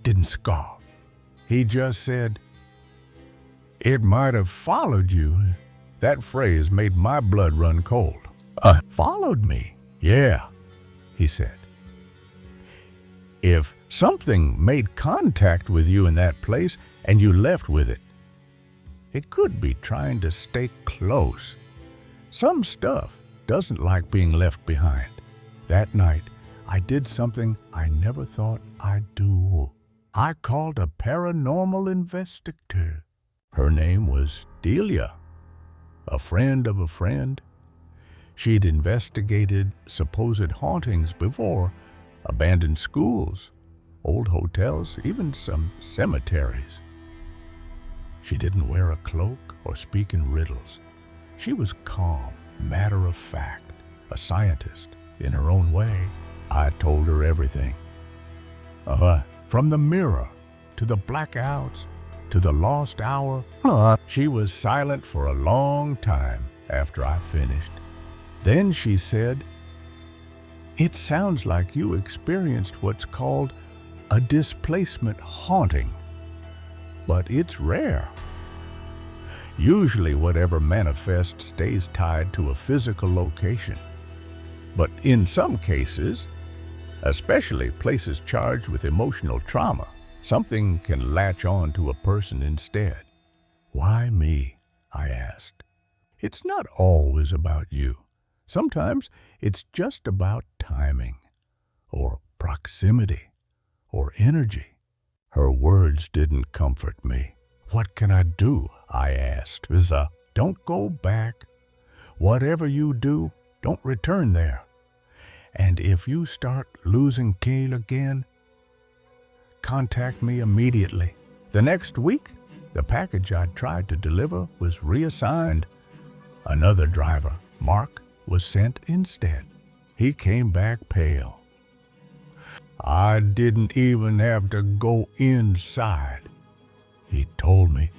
didn't scoff. He just said, "It might have followed you." That phrase made my blood run cold. Followed me? Yeah, he said. If something made contact with you in that place and you left with it, it could be trying to stay close. Some stuff doesn't like being left behind. That night, I did something I never thought I'd do. I called a paranormal investigator. Her name was Delia, a friend of a friend. She'd investigated supposed hauntings before, abandoned schools, old hotels, even some cemeteries. She didn't wear a cloak or speak in riddles. She was calm, matter of fact, a scientist in her own way. I told her everything. From the mirror to the blackouts to the lost hour. She was silent for a long time after I finished. Then she said, "It sounds like you experienced what's called a displacement haunting, but it's rare. Usually whatever manifests stays tied to a physical location. But in some cases, especially places charged with emotional trauma, something can latch on to a person instead." "Why me?" I asked. "It's not always about you. Sometimes it's just about timing, or proximity, or energy." Her words didn't comfort me. "What can I do?" I asked. Don't go back. Whatever you do, don't return there. And if you start losing keel again, contact me immediately." The next week, the package I tried to deliver was reassigned. Another driver, Mark, was sent instead. He came back pale. "I didn't even have to go inside," he told me.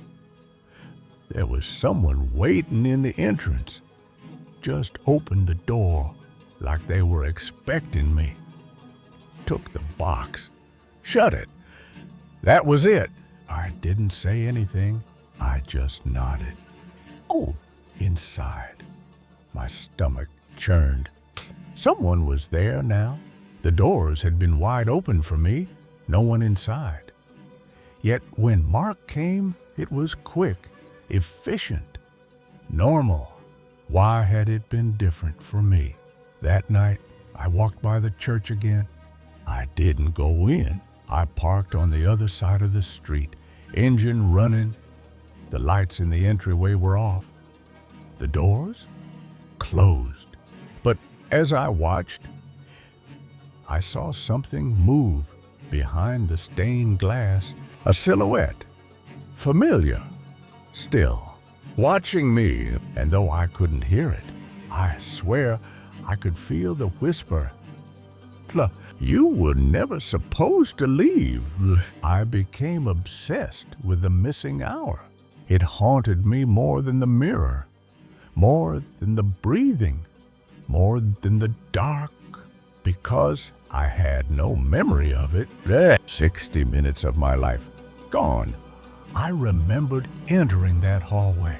"There was someone waiting in the entrance. Just opened the door like they were expecting me. Took the box, shut it. That was it." I didn't say anything. I just nodded. Inside, my stomach churned. Someone was there now. The doors had been wide open for me, no one inside. Yet when Mark came, it was quick, efficient, normal. Why had it been different for me? That night, I walked by the church again. I didn't go in. I parked on the other side of the street, engine running. The lights in the entryway were off. The doors closed. But as I watched, I saw something move behind the stained glass, a silhouette, familiar, still, watching me. And though I couldn't hear it, I swear I could feel the whisper, "You were never supposed to leave." I became obsessed with the missing hour. It haunted me more than the mirror, more than the breathing, more than the dark, because I had no memory of it. 60 minutes of my life gone. I remembered entering that hallway.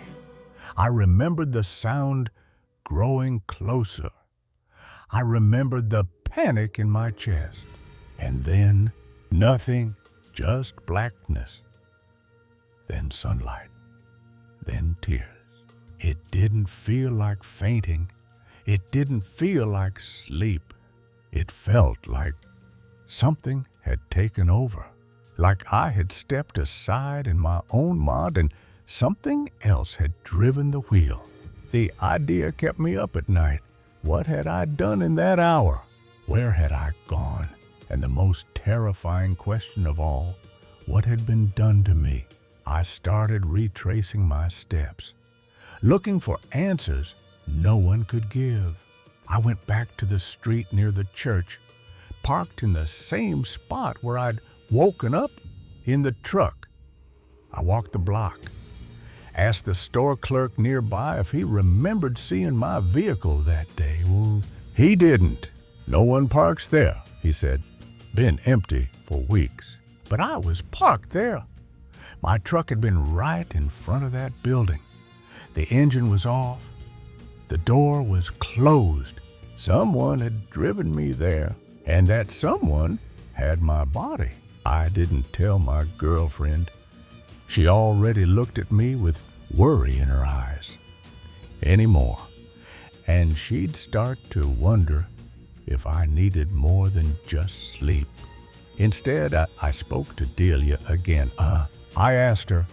I remembered the sound growing closer. I remembered the panic in my chest. And then nothing, just blackness. Then sunlight. Then tears. It didn't feel like fainting. It didn't feel like sleep. It felt like something had taken over. Like I had stepped aside in my own mind and something else had driven the wheel. The idea kept me up at night. What had I done in that hour? Where had I gone? And the most terrifying question of all, what had been done to me? I started retracing my steps, looking for answers no one could give. I went back to the street near the church, parked in the same spot where I'd woken up in the truck. I walked the block, asked the store clerk nearby if he remembered seeing my vehicle that day. Well, he didn't. "No one parks there," he said. "Been empty for weeks." But I was parked there. My truck had been right in front of that building. The engine was off. The door was closed. Someone had driven me there, and that someone had my body. I didn't tell my girlfriend. She already looked at me with worry in her eyes. Anymore. And she'd start to wonder if I needed more than just sleep. Instead, I spoke to Delia again. I asked her,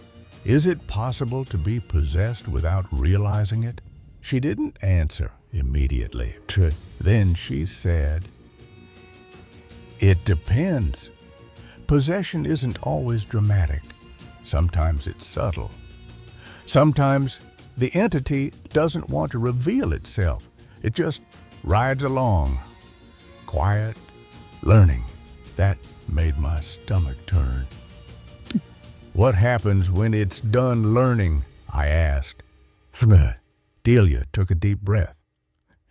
is it possible to be possessed without realizing it? She didn't answer immediately. Then she said, it depends. Possession isn't always dramatic. Sometimes it's subtle. Sometimes the entity doesn't want to reveal itself. It just rides along, quiet, learning. That made my stomach turn. What happens when it's done learning? I asked. Delia took a deep breath.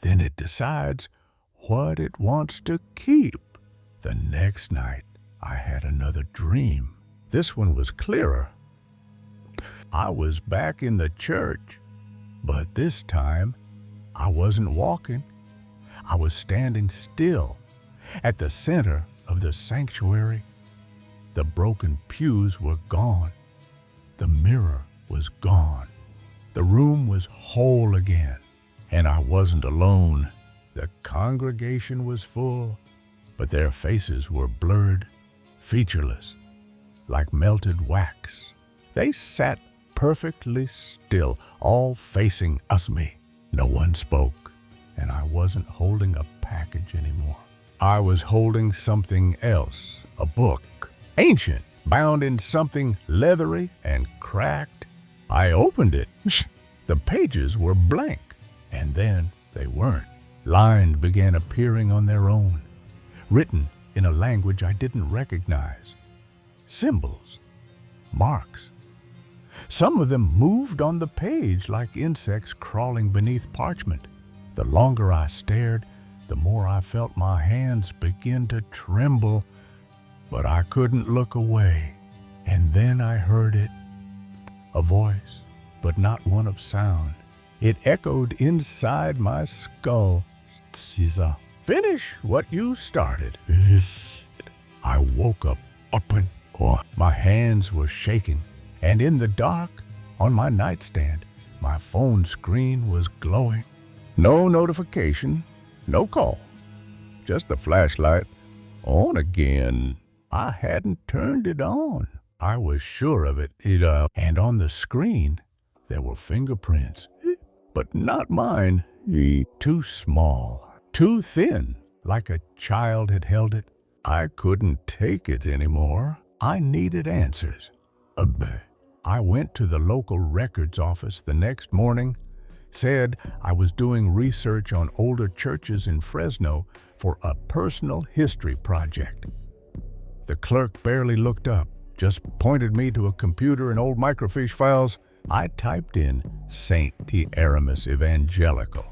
Then it decides what it wants to keep. The next night, I had another dream. This one was clearer. I was back in the church, but this time I wasn't walking. I was standing still at the center of the sanctuary. The broken pews were gone. The mirror was gone. The room was whole again, and I wasn't alone. The congregation was full, but their faces were blurred, featureless, like melted wax. They sat perfectly still, all facing me. No one spoke, and I wasn't holding a package anymore. I was holding something else, a book, ancient, bound in something leathery and cracked. I opened it. The pages were blank, and then they weren't. Lines began appearing on their own, written in a language I didn't recognize. Symbols, marks. Some of them moved on the page like insects crawling beneath parchment. The longer I stared, the more I felt my hands begin to tremble, but I couldn't look away. And then I heard it, a voice, but not one of sound. It echoed inside my skull. Caesar, finish what you started. I woke up, my hands were shaking, and in the dark, on my nightstand, my phone screen was glowing. No notification, no call, just the flashlight on again. I hadn't turned it on. I was sure of it. And on the screen, there were fingerprints, but not mine. Too small, too thin, like a child had held it. I couldn't take it anymore. I needed answers. I went to the local records office the next morning, said I was doing research on older churches in Fresno for a personal history project. The clerk barely looked up, just pointed me to a computer and old microfiche files. I typed in St. Aramis Evangelical.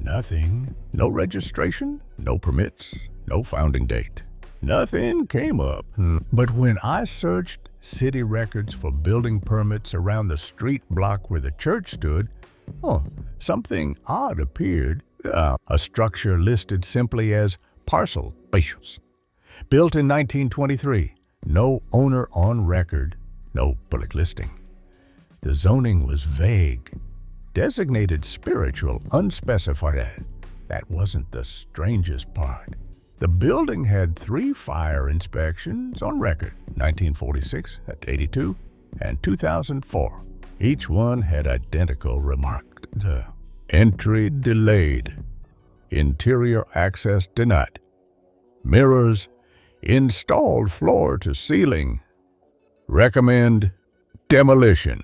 Nothing. No registration, no permits, no founding date. Nothing came up. But when I searched city records for building permits around the street block where the church stood, something odd appeared. A structure listed simply as parcel, built in 1923. No owner on record, no public listing. The zoning was vague, designated spiritual, unspecified. That wasn't the strangest part. The building had 3 fire inspections on record, 1946, 82, and 2004. Each one had identical remarks. Entry delayed. Interior access denied. Mirrors installed floor to ceiling. Recommend demolition.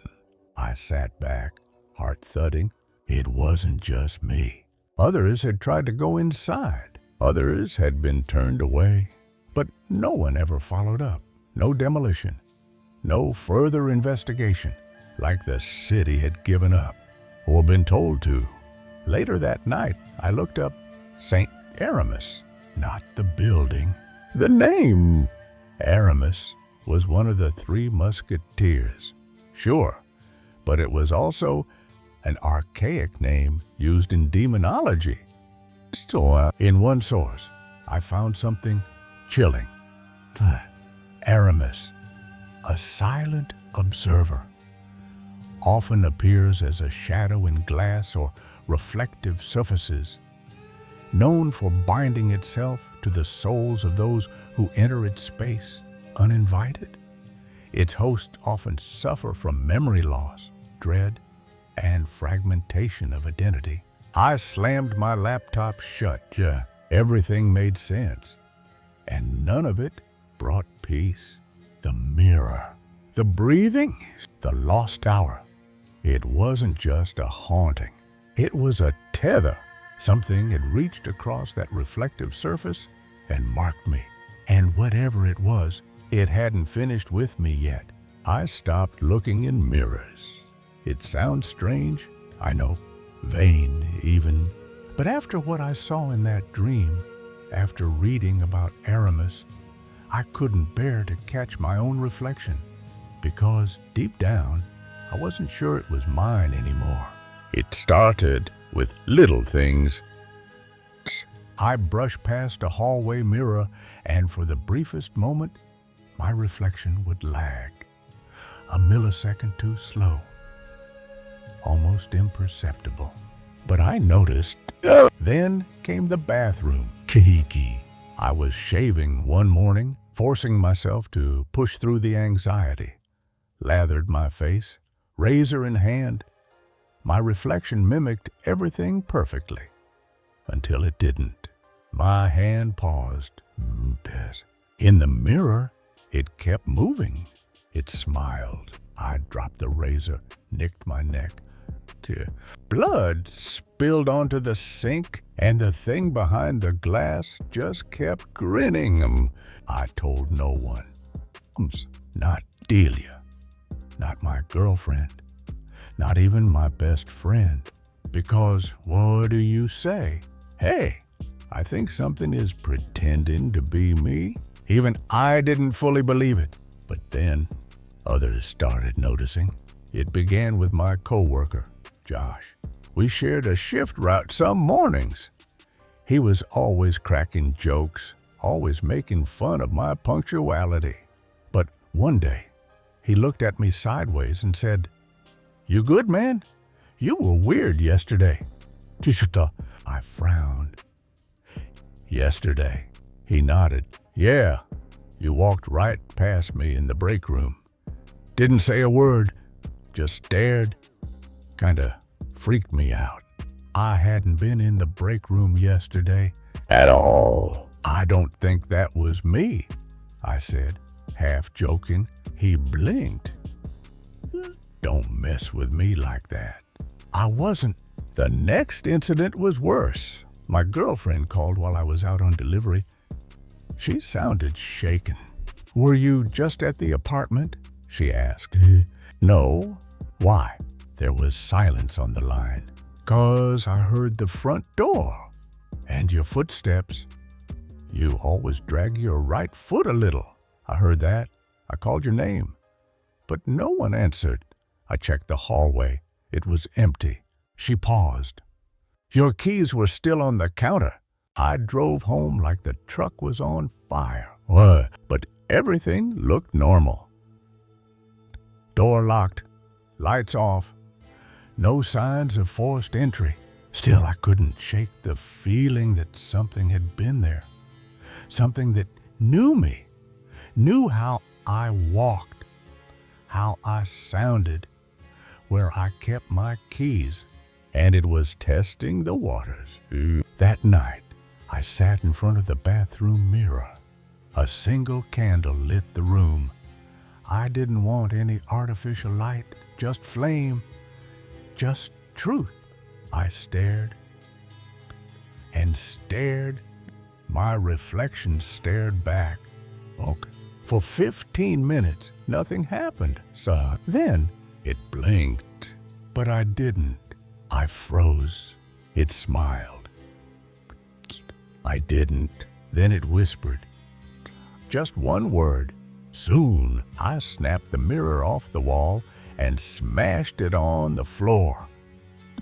I sat back, heart thudding. It wasn't just me. Others had tried to go inside. Others had been turned away. But no one ever followed up. No demolition. No further investigation. Like the city had given up, or been told to. Later that night, I looked up St. Aramis. Not the building. The name. Aramis was one of the Three Musketeers. Sure, but it was also an archaic name used in demonology. So, in one source, I found something chilling. Aramis, a silent observer, often appears as a shadow in glass or reflective surfaces, known for binding itself to the souls of those who enter its space uninvited. Its hosts often suffer from memory loss, dread, and fragmentation of identity. I slammed my laptop shut. Everything made sense, and none of it brought peace. The mirror, the breathing, the lost hour. It wasn't just a haunting. It was a tether. Something had reached across that reflective surface and marked me. And whatever it was, it hadn't finished with me yet. I stopped looking in mirrors. It sounds strange, I know, vain even. But after what I saw in that dream, after reading about Aramis, I couldn't bear to catch my own reflection, because deep down, I wasn't sure it was mine anymore. It started with little things. I brushed past a hallway mirror, and for the briefest moment, my reflection would lag. A millisecond too slow. Almost imperceptible. But I noticed. Then came the bathroom. Kiki. I was shaving one morning, forcing myself to push through the anxiety. Lathered my face, razor in hand. My reflection mimicked everything perfectly, until it didn't. My hand paused. In the mirror, it kept moving. It smiled. I dropped the razor, nicked my neck. Blood spilled onto the sink, and the thing behind the glass just kept grinning. I told no one. Not Delia. Not my girlfriend. Not even my best friend. Because, what do you say? Hey, I think something is pretending to be me. Even I didn't fully believe it. But then, others started noticing. It began with my coworker, Josh. We shared a shift route some mornings. He was always cracking jokes, always making fun of my punctuality. But one day, he looked at me sideways and said, "You good, man? You were weird yesterday." I frowned. "Yesterday?" He nodded. "Yeah, you walked right past me in the break room. Didn't say a word, just stared. Kinda freaked me out. I hadn't been in the break room yesterday at all." "I don't think that was me," I said, half joking. He blinked. "Don't mess with me like that." I wasn't. The next incident was worse. My girlfriend called while I was out on delivery. She sounded shaken. "Were you just at the apartment?" she asked. "No. Why?" There was silence on the line. "'Cause I heard the front door. And your footsteps. You always drag your right foot a little. I heard that. I called your name. But no one answered. I checked the hallway. It was empty." She paused. "Your keys were still on the counter. I drove home like the truck was on fire." "What?" But everything looked normal. Door locked. Lights off. No signs of forced entry. Still, I couldn't shake the feeling that something had been there. Something that knew me. Knew how I walked. How I sounded. Where I kept my keys. And it was testing the waters. That night, I sat in front of the bathroom mirror. A single candle lit the room. I didn't want any artificial light, just flame, just truth. I stared and stared. My reflection stared back. Okay. For 15 minutes, nothing happened. So then it blinked, but I didn't. I froze. It smiled. I didn't. Then it whispered. Just one word. Soon, I snapped the mirror off the wall and smashed it on the floor.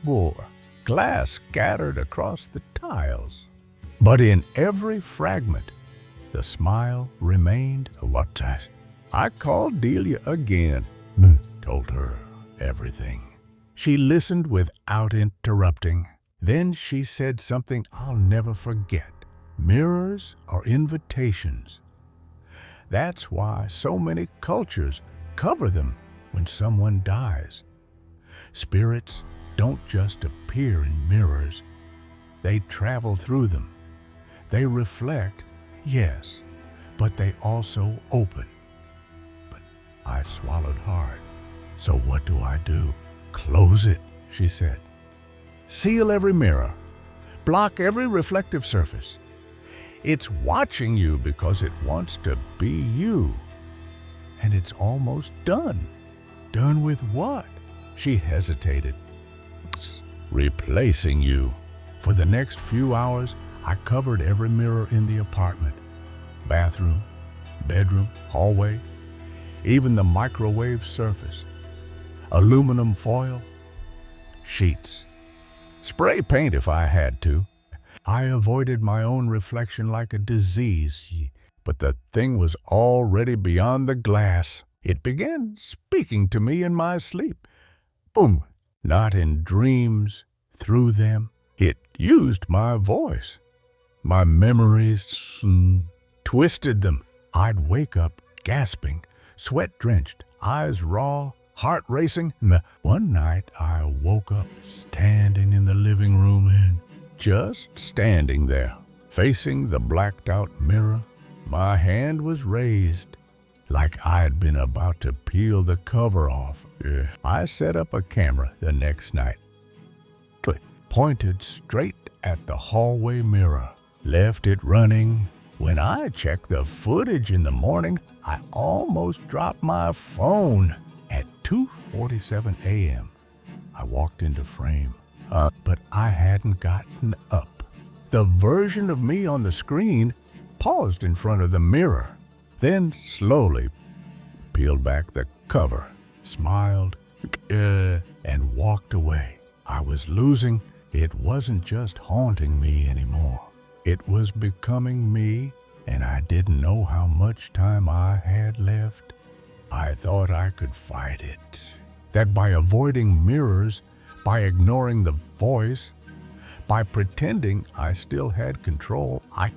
More glass scattered across the tiles. But in every fragment, the smile remained. What? I called Delia again, told her everything. She listened without interrupting. Then she said something I'll never forget. Mirrors are invitations. That's why so many cultures cover them when someone dies. Spirits don't just appear in mirrors. They travel through them. They reflect, yes, but they also open. But I swallowed hard. So what do I do? Close it, she said. Seal every mirror. Block every reflective surface. It's watching you because it wants to be you. And it's almost done. Done with what? She hesitated. It's replacing you. For the next few hours, I covered every mirror in the apartment. Bathroom, bedroom, hallway, even the microwave surface. Aluminum foil, sheets. Spray paint if I had to. I avoided my own reflection like a disease, but the thing was already beyond the glass. It began speaking to me in my sleep. Boom! Not in dreams, through them. It used my voice. My memories twisted them. I'd wake up gasping, sweat-drenched, eyes raw, heart racing. One night I woke up standing in the living room and just standing there, facing the blacked-out mirror. My hand was raised, like I'd been about to peel the cover off. I set up a camera the next night, pointed straight at the hallway mirror, left it running. When I checked the footage in the morning, I almost dropped my phone. At 2:47 a.m., I walked into frame, but I hadn't gotten up. The version of me on the screen paused in front of the mirror, then slowly peeled back the cover, smiled, and walked away. I was losing. It wasn't just haunting me anymore. It was becoming me, and I didn't know how much time I had left. I thought I could fight it. That by avoiding mirrors, by ignoring the voice, by pretending I still had control, I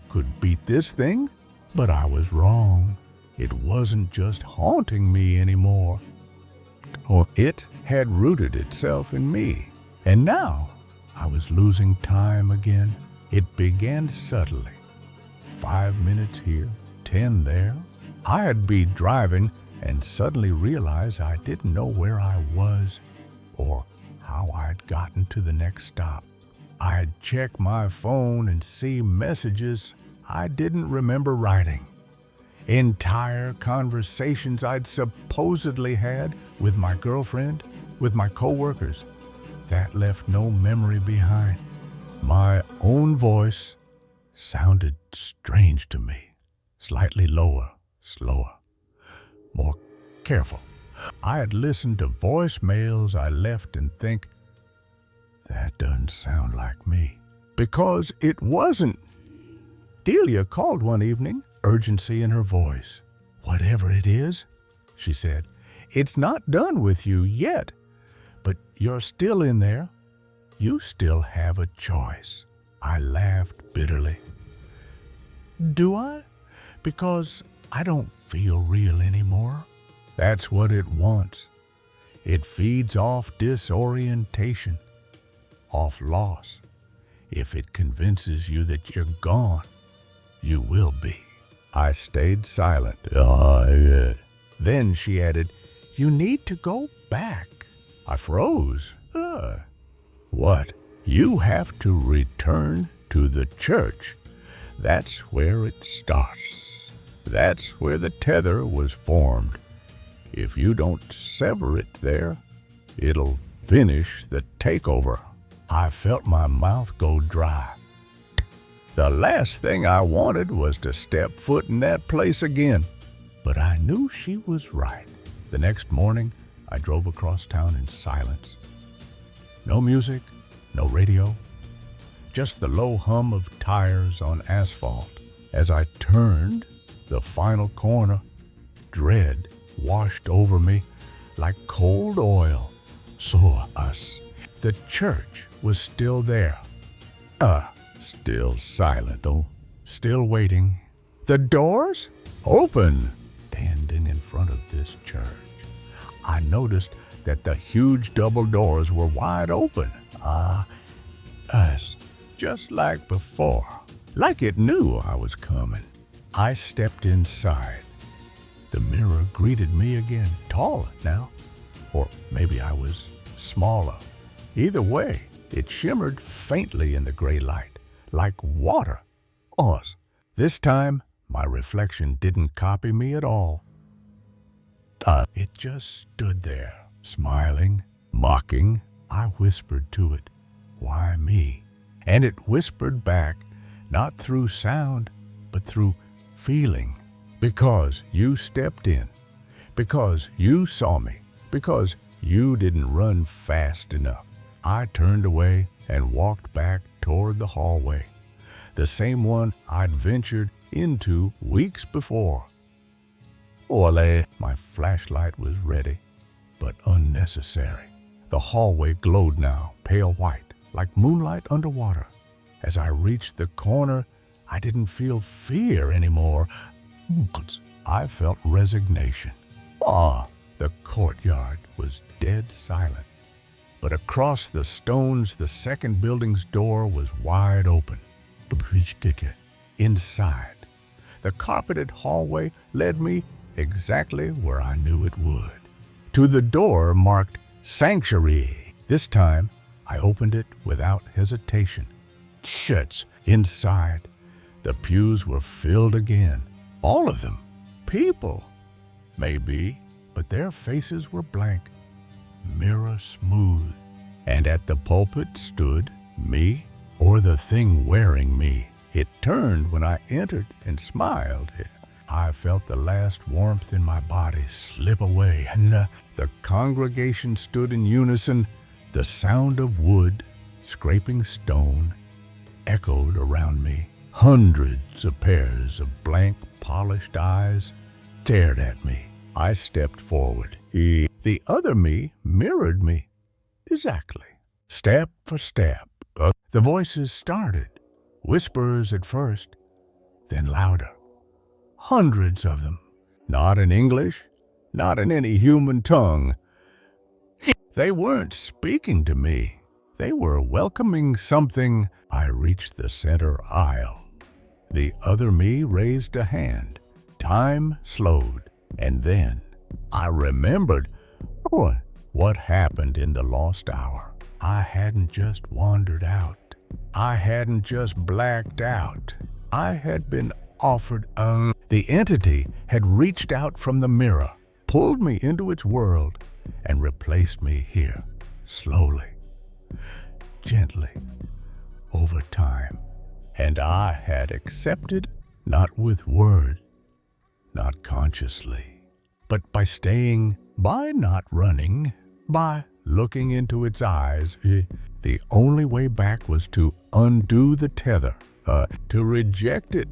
could beat this thing. But I was wrong. It wasn't just haunting me anymore. It had rooted itself in me. And now I was losing time again. It began subtly. 5 minutes here, 10 there. I'd be driving and suddenly realize I didn't know where I was or how I'd gotten to the next stop. I'd check my phone and see messages I didn't remember writing. Entire conversations I'd supposedly had with my girlfriend, with my coworkers, that left no memory behind. My own voice sounded strange to me, slightly lower, slower, more careful. I had listened to voicemails I left and think, that doesn't sound like me. Because it wasn't. Delia called one evening, urgency in her voice. Whatever it is, she said, it's not done with you yet, but you're still in there. You still have a choice. I laughed bitterly. Do I? Because I don't feel real anymore. That's what it wants. It feeds off disorientation, off loss. If it convinces you that you're gone, you will be. I stayed silent. Then she added, you need to go back. I froze. What? You have to return to the church. That's where it starts. That's where the tether was formed. If you don't sever it there, it'll finish the takeover. I felt my mouth go dry. The last thing I wanted was to step foot in that place again. But I knew she was right. The next morning, I drove across town in silence. No music, no radio, just the low hum of tires on asphalt. As I turned the final corner, dread washed over me like cold oil. Saw us. The church was still there. Still silent, still waiting. The doors open. Standing in front of this church, I noticed that the huge double doors were wide open. Us, just like before, like it knew I was coming. I stepped inside. The mirror greeted me again, taller now, or maybe I was smaller. Either way, it shimmered faintly in the gray light, like water. This time, my reflection didn't copy me at all. It just stood there, smiling, mocking. I whispered to it, "Why me?" And it whispered back, not through sound, but through feeling. Because you stepped in, because you saw me, because you didn't run fast enough. I turned away and walked back toward the hallway, the same one I'd ventured into weeks before. Ole, my flashlight was ready, but unnecessary. The hallway glowed now, pale white, like moonlight underwater. As I reached the corner, I didn't feel fear anymore. I felt resignation. The courtyard was dead silent. But across the stones, the second building's door was wide open. Inside, the carpeted hallway led me exactly where I knew it would. To the door marked Sanctuary. This time, I opened it without hesitation. Shuts. Inside, the pews were filled again. All of them. People. Maybe, but their faces were blank, mirror smooth. And at the pulpit stood me, or the thing wearing me. It turned when I entered and smiled. I felt the last warmth in my body slip away, and the congregation stood in unison. The sound of wood scraping stone echoed around me. Hundreds of pairs of blank, polished eyes stared at me. I stepped forward. The other me mirrored me. Exactly. Step for step. The voices started. Whispers at first, then louder. Hundreds of them. Not in English, not in any human tongue. They weren't speaking to me. They were welcoming something. I reached the center aisle. The other me raised a hand. Time slowed. And then I remembered what happened in the lost hour. I hadn't just wandered out. I hadn't just blacked out. I had been offered The entity had reached out from the mirror, pulled me into its world, and replaced me here, slowly, gently, over time. And I had accepted, not with words, not consciously, but by staying, by not running, by looking into its eyes. The only way back was to undo the tether, to reject it.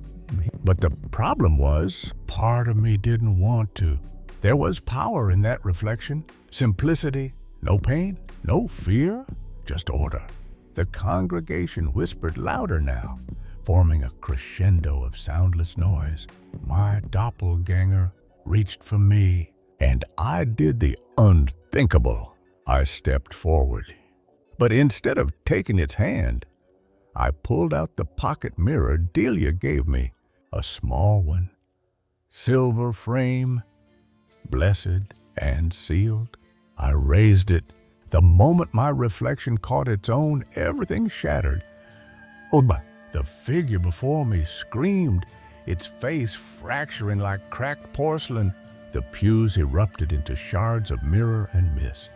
But the problem was, part of me didn't want to. There was power in that reflection, simplicity, no pain, no fear, just order. The congregation whispered louder now, forming a crescendo of soundless noise. My doppelganger reached for me, and I did the unthinkable. I stepped forward. But instead of taking its hand, I pulled out the pocket mirror Delia gave me, a small one, silver frame, blessed and sealed. I raised it. The moment my reflection caught its own, everything shattered. The figure before me screamed, its face fracturing like cracked porcelain. The pews erupted into shards of mirror and mist.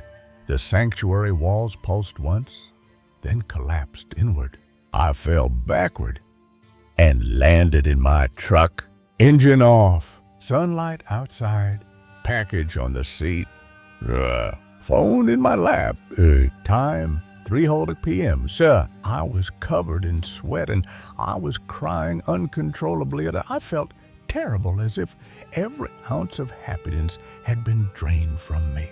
The sanctuary walls pulsed once, then collapsed inward. I fell backward. and landed in my truck. Engine off, sunlight outside, package on the seat, phone in my lap. Time 3:00 p.m. Sir, I was covered in sweat and I was crying uncontrollably. And I felt terrible, as if every ounce of happiness had been drained from me.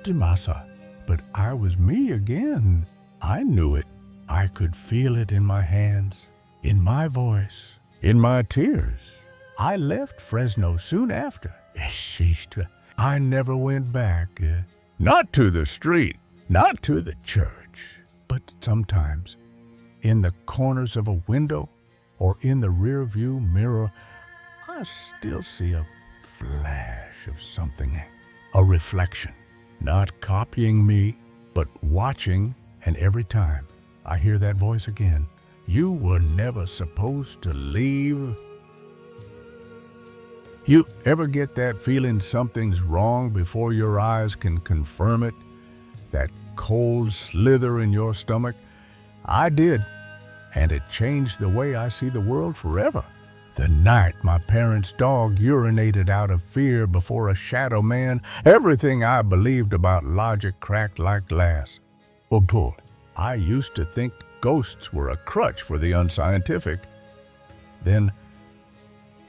Dimasa, but I was me again. I knew it. I could feel it in my hands, in my voice, in my tears. I left Fresno soon after. I never went back. Not to the street, not to the church, but sometimes in the corners of a window or in the rear view mirror, I still see a flash of something, a reflection, not copying me, but watching. And every time I hear that voice again, you were never supposed to leave. You ever get that feeling something's wrong before your eyes can confirm it? That cold slither in your stomach? I did, and it changed the way I see the world forever. The night my parents' dog urinated out of fear before a shadow man, everything I believed about logic cracked like glass. I used to think ghosts were a crutch for the unscientific. Then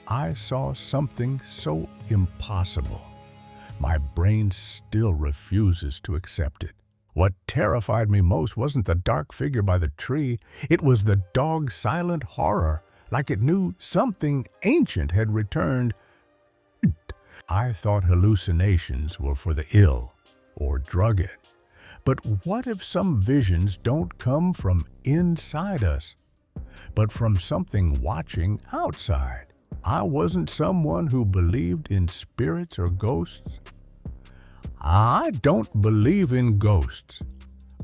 I saw something so impossible. My brain still refuses to accept it. What terrified me most wasn't the dark figure by the tree. It was the dog's silent horror, like it knew something ancient had returned. I thought hallucinations were for the ill or drugged. But what if some visions don't come from inside us, but from something watching outside? I wasn't someone who believed in spirits or ghosts. I don't believe in ghosts,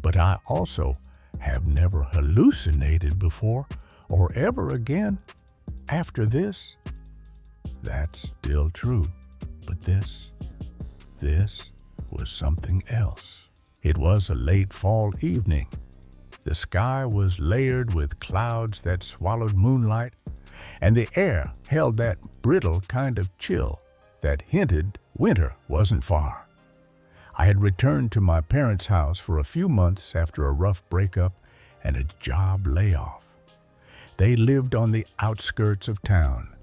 but I also have never hallucinated before or ever again. After this, that's still true. But this was something else. It was a late fall evening. The sky was layered with clouds that swallowed moonlight, and the air held that brittle kind of chill that hinted winter wasn't far. I had returned to my parents' house for a few months after a rough breakup and a job layoff. They lived on the outskirts of town,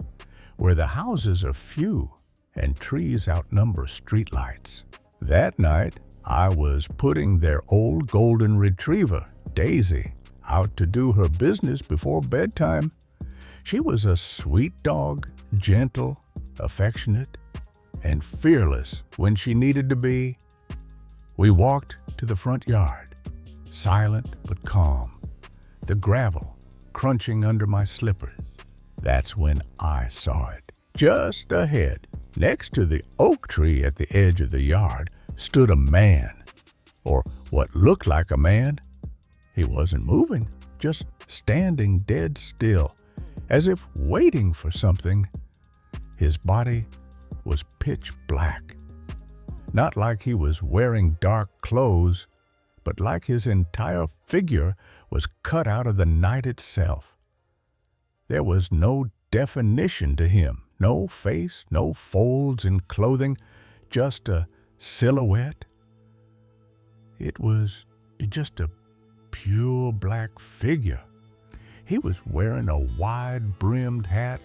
where the houses are few and trees outnumber streetlights. That night, I was putting their old golden retriever, Daisy, out to do her business before bedtime. She was a sweet dog, gentle, affectionate, and fearless when she needed to be. We walked to the front yard, silent but calm, the gravel crunching under my slippers. That's when I saw it. Just ahead, next to the oak tree at the edge of the yard, stood a man, or what looked like a man. He wasn't moving, just standing dead still, as if waiting for something. His body was pitch black. Not like he was wearing dark clothes, but like his entire figure was cut out of the night itself. There was no definition to him, no face, no folds in clothing, just a silhouette. It was just a pure black figure. He was wearing a wide-brimmed hat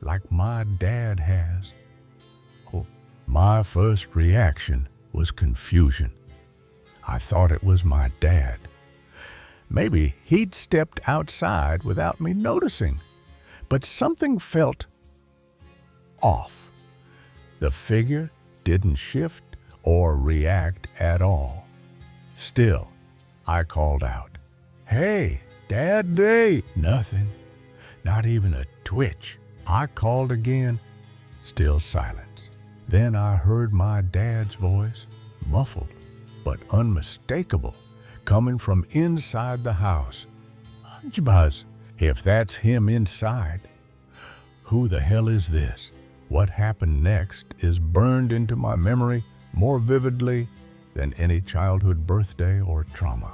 like my dad has. Oh, my first reaction was confusion. I thought it was my dad. Maybe he'd stepped outside without me noticing, but something felt off. The figure didn't shift or react at all. Still, I called out, "Hey, Dad, Day!" Nothing, not even a twitch. I called again, still silence. Then I heard my dad's voice, muffled but unmistakable, coming from inside the house. "Jabaz, if that's him inside, who the hell is this?" What happened next is burned into my memory more vividly than any childhood birthday or trauma.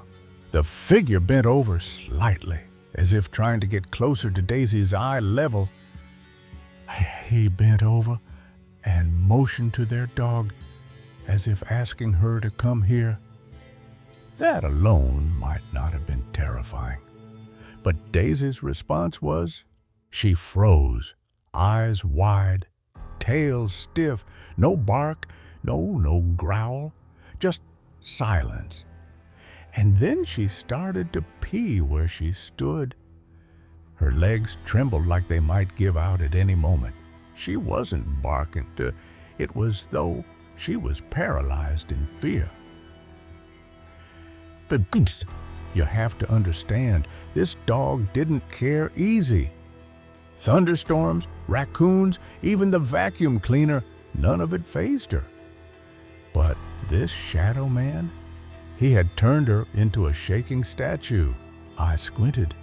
The figure bent over slightly, As if trying to get closer to Daisy's eye level, he bent over and motioned to their dog as if asking her to come here. That alone might not have been terrifying, but Daisy's response was, she froze, eyes wide, tail stiff, no bark, no growl, just silence. And then she started to pee where she stood. Her legs trembled like they might give out at any moment. She wasn't barking. It was though she was paralyzed in fear. But you have to understand, this dog didn't care easy. Thunderstorms, raccoons, even the vacuum cleaner, none of it fazed her. But this shadow man, he had turned her into a shaking statue. I squinted,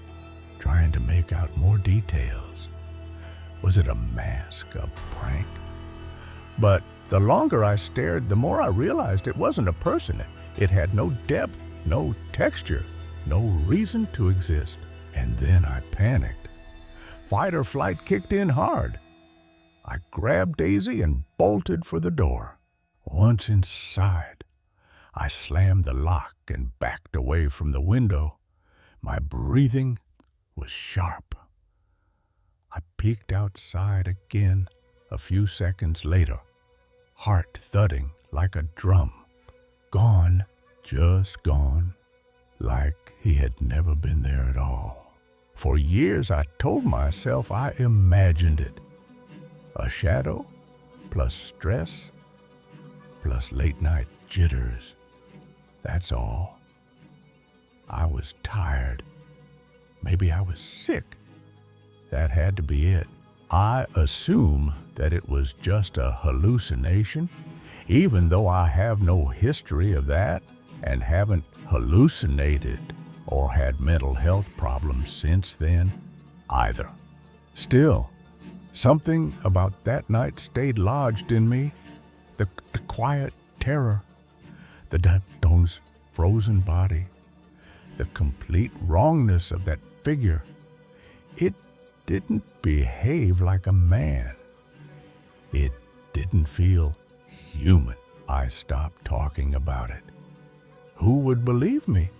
trying to make out more details. Was it a mask, a prank? But the longer I stared, the more I realized it wasn't a person. It had no depth, no texture, no reason to exist. And then I panicked. Fight or flight kicked in hard. I grabbed Daisy and bolted for the door. Once inside, I slammed the lock and backed away from the window. My breathing was sharp. I peeked outside again a few seconds later, heart thudding like a drum. Gone, just gone, like he had never been there at all. For years I told myself I imagined it. A shadow, plus stress, plus late night jitters. That's all. I was tired. Maybe I was sick. That had to be it. I assume that it was just a hallucination, even though I have no history of that and haven't hallucinated or had mental health problems since then either. Still, something about that night stayed lodged in me. The quiet terror, the Dog's frozen body, the complete wrongness of that figure. It didn't behave like a man. It didn't feel human. I stopped talking about it. Who would believe me?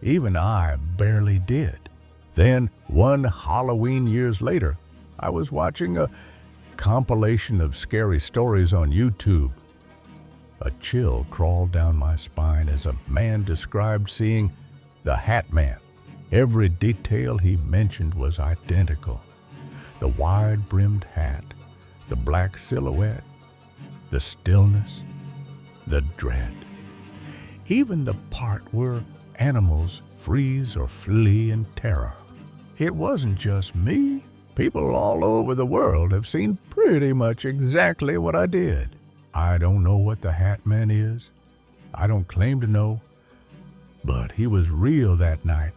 Even I barely did. Then, one Halloween years later, I was watching a compilation of scary stories on YouTube. A chill crawled down my spine as a man described seeing the Hat Man. Every detail he mentioned was identical. The wide-brimmed hat, the black silhouette, the stillness, the dread. Even the part where animals freeze or flee in terror. It wasn't just me. People all over the world have seen pretty much exactly what I did. I don't know what the Hat Man is. I don't claim to know. But he was real that night.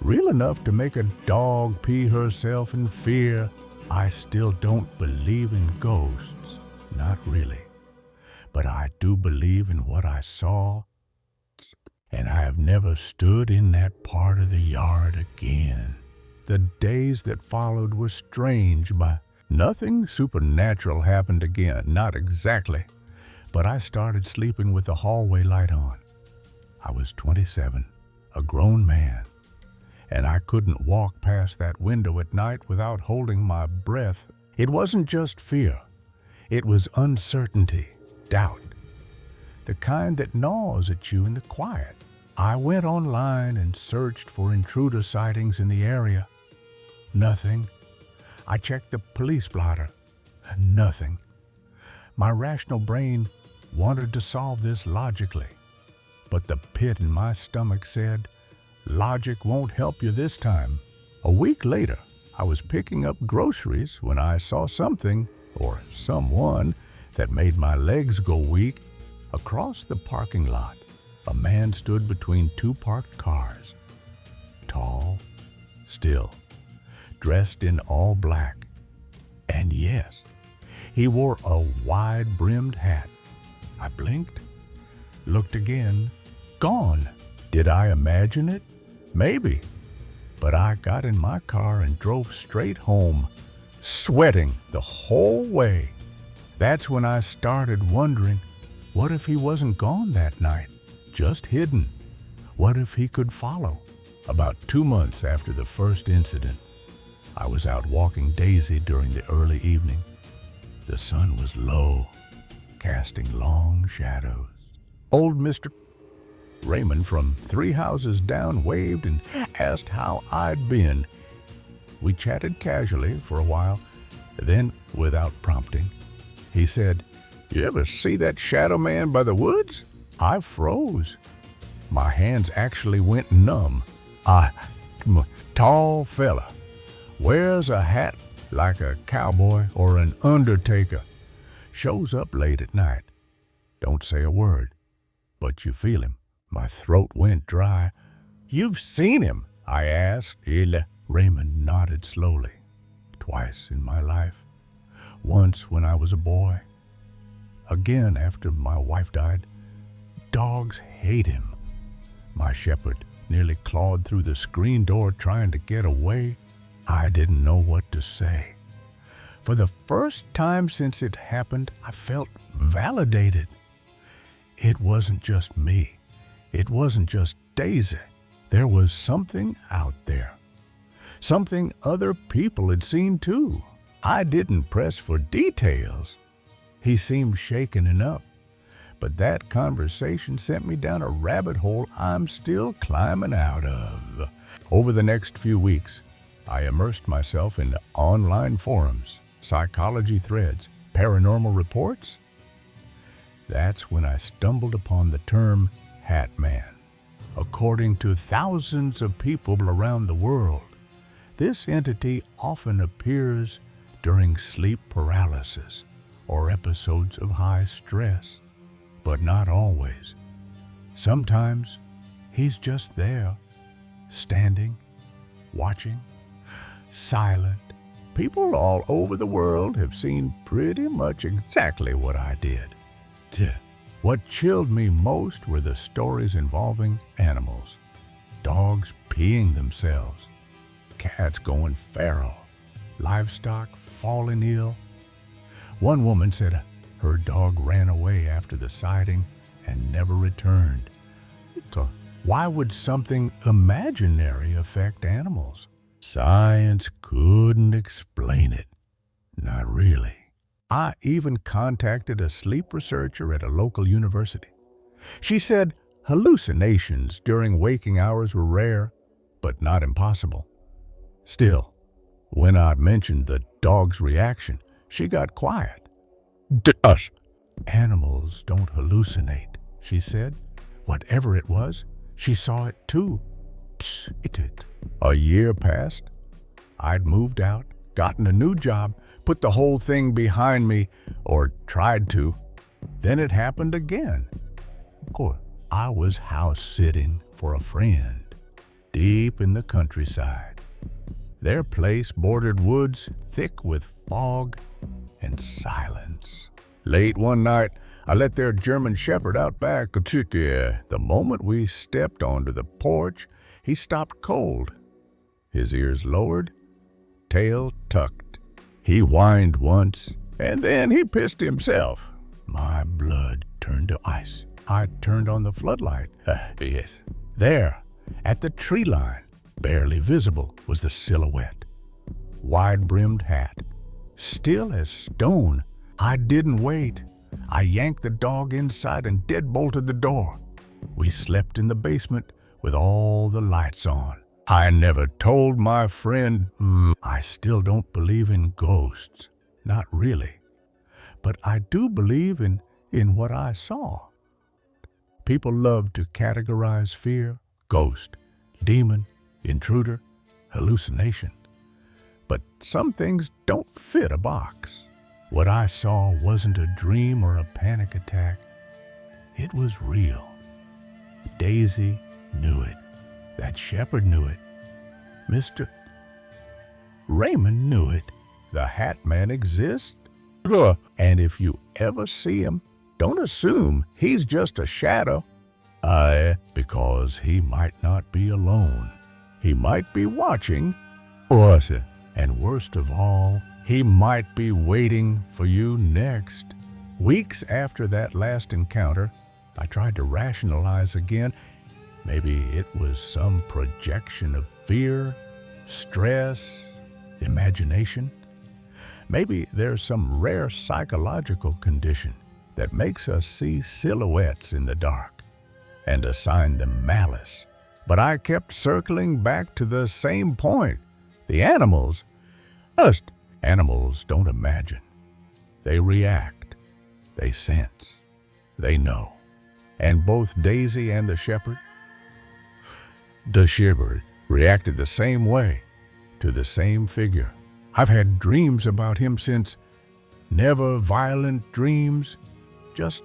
Real enough to make a dog pee herself in fear. I still don't believe in ghosts. Not really. But I do believe in what I saw. And I have never stood in that part of the yard again. The days that followed were strange, but nothing supernatural happened again, not exactly. But I started sleeping with the hallway light on. I was 27, a grown man, and I couldn't walk past that window at night without holding my breath. It wasn't just fear. It was uncertainty, doubt, the kind that gnaws at you in the quiet. I went online and searched for intruder sightings in the area. Nothing. I checked the police blotter. Nothing. My rational brain wanted to solve this logically, but the pit in my stomach said, logic won't help you this time. A week later, I was picking up groceries when I saw something, or someone, that made my legs go weak. Across the parking lot, a man stood between two parked cars. Tall, still, dressed in all black. And yes, he wore a wide-brimmed hat. I blinked, looked again, gone. Did I imagine it? Maybe. But I got in my car and drove straight home, sweating the whole way. That's when I started wondering, what if he wasn't gone that night, just hidden? What if he could follow? About 2 months after the first incident, I was out walking Daisy during the early evening. The sun was low, casting long shadows. Old Mr. Raymond from 3 houses down waved and asked how I'd been. We chatted casually for a while. Then, without prompting, he said, "You ever see that shadow man by the woods?" I froze. My hands actually went numb. Tall fella, wears a hat like a cowboy or an undertaker, shows up late at night. Don't say a word, but you feel him. My throat went dry. "You've seen him?" I asked. Raymond nodded slowly. "Twice in my life. Once when I was a boy. Again after my wife died. Dogs hate him. My shepherd nearly clawed through the screen door trying to get away. I didn't know what to say. For the first time since it happened, I felt validated. It wasn't just me. It wasn't just Daisy. There was something out there. Something other people had seen too. I didn't press for details. He seemed shaken enough. But that conversation sent me down a rabbit hole I'm still climbing out of. Over the next few weeks, I immersed myself in online forums, psychology threads, paranormal reports. That's when I stumbled upon the term Hat Man. According to thousands of people around the world, this entity often appears during sleep paralysis or episodes of high stress, but not always. Sometimes he's just there, standing, watching, silent. People all over the world have seen pretty much exactly what I did. What chilled me most were the stories involving animals. Dogs peeing themselves, cats going feral, livestock falling ill. One woman said her dog ran away after the sighting and never returned. So why would something imaginary affect animals? Science couldn't explain it. Not really. I even contacted a sleep researcher at a local university. She said hallucinations during waking hours were rare, but not impossible. Still, when I mentioned the dog's reaction, she got quiet. "Us animals don't hallucinate," she said. Whatever it was, she saw it too. A year passed. I'd moved out, gotten a new job, put the whole thing behind me, or tried to. Then it happened again. Of course, I was house sitting for a friend, deep in the countryside. Their place bordered woods thick with fog and silence. Late one night, I let their German shepherd out back. The moment we stepped onto the porch, he stopped cold. His ears lowered, tail tucked. He whined once, and then he pissed himself. My blood turned to ice. I turned on the floodlight. Yes. There, at the tree line, barely visible, was the silhouette. Wide-brimmed hat, still as stone. I didn't wait. I yanked the dog inside and deadbolted the door. We slept in the basement with all the lights on. I never told my friend. I still don't believe in ghosts. Not really. But I do believe in what I saw. People love to categorize fear: ghost, demon, intruder, hallucination. But some things don't fit a box. What I saw wasn't a dream or a panic attack. It was real. Daisy knew it. That shepherd knew it. Mr. Raymond knew it. The Hat Man exists. And if you ever see him, don't assume he's just a shadow. Because he might not be alone. He might be watching us, and worst of all, he might be waiting for you next. Weeks after that last encounter, I tried to rationalize again. Maybe it was some projection of fear, stress, imagination. Maybe there's some rare psychological condition that makes us see silhouettes in the dark and assign them malice. But I kept circling back to the same point. The animals don't imagine. They react. They sense. They know. And both Daisy and the shepherd reacted the same way to the same figure. I've had dreams about him since. Never violent dreams, just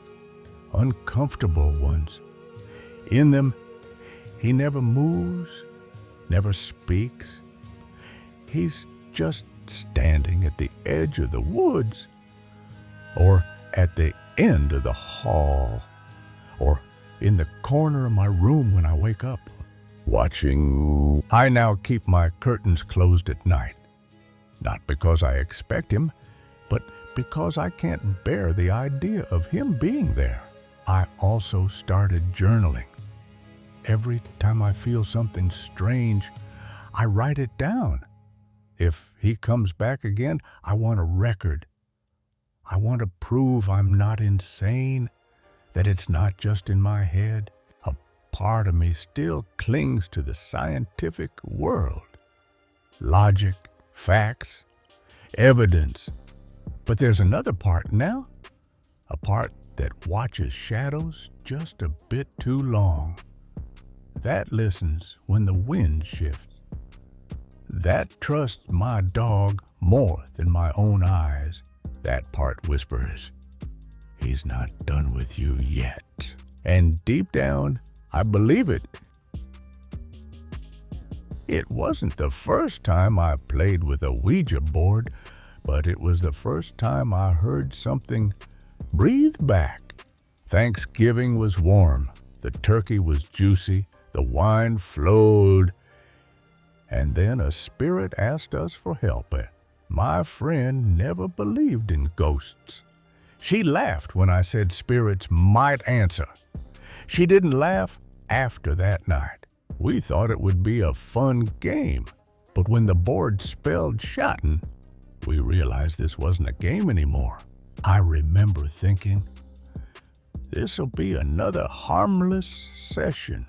uncomfortable ones. In them, he never moves, never speaks. He's just standing at the edge of the woods, or at the end of the hall, or in the corner of my room when I wake up, watching. I now keep my curtains closed at night, not because I expect him, but because I can't bear the idea of him being there. I also started journaling. Every time I feel something strange, I write it down. If he comes back again, I want a record. I want to prove I'm not insane, that it's not just in my head. A part of me still clings to the scientific world. Logic, facts, evidence. But there's another part now, a part that watches shadows just a bit too long. That listens when the wind shifts. That trusts my dog more than my own eyes. That part whispers, he's not done with you yet. And deep down, I believe it. It wasn't the first time I played with a Ouija board, but it was the first time I heard something breathe back. Thanksgiving was warm, the turkey was juicy, the wine flowed, and then a spirit asked us for help. My friend never believed in ghosts. She laughed when I said spirits might answer. She didn't laugh after that night. We thought it would be a fun game, but when the board spelled Schotten, we realized this wasn't a game anymore. I remember thinking, this'll be another harmless session.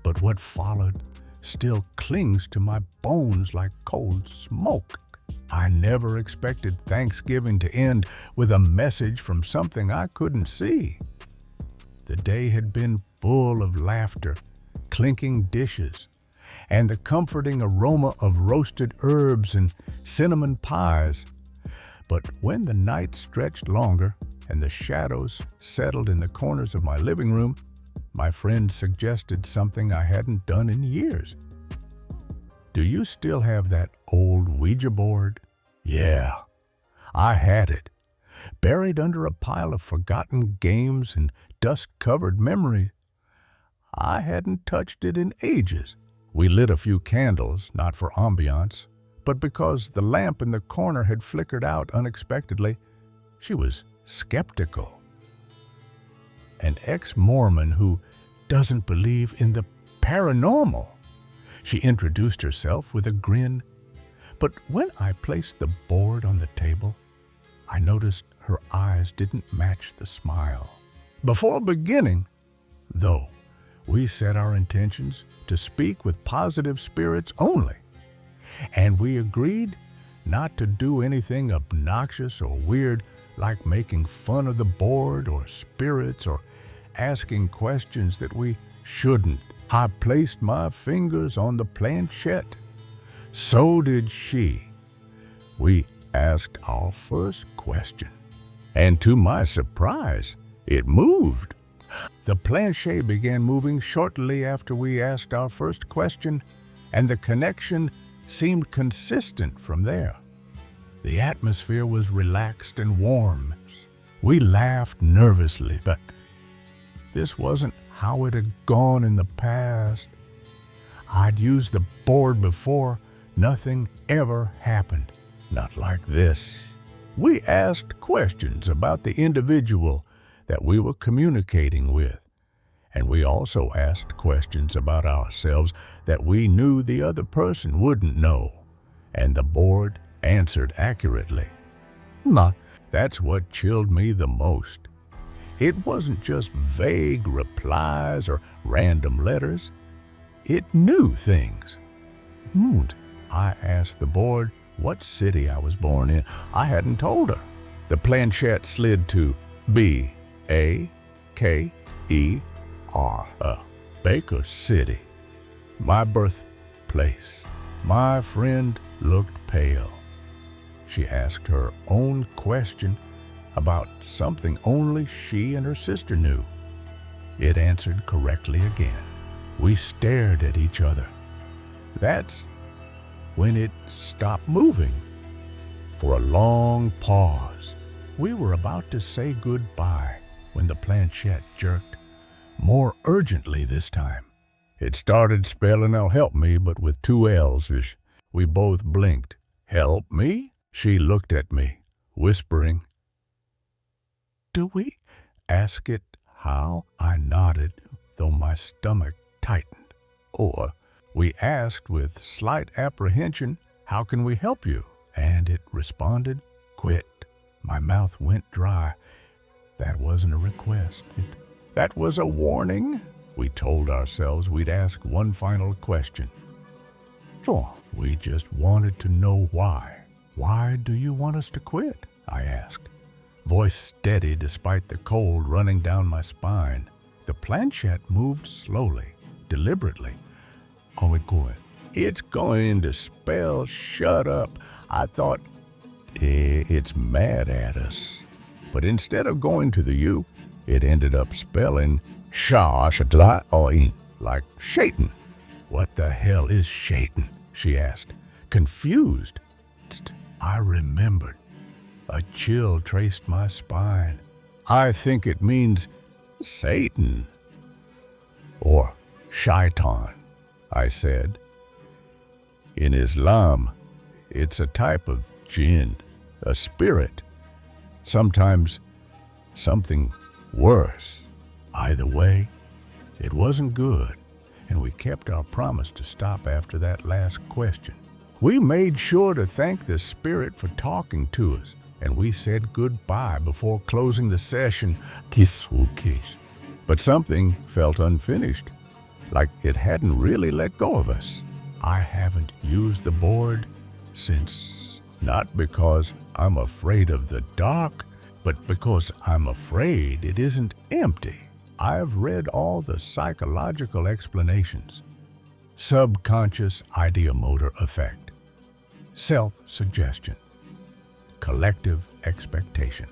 But what followed still clings to my bones like cold smoke. I never expected Thanksgiving to end with a message from something I couldn't see. The day had been full of laughter, clinking dishes, and the comforting aroma of roasted herbs and cinnamon pies. But when the night stretched longer and the shadows settled in the corners of my living room, my friend suggested something I hadn't done in years. Do you still have that old Ouija board? Yeah, I had it, buried under a pile of forgotten games and dust-covered memories. I hadn't touched it in ages. We lit a few candles, not for ambiance, but because the lamp in the corner had flickered out unexpectedly. She was skeptical. An ex-Mormon who doesn't believe in the paranormal. She introduced herself with a grin, but when I placed the board on the table, I noticed her eyes didn't match the smile. Before beginning, though, we set our intentions to speak with positive spirits only, and we agreed not to do anything obnoxious or weird like making fun of the board or spirits or asking questions that we shouldn't. I placed my fingers on the planchette. So did she. We asked our first question, and to my surprise, it moved. The planchette began moving shortly after we asked our first question, and the connection seemed consistent from there. The atmosphere was relaxed and warm. We laughed nervously, but this wasn't how it had gone in the past. I'd used the board before. Nothing ever happened. Not like this. We asked questions about the individual that we were communicating with. And we also asked questions about ourselves that we knew the other person wouldn't know. And the board answered accurately. Nah, that's what chilled me the most. It wasn't just vague replies or random letters. It knew things. I asked the board what city I was born in. I hadn't told her. The planchette slid to Baker, Baker City, my birthplace. My friend looked pale. She asked her own question about something only she and her sister knew. It answered correctly again. We stared at each other. That's when it stopped moving. For a long pause, we were about to say goodbye when the planchette jerked, more urgently this time. It started spelling out help me, but with 2 L's. We both blinked. Help me? She looked at me, whispering, "Do we ask it how?" I nodded, though my stomach tightened. Or we asked with slight apprehension, "How can we help you?" And it responded, "Quit." My mouth went dry. That wasn't a request. That was a warning. We told ourselves we'd ask one final question. So we just wanted to know why. "Why do you want us to quit?" I asked, voice steady despite the cold running down my spine. The planchette moved slowly, deliberately. "Oh, it's going to spell shut up." I thought, it's mad at us. But instead of going to the U, it ended up spelling like Shaitan. "What the hell is Shaitan?" she asked, confused. I remembered. A chill traced my spine. "I think it means Satan." Or shaitan, I said. In Islam, it's a type of jinn, a spirit. Sometimes something worse. Either way, it wasn't good, and we kept our promise to stop after that last question. We made sure to thank the spirit for talking to us, and we said goodbye before closing the session. Kiss. But something felt unfinished, like it hadn't really let go of us. I haven't used the board since, not because I'm afraid of the dark, but because I'm afraid it isn't empty. I've read all the psychological explanations. Subconscious ideomotor effect, self-suggestion, collective expectation.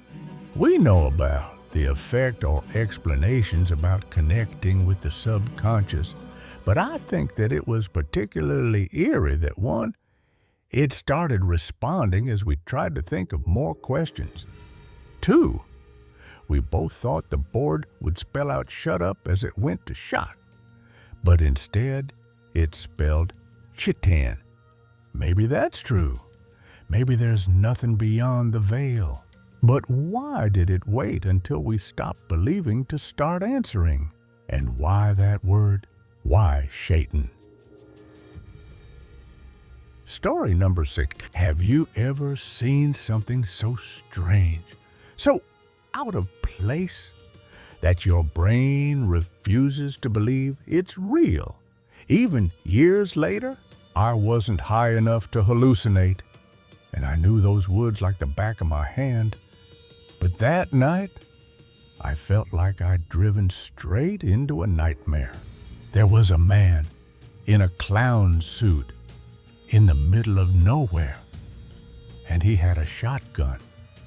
We know about the effect or explanations about connecting with the subconscious, but I think that it was particularly eerie that one, it started responding as we tried to think of more questions. 2, we both thought the board would spell out shut up as it went to shot, but instead it spelled chitan. Maybe that's true. Maybe there's nothing beyond the veil. But why did it wait until we stopped believing to start answering? And why that word? Why Shaitan? Story number 6. Have you ever seen something so strange, so out of place, that your brain refuses to believe it's real? Even years later, I wasn't high enough to hallucinate, and I knew those woods like the back of my hand. But that night, I felt like I'd driven straight into a nightmare. There was a man in a clown suit in the middle of nowhere, and he had a shotgun.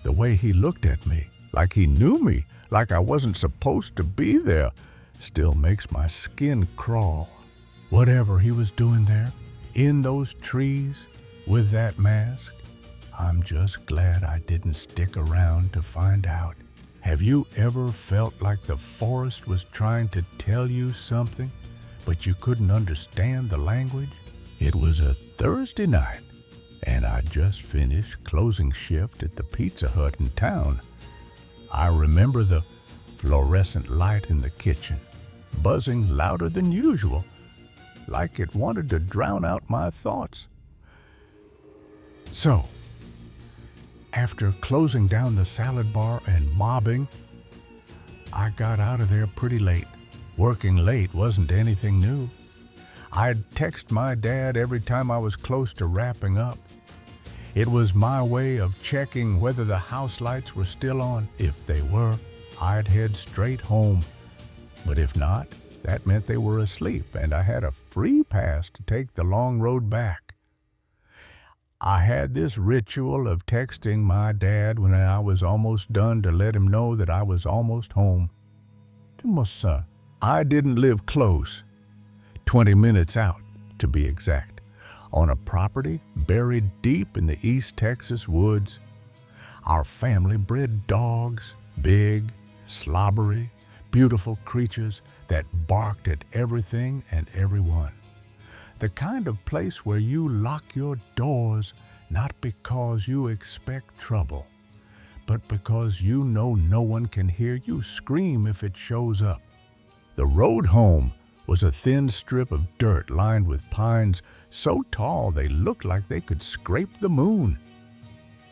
The way he looked at me, like he knew me, like I wasn't supposed to be there, still makes my skin crawl. Whatever he was doing there, in those trees, with that mask, I'm just glad I didn't stick around to find out. Have you ever felt like the forest was trying to tell you something, but you couldn't understand the language. It was a Thursday night, and I'd just finished closing shift at the Pizza Hut in town. I remember the fluorescent light in the kitchen, buzzing louder than usual, like it wanted to drown out my thoughts. So, after closing down the salad bar and mobbing, I got out of there pretty late. Working late wasn't anything new. I'd text my dad every time I was close to wrapping up. It was my way of checking whether the house lights were still on. If they were, I'd head straight home. But if not, that meant they were asleep and I had a free pass to take the long road back. I had this ritual of texting my dad when I was almost done to let him know that I was almost home. To my son, I didn't live close, 20 minutes out to be exact, on a property buried deep in the East Texas woods. Our family bred dogs, big, slobbery, beautiful creatures that barked at everything and everyone. The kind of place where you lock your doors not because you expect trouble, but because you know no one can hear you scream if it shows up. The road home was a thin strip of dirt lined with pines so tall they looked like they could scrape the moon.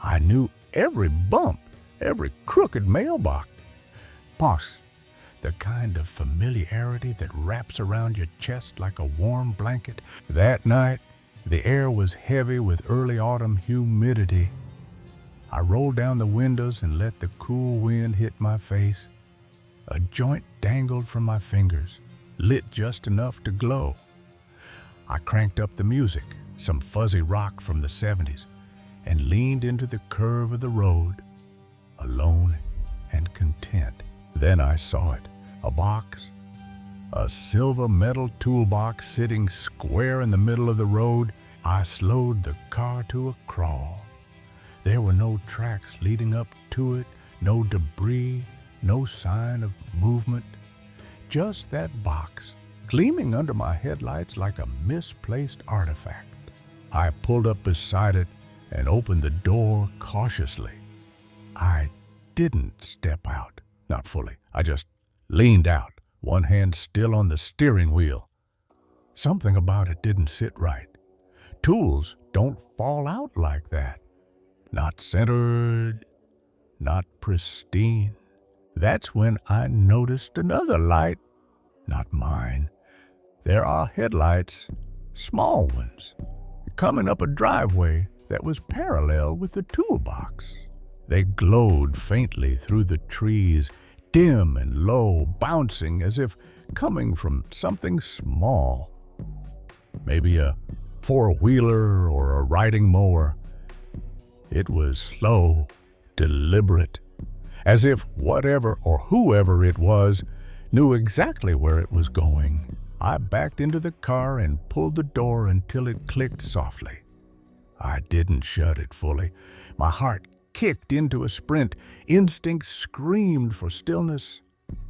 I knew every bump, every crooked mailbox. Boss, the kind of familiarity that wraps around your chest like a warm blanket. That night, the air was heavy with early autumn humidity. I rolled down the windows and let the cool wind hit my face. A joint dangled from my fingers, lit just enough to glow. I cranked up the music, some fuzzy rock from the 70s, and leaned into the curve of the road, alone and content. Then I saw it, a box, a silver metal toolbox sitting square in the middle of the road. I slowed the car to a crawl. There were no tracks leading up to it, no debris, no sign of movement. Just that box, gleaming under my headlights like a misplaced artifact. I pulled up beside it and opened the door cautiously. I didn't step out, not fully. I just leaned out, one hand still on the steering wheel. Something about it didn't sit right. Tools don't fall out like that. Not centered, not pristine. That's when I noticed another light, not mine. There are headlights, small ones, coming up a driveway that was parallel with the toolbox. They glowed faintly through the trees, dim and low, bouncing as if coming from something small. Maybe a four-wheeler or a riding mower. It was slow, deliberate, as if whatever or whoever it was knew exactly where it was going. I backed into the car and pulled the door until it clicked softly. I didn't shut it fully. My heart kicked into a sprint. Instinct screamed for stillness,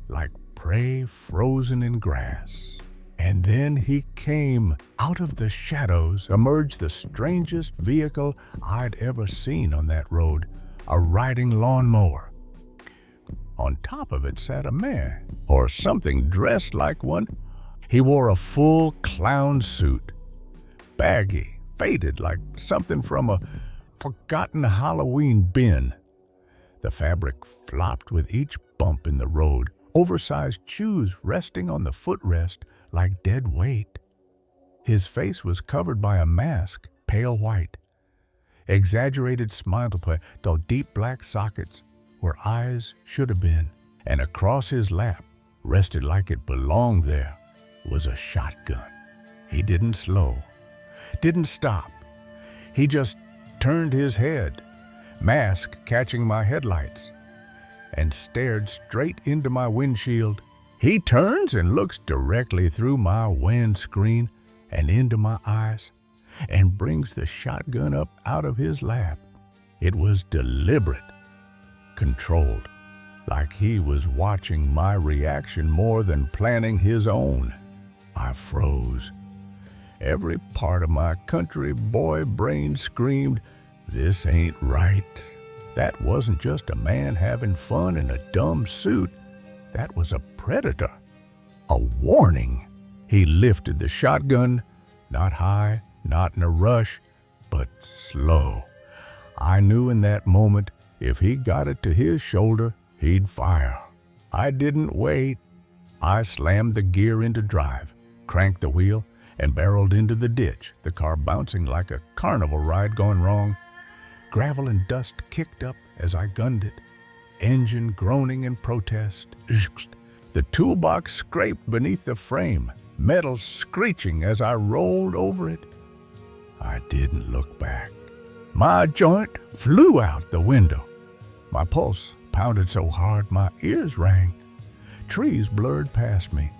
like prey frozen in grass. And then he came. Out of the shadows emerged the strangest vehicle I'd ever seen on that road, a riding lawnmower. On top of it sat a man, or something dressed like one. He wore a full clown suit, baggy, faded like something from a forgotten Halloween bin. The fabric flopped with each bump in the road, oversized shoes resting on the footrest like dead weight. His face was covered by a mask, pale white. Exaggerated smile to deep black sockets where eyes should have been. And across his lap, rested like it belonged there, was a shotgun. He didn't slow, didn't stop. He just turned his head, mask catching my headlights, and stared straight into my windshield. He turns and looks directly through my windscreen and into my eyes, and brings the shotgun up out of his lap. It was deliberate, controlled, like he was watching my reaction more than planning his own. I froze. Every part of my country boy brain screamed, "This ain't right." That wasn't just a man having fun in a dumb suit. That was a predator. A warning. He lifted the shotgun, not high, not in a rush, but slow. I knew in that moment if he got it to his shoulder, he'd fire. I didn't wait. I slammed the gear into drive, cranked the wheel, and barreled into the ditch, the car bouncing like a carnival ride gone wrong. Gravel and dust kicked up as I gunned it, engine groaning in protest. The toolbox scraped beneath the frame, metal screeching as I rolled over it. I didn't look back. My joint flew out the window. My pulse pounded so hard my ears rang. Trees blurred past me,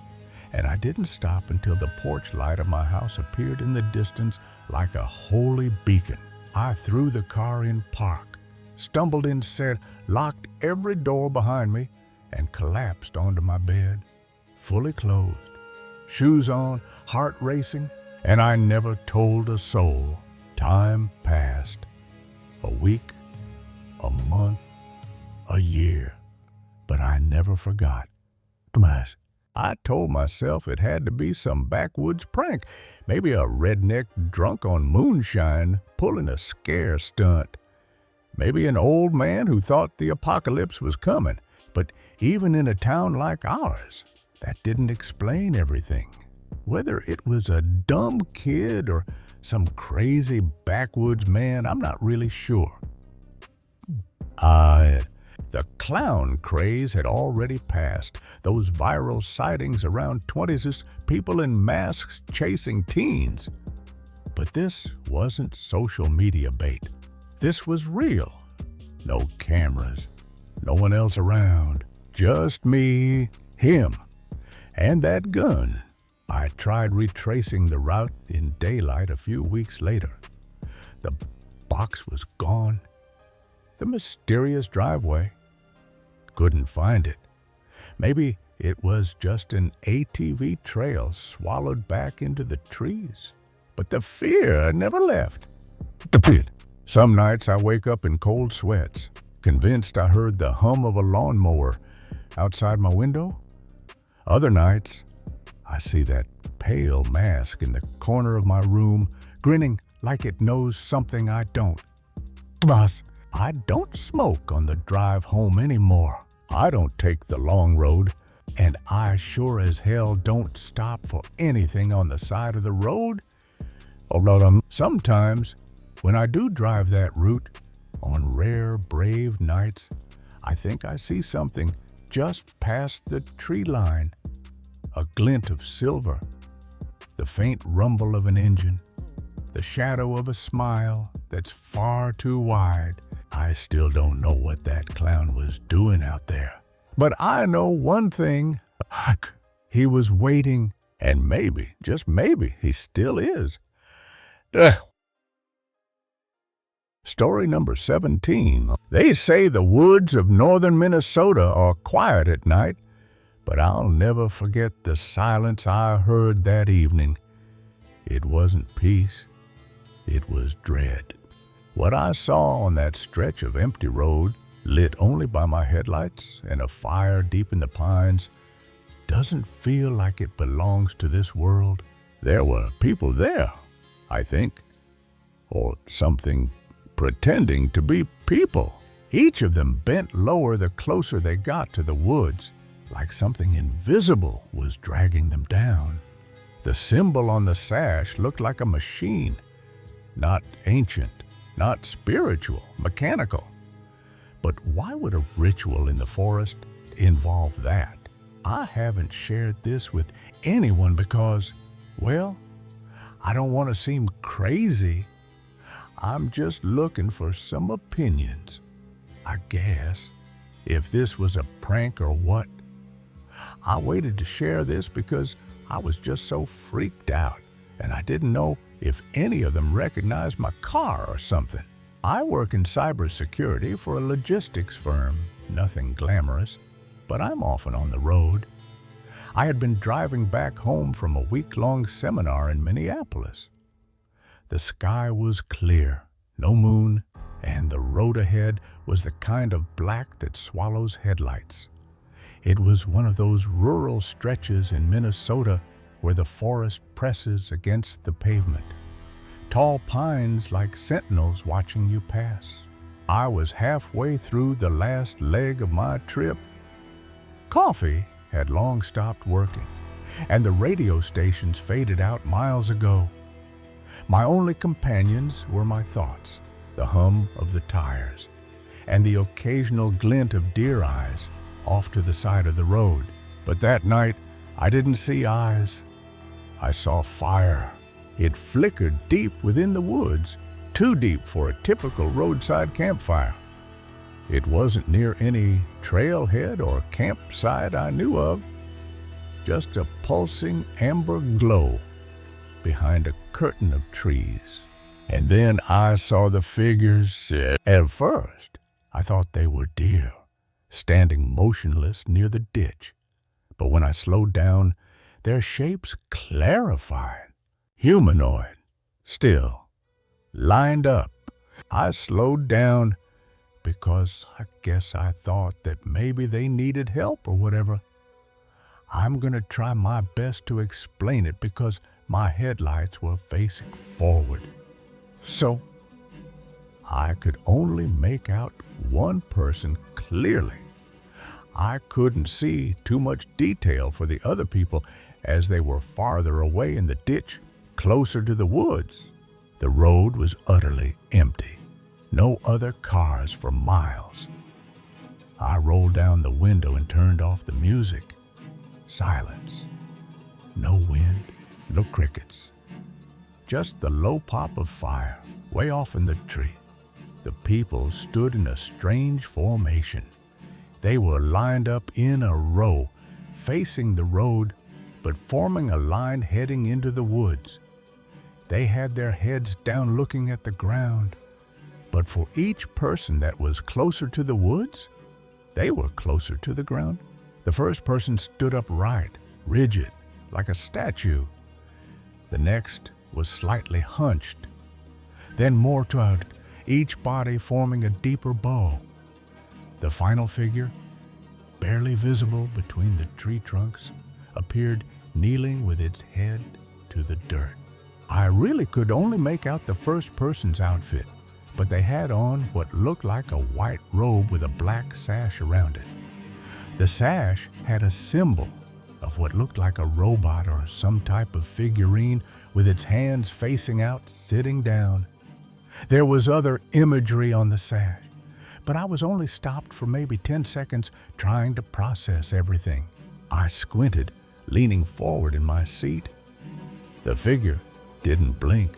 and I didn't stop until the porch light of my house appeared in the distance like a holy beacon. I threw the car in park, stumbled inside, locked every door behind me, and collapsed onto my bed, fully clothed, shoes on, heart racing, and I never told a soul. Time passed. A week, a month, a year, but I never forgot. I told myself it had to be some backwoods prank, maybe a redneck drunk on moonshine pulling a scare stunt. Maybe an old man who thought the apocalypse was coming. But even in a town like ours, that didn't explain everything. Whether it was a dumb kid or some crazy backwoods man, I'm not really sure. The clown craze had already passed. Those viral sightings around 20s, people in masks chasing teens. But this wasn't social media bait. This was real. No cameras, no one else around. Just me, him, and that gun. I tried retracing the route in daylight a few weeks later. The box was gone. The mysterious driveway. Couldn't find it. Maybe it was just an ATV trail swallowed back into the trees. But the fear never left. Some nights I wake up in cold sweats, convinced I heard the hum of a lawnmower outside my window. Other nights, I see that pale mask in the corner of my room, grinning like it knows something I don't. Boss, I don't smoke on the drive home anymore. I don't take the long road, and I sure as hell don't stop for anything on the side of the road. Although sometimes, when I do drive that route, on rare, brave nights, I think I see something just past the tree line. A glint of silver, the faint rumble of an engine, the shadow of a smile that's far too wide. I still don't know what that clown was doing out there. But I know one thing. He was waiting, and maybe, just maybe, he still is. Story number 17. They say the woods of northern Minnesota are quiet at night, but I'll never forget the silence I heard that evening. It wasn't peace, it was dread. What I saw on that stretch of empty road, lit only by my headlights and a fire deep in the pines, doesn't feel like it belongs to this world. There were people there, I think, or something pretending to be people. Each of them bent lower the closer they got to the woods, like something invisible was dragging them down. The symbol on the sash looked like a machine, not ancient, not spiritual, mechanical. But why would a ritual in the forest involve that? I haven't shared this with anyone because, well, I don't want to seem crazy. I'm just looking for some opinions, I guess, if this was a prank or what. I waited to share this because I was just so freaked out, and I didn't know if any of them recognized my car or something. I work in cybersecurity for a logistics firm, nothing glamorous, but I'm often on the road. I had been driving back home from a week-long seminar in Minneapolis. The sky was clear, no moon, and the road ahead was the kind of black that swallows headlights. It was one of those rural stretches in Minnesota where the forest presses against the pavement, tall pines like sentinels watching you pass. I was halfway through the last leg of my trip. Coffee had long stopped working, and the radio stations faded out miles ago. My only companions were my thoughts, the hum of the tires, and the occasional glint of deer eyes off to the side of the road. But that night, I didn't see eyes. I saw fire. It flickered deep within the woods, too deep for a typical roadside campfire. It wasn't near any trailhead or campsite I knew of, just a pulsing amber glow behind a curtain of trees. And then I saw the figures. At first, I thought they were deer, standing motionless near the ditch. But when I slowed down, their shapes clarified. Humanoid, still, lined up. I slowed down because I guess I thought that maybe they needed help or whatever. I'm gonna try my best to explain it because my headlights were facing forward. So I could only make out one person clearly. I couldn't see too much detail for the other people as they were farther away in the ditch, closer to the woods. The road was utterly empty. No other cars for miles. I rolled down the window and turned off the music. Silence. No wind, no crickets. Just the low pop of fire, way off in the tree. The people stood in a strange formation. They were lined up in a row, facing the road, but forming a line heading into the woods. They had their heads down looking at the ground. But for each person that was closer to the woods, they were closer to the ground. The first person stood upright, rigid, like a statue. The next was slightly hunched, then more taut, each body forming a deeper bow. The final figure, barely visible between the tree trunks, appeared kneeling with its head to the dirt. I really could only make out the first person's outfit, but they had on what looked like a white robe with a black sash around it. The sash had a symbol of what looked like a robot or some type of figurine with its hands facing out, sitting down. There was other imagery on the sash, but I was only stopped for maybe 10 seconds trying to process everything. I squinted, leaning forward in my seat. The figure didn't blink,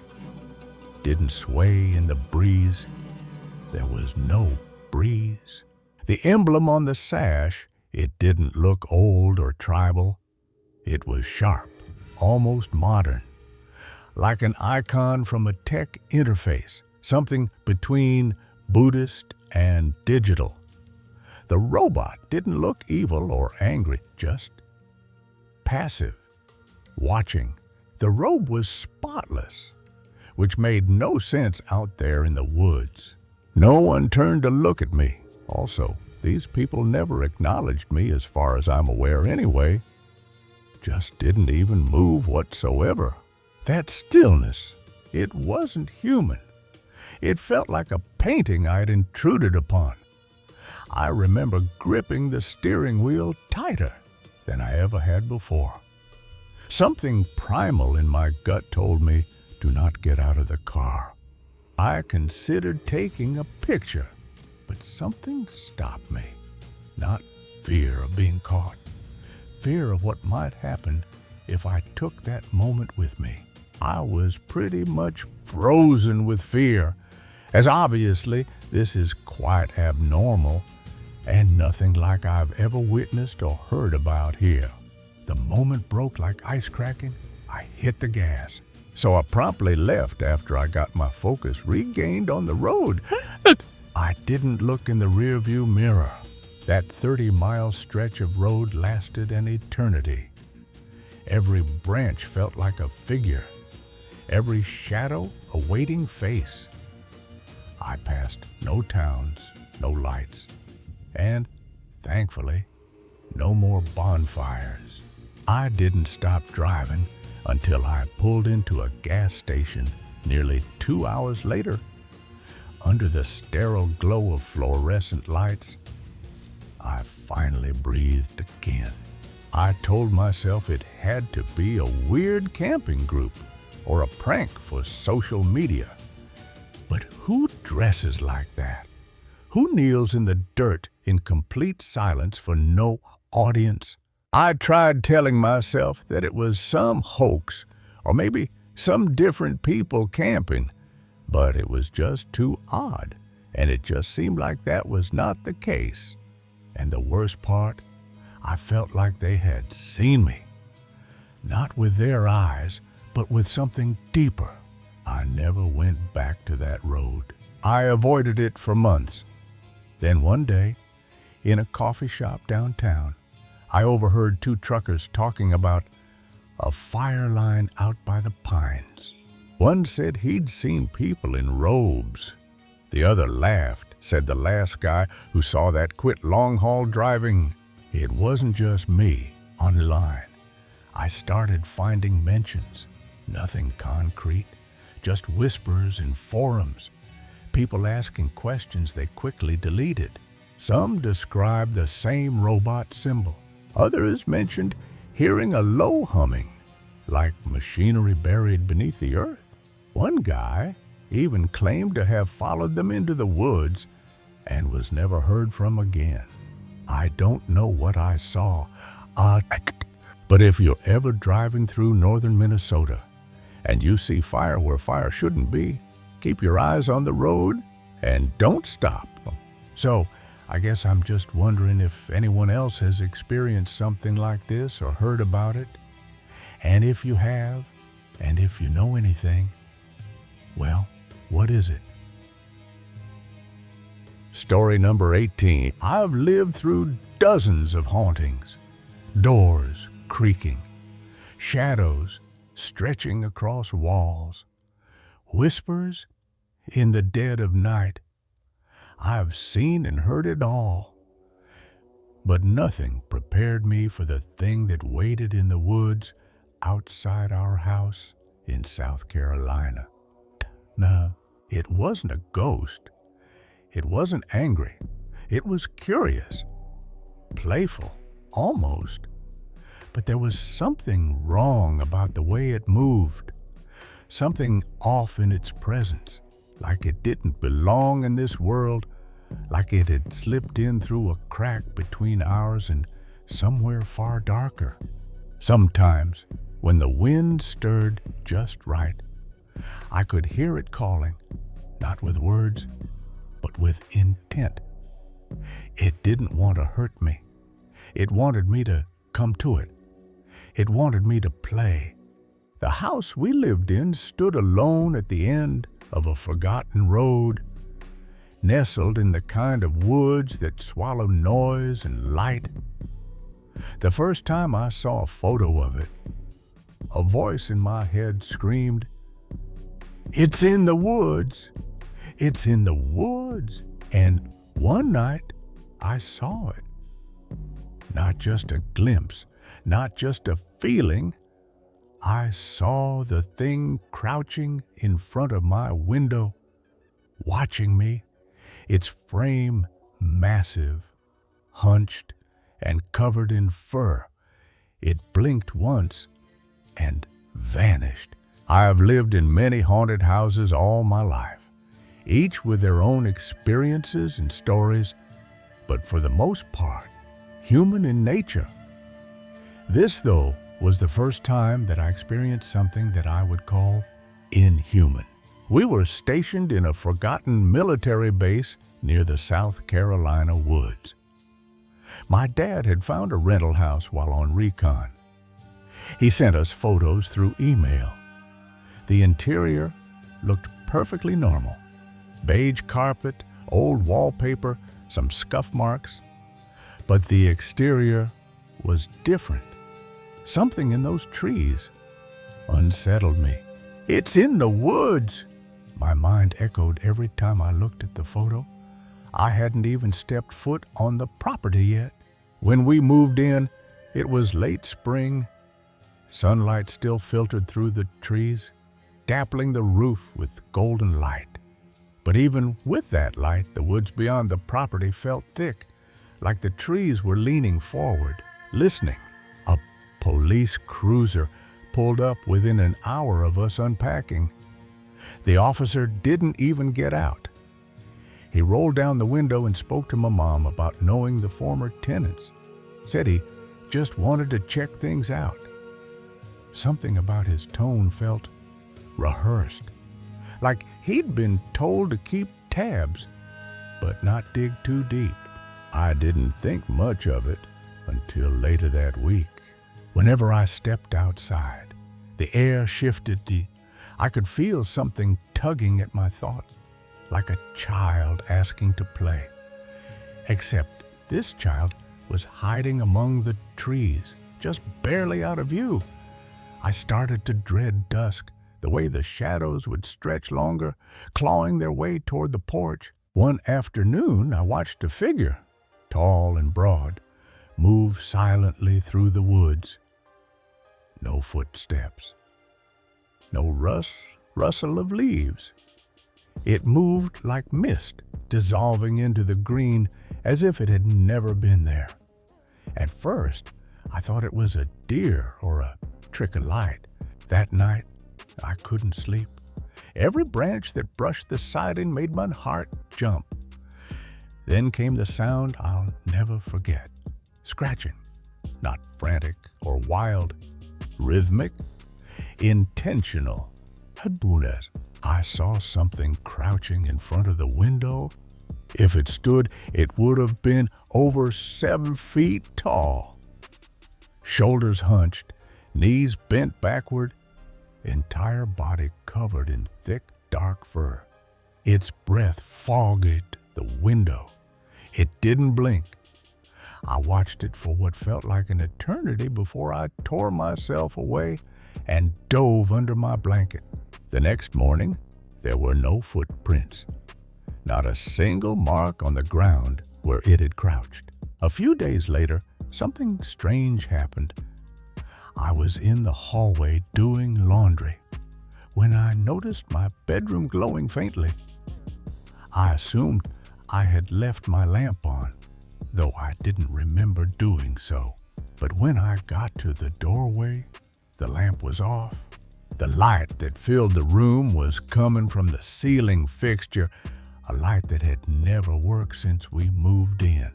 didn't sway in the breeze. There was no breeze. The emblem on the sash, it didn't look old or tribal. It was sharp, almost modern, like an icon from a tech interface, something between Buddhist and digital. The robot didn't look evil or angry, just passive, watching. The robe was spotless, which made no sense out there in the woods. No one turned to look at me. Also, these people never acknowledged me as far as I'm aware anyway. Just didn't even move whatsoever. That stillness, it wasn't human. It felt like a painting I'd intruded upon. I remember gripping the steering wheel tighter than I ever had before. Something primal in my gut told me, do not get out of the car. I considered taking a picture, but something stopped me. Not fear of being caught, fear of what might happen if I took that moment with me. I was pretty much frozen with fear, as obviously this is quite abnormal and nothing like I've ever witnessed or heard about here. The moment broke like ice cracking. I hit the gas. So I promptly left after I got my focus regained on the road. I didn't look in the rearview mirror. That 30-mile stretch of road lasted an eternity. Every branch felt like a figure, every shadow a waiting face. I passed no towns, no lights, and, thankfully, no more bonfires. I didn't stop driving until I pulled into a gas station nearly 2 hours later. Under the sterile glow of fluorescent lights, I finally breathed again. I told myself it had to be a weird camping group or a prank for social media. But who dresses like that? Who kneels in the dirt in complete silence for no audience? I tried telling myself that it was some hoax or maybe some different people camping, but it was just too odd, and it just seemed like that was not the case. And the worst part, I felt like they had seen me. Not with their eyes, but with something deeper. I never went back to that road. I avoided it for months. Then one day, in a coffee shop downtown, I overheard two truckers talking about a fire line out by the pines. One said he'd seen people in robes. The other laughed, said the last guy who saw that quit long-haul driving. It wasn't just me. Online, I started finding mentions. Nothing concrete, just whispers in forums. People asking questions they quickly deleted. Some described the same robot symbol. Others mentioned hearing a low humming, like machinery buried beneath the earth. One guy even claimed to have followed them into the woods and was never heard from again. I don't know what I saw, but if you're ever driving through northern Minnesota and you see fire where fire shouldn't be, keep your eyes on the road and don't stop. So, I guess I'm just wondering if anyone else has experienced something like this or heard about it. And if you have, and if you know anything, well, what is it? Story number 18. I've lived through dozens of hauntings. Doors creaking, shadows stretching across walls, whispers in the dead of night. I've seen and heard it all, but nothing prepared me for the thing that waited in the woods outside our house in South Carolina. No, it wasn't a ghost. It wasn't angry. It was curious, playful, almost. But there was something wrong about the way it moved, something off in its presence, like it didn't belong in this world, like it had slipped in through a crack between ours and somewhere far darker. Sometimes, when the wind stirred just right, I could hear it calling, not with words, but with intent. It didn't want to hurt me. It wanted me to come to it. It wanted me to play. The house we lived in stood alone at the end of a forgotten road, nestled in the kind of woods that swallow noise and light. The first time I saw a photo of it, a voice in my head screamed, "It's in the woods! It's in the woods!" And one night, I saw it. Not just a glimpse, not just a feeling. I saw the thing crouching in front of my window, watching me, its frame massive, hunched, and covered in fur. It blinked once and vanished. I have lived in many haunted houses all my life, each with their own experiences and stories, but for the most part, human in nature. This, though, was the first time that I experienced something that I would call inhuman. We were stationed in a forgotten military base near the South Carolina woods. My dad had found a rental house while on recon. He sent us photos through email. The interior looked perfectly normal. Beige carpet, old wallpaper, some scuff marks. But the exterior was different. Something in those trees unsettled me. "It's in the woods," my mind echoed every time I looked at the photo. I hadn't even stepped foot on the property yet. When we moved in, it was late spring. Sunlight still filtered through the trees, dappling the roof with golden light. But even with that light, the woods beyond the property felt thick, like the trees were leaning forward, listening. A police cruiser pulled up within an hour of us unpacking. The officer didn't even get out. He rolled down the window and spoke to my mom about knowing the former tenants. Said he just wanted to check things out. Something about his tone felt rehearsed, like he'd been told to keep tabs, but not dig too deep. I didn't think much of it until later that week. Whenever I stepped outside, the air shifted. I could feel something tugging at my thoughts, like a child asking to play. Except this child was hiding among the trees, just barely out of view. I started to dread dusk, the way the shadows would stretch longer, clawing their way toward the porch. One afternoon, I watched a figure, tall and broad, move silently through the woods. No footsteps, no rustle of leaves. It moved like mist, dissolving into the green as if it had never been there. At first, I thought it was a deer or a trick of light. That night, I couldn't sleep. Every branch that brushed the siding made my heart jump. Then came the sound I'll never forget. Scratching, not frantic or wild, rhythmic, intentional. I saw something crouching in front of the window. If it stood, it would have been over 7 feet tall. Shoulders hunched, knees bent backward, entire body covered in thick, dark fur. Its breath fogged the window. It didn't blink. I watched it for what felt like an eternity before I tore myself away and dove under my blanket. The next morning, there were no footprints. Not a single mark on the ground where it had crouched. A few days later, something strange happened. I was in the hallway doing laundry when I noticed my bedroom glowing faintly. I assumed I had left my lamp on, though I didn't remember doing so. But when I got to the doorway, the lamp was off. The light that filled the room was coming from the ceiling fixture, a light that had never worked since we moved in.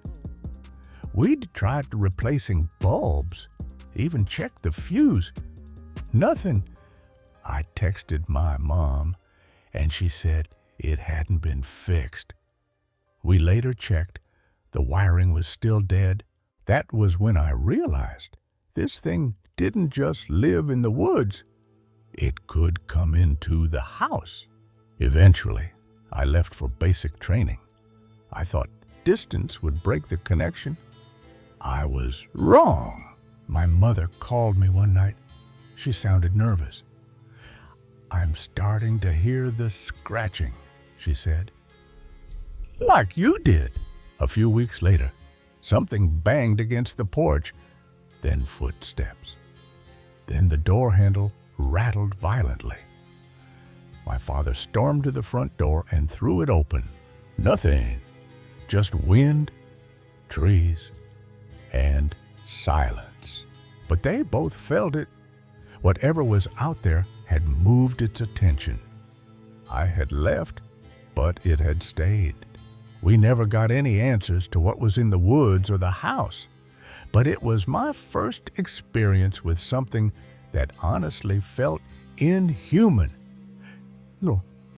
We'd tried replacing bulbs, even checked the fuse. Nothing. I texted my mom, and she said it hadn't been fixed. We later checked. The wiring was still dead. That was when I realized this thing didn't just live in the woods. It could come into the house. Eventually, I left for basic training. I thought distance would break the connection. I was wrong. My mother called me one night. She sounded nervous. "I'm starting to hear the scratching," she said. "Like you did." A few weeks later, something banged against the porch, then footsteps. Then the door handle rattled violently. My father stormed to the front door and threw it open. Nothing, just wind, trees, and silence. But they both felt it. Whatever was out there had moved its attention. I had left, but it had stayed. We never got any answers to what was in the woods or the house, but it was my first experience with something that honestly felt inhuman. No,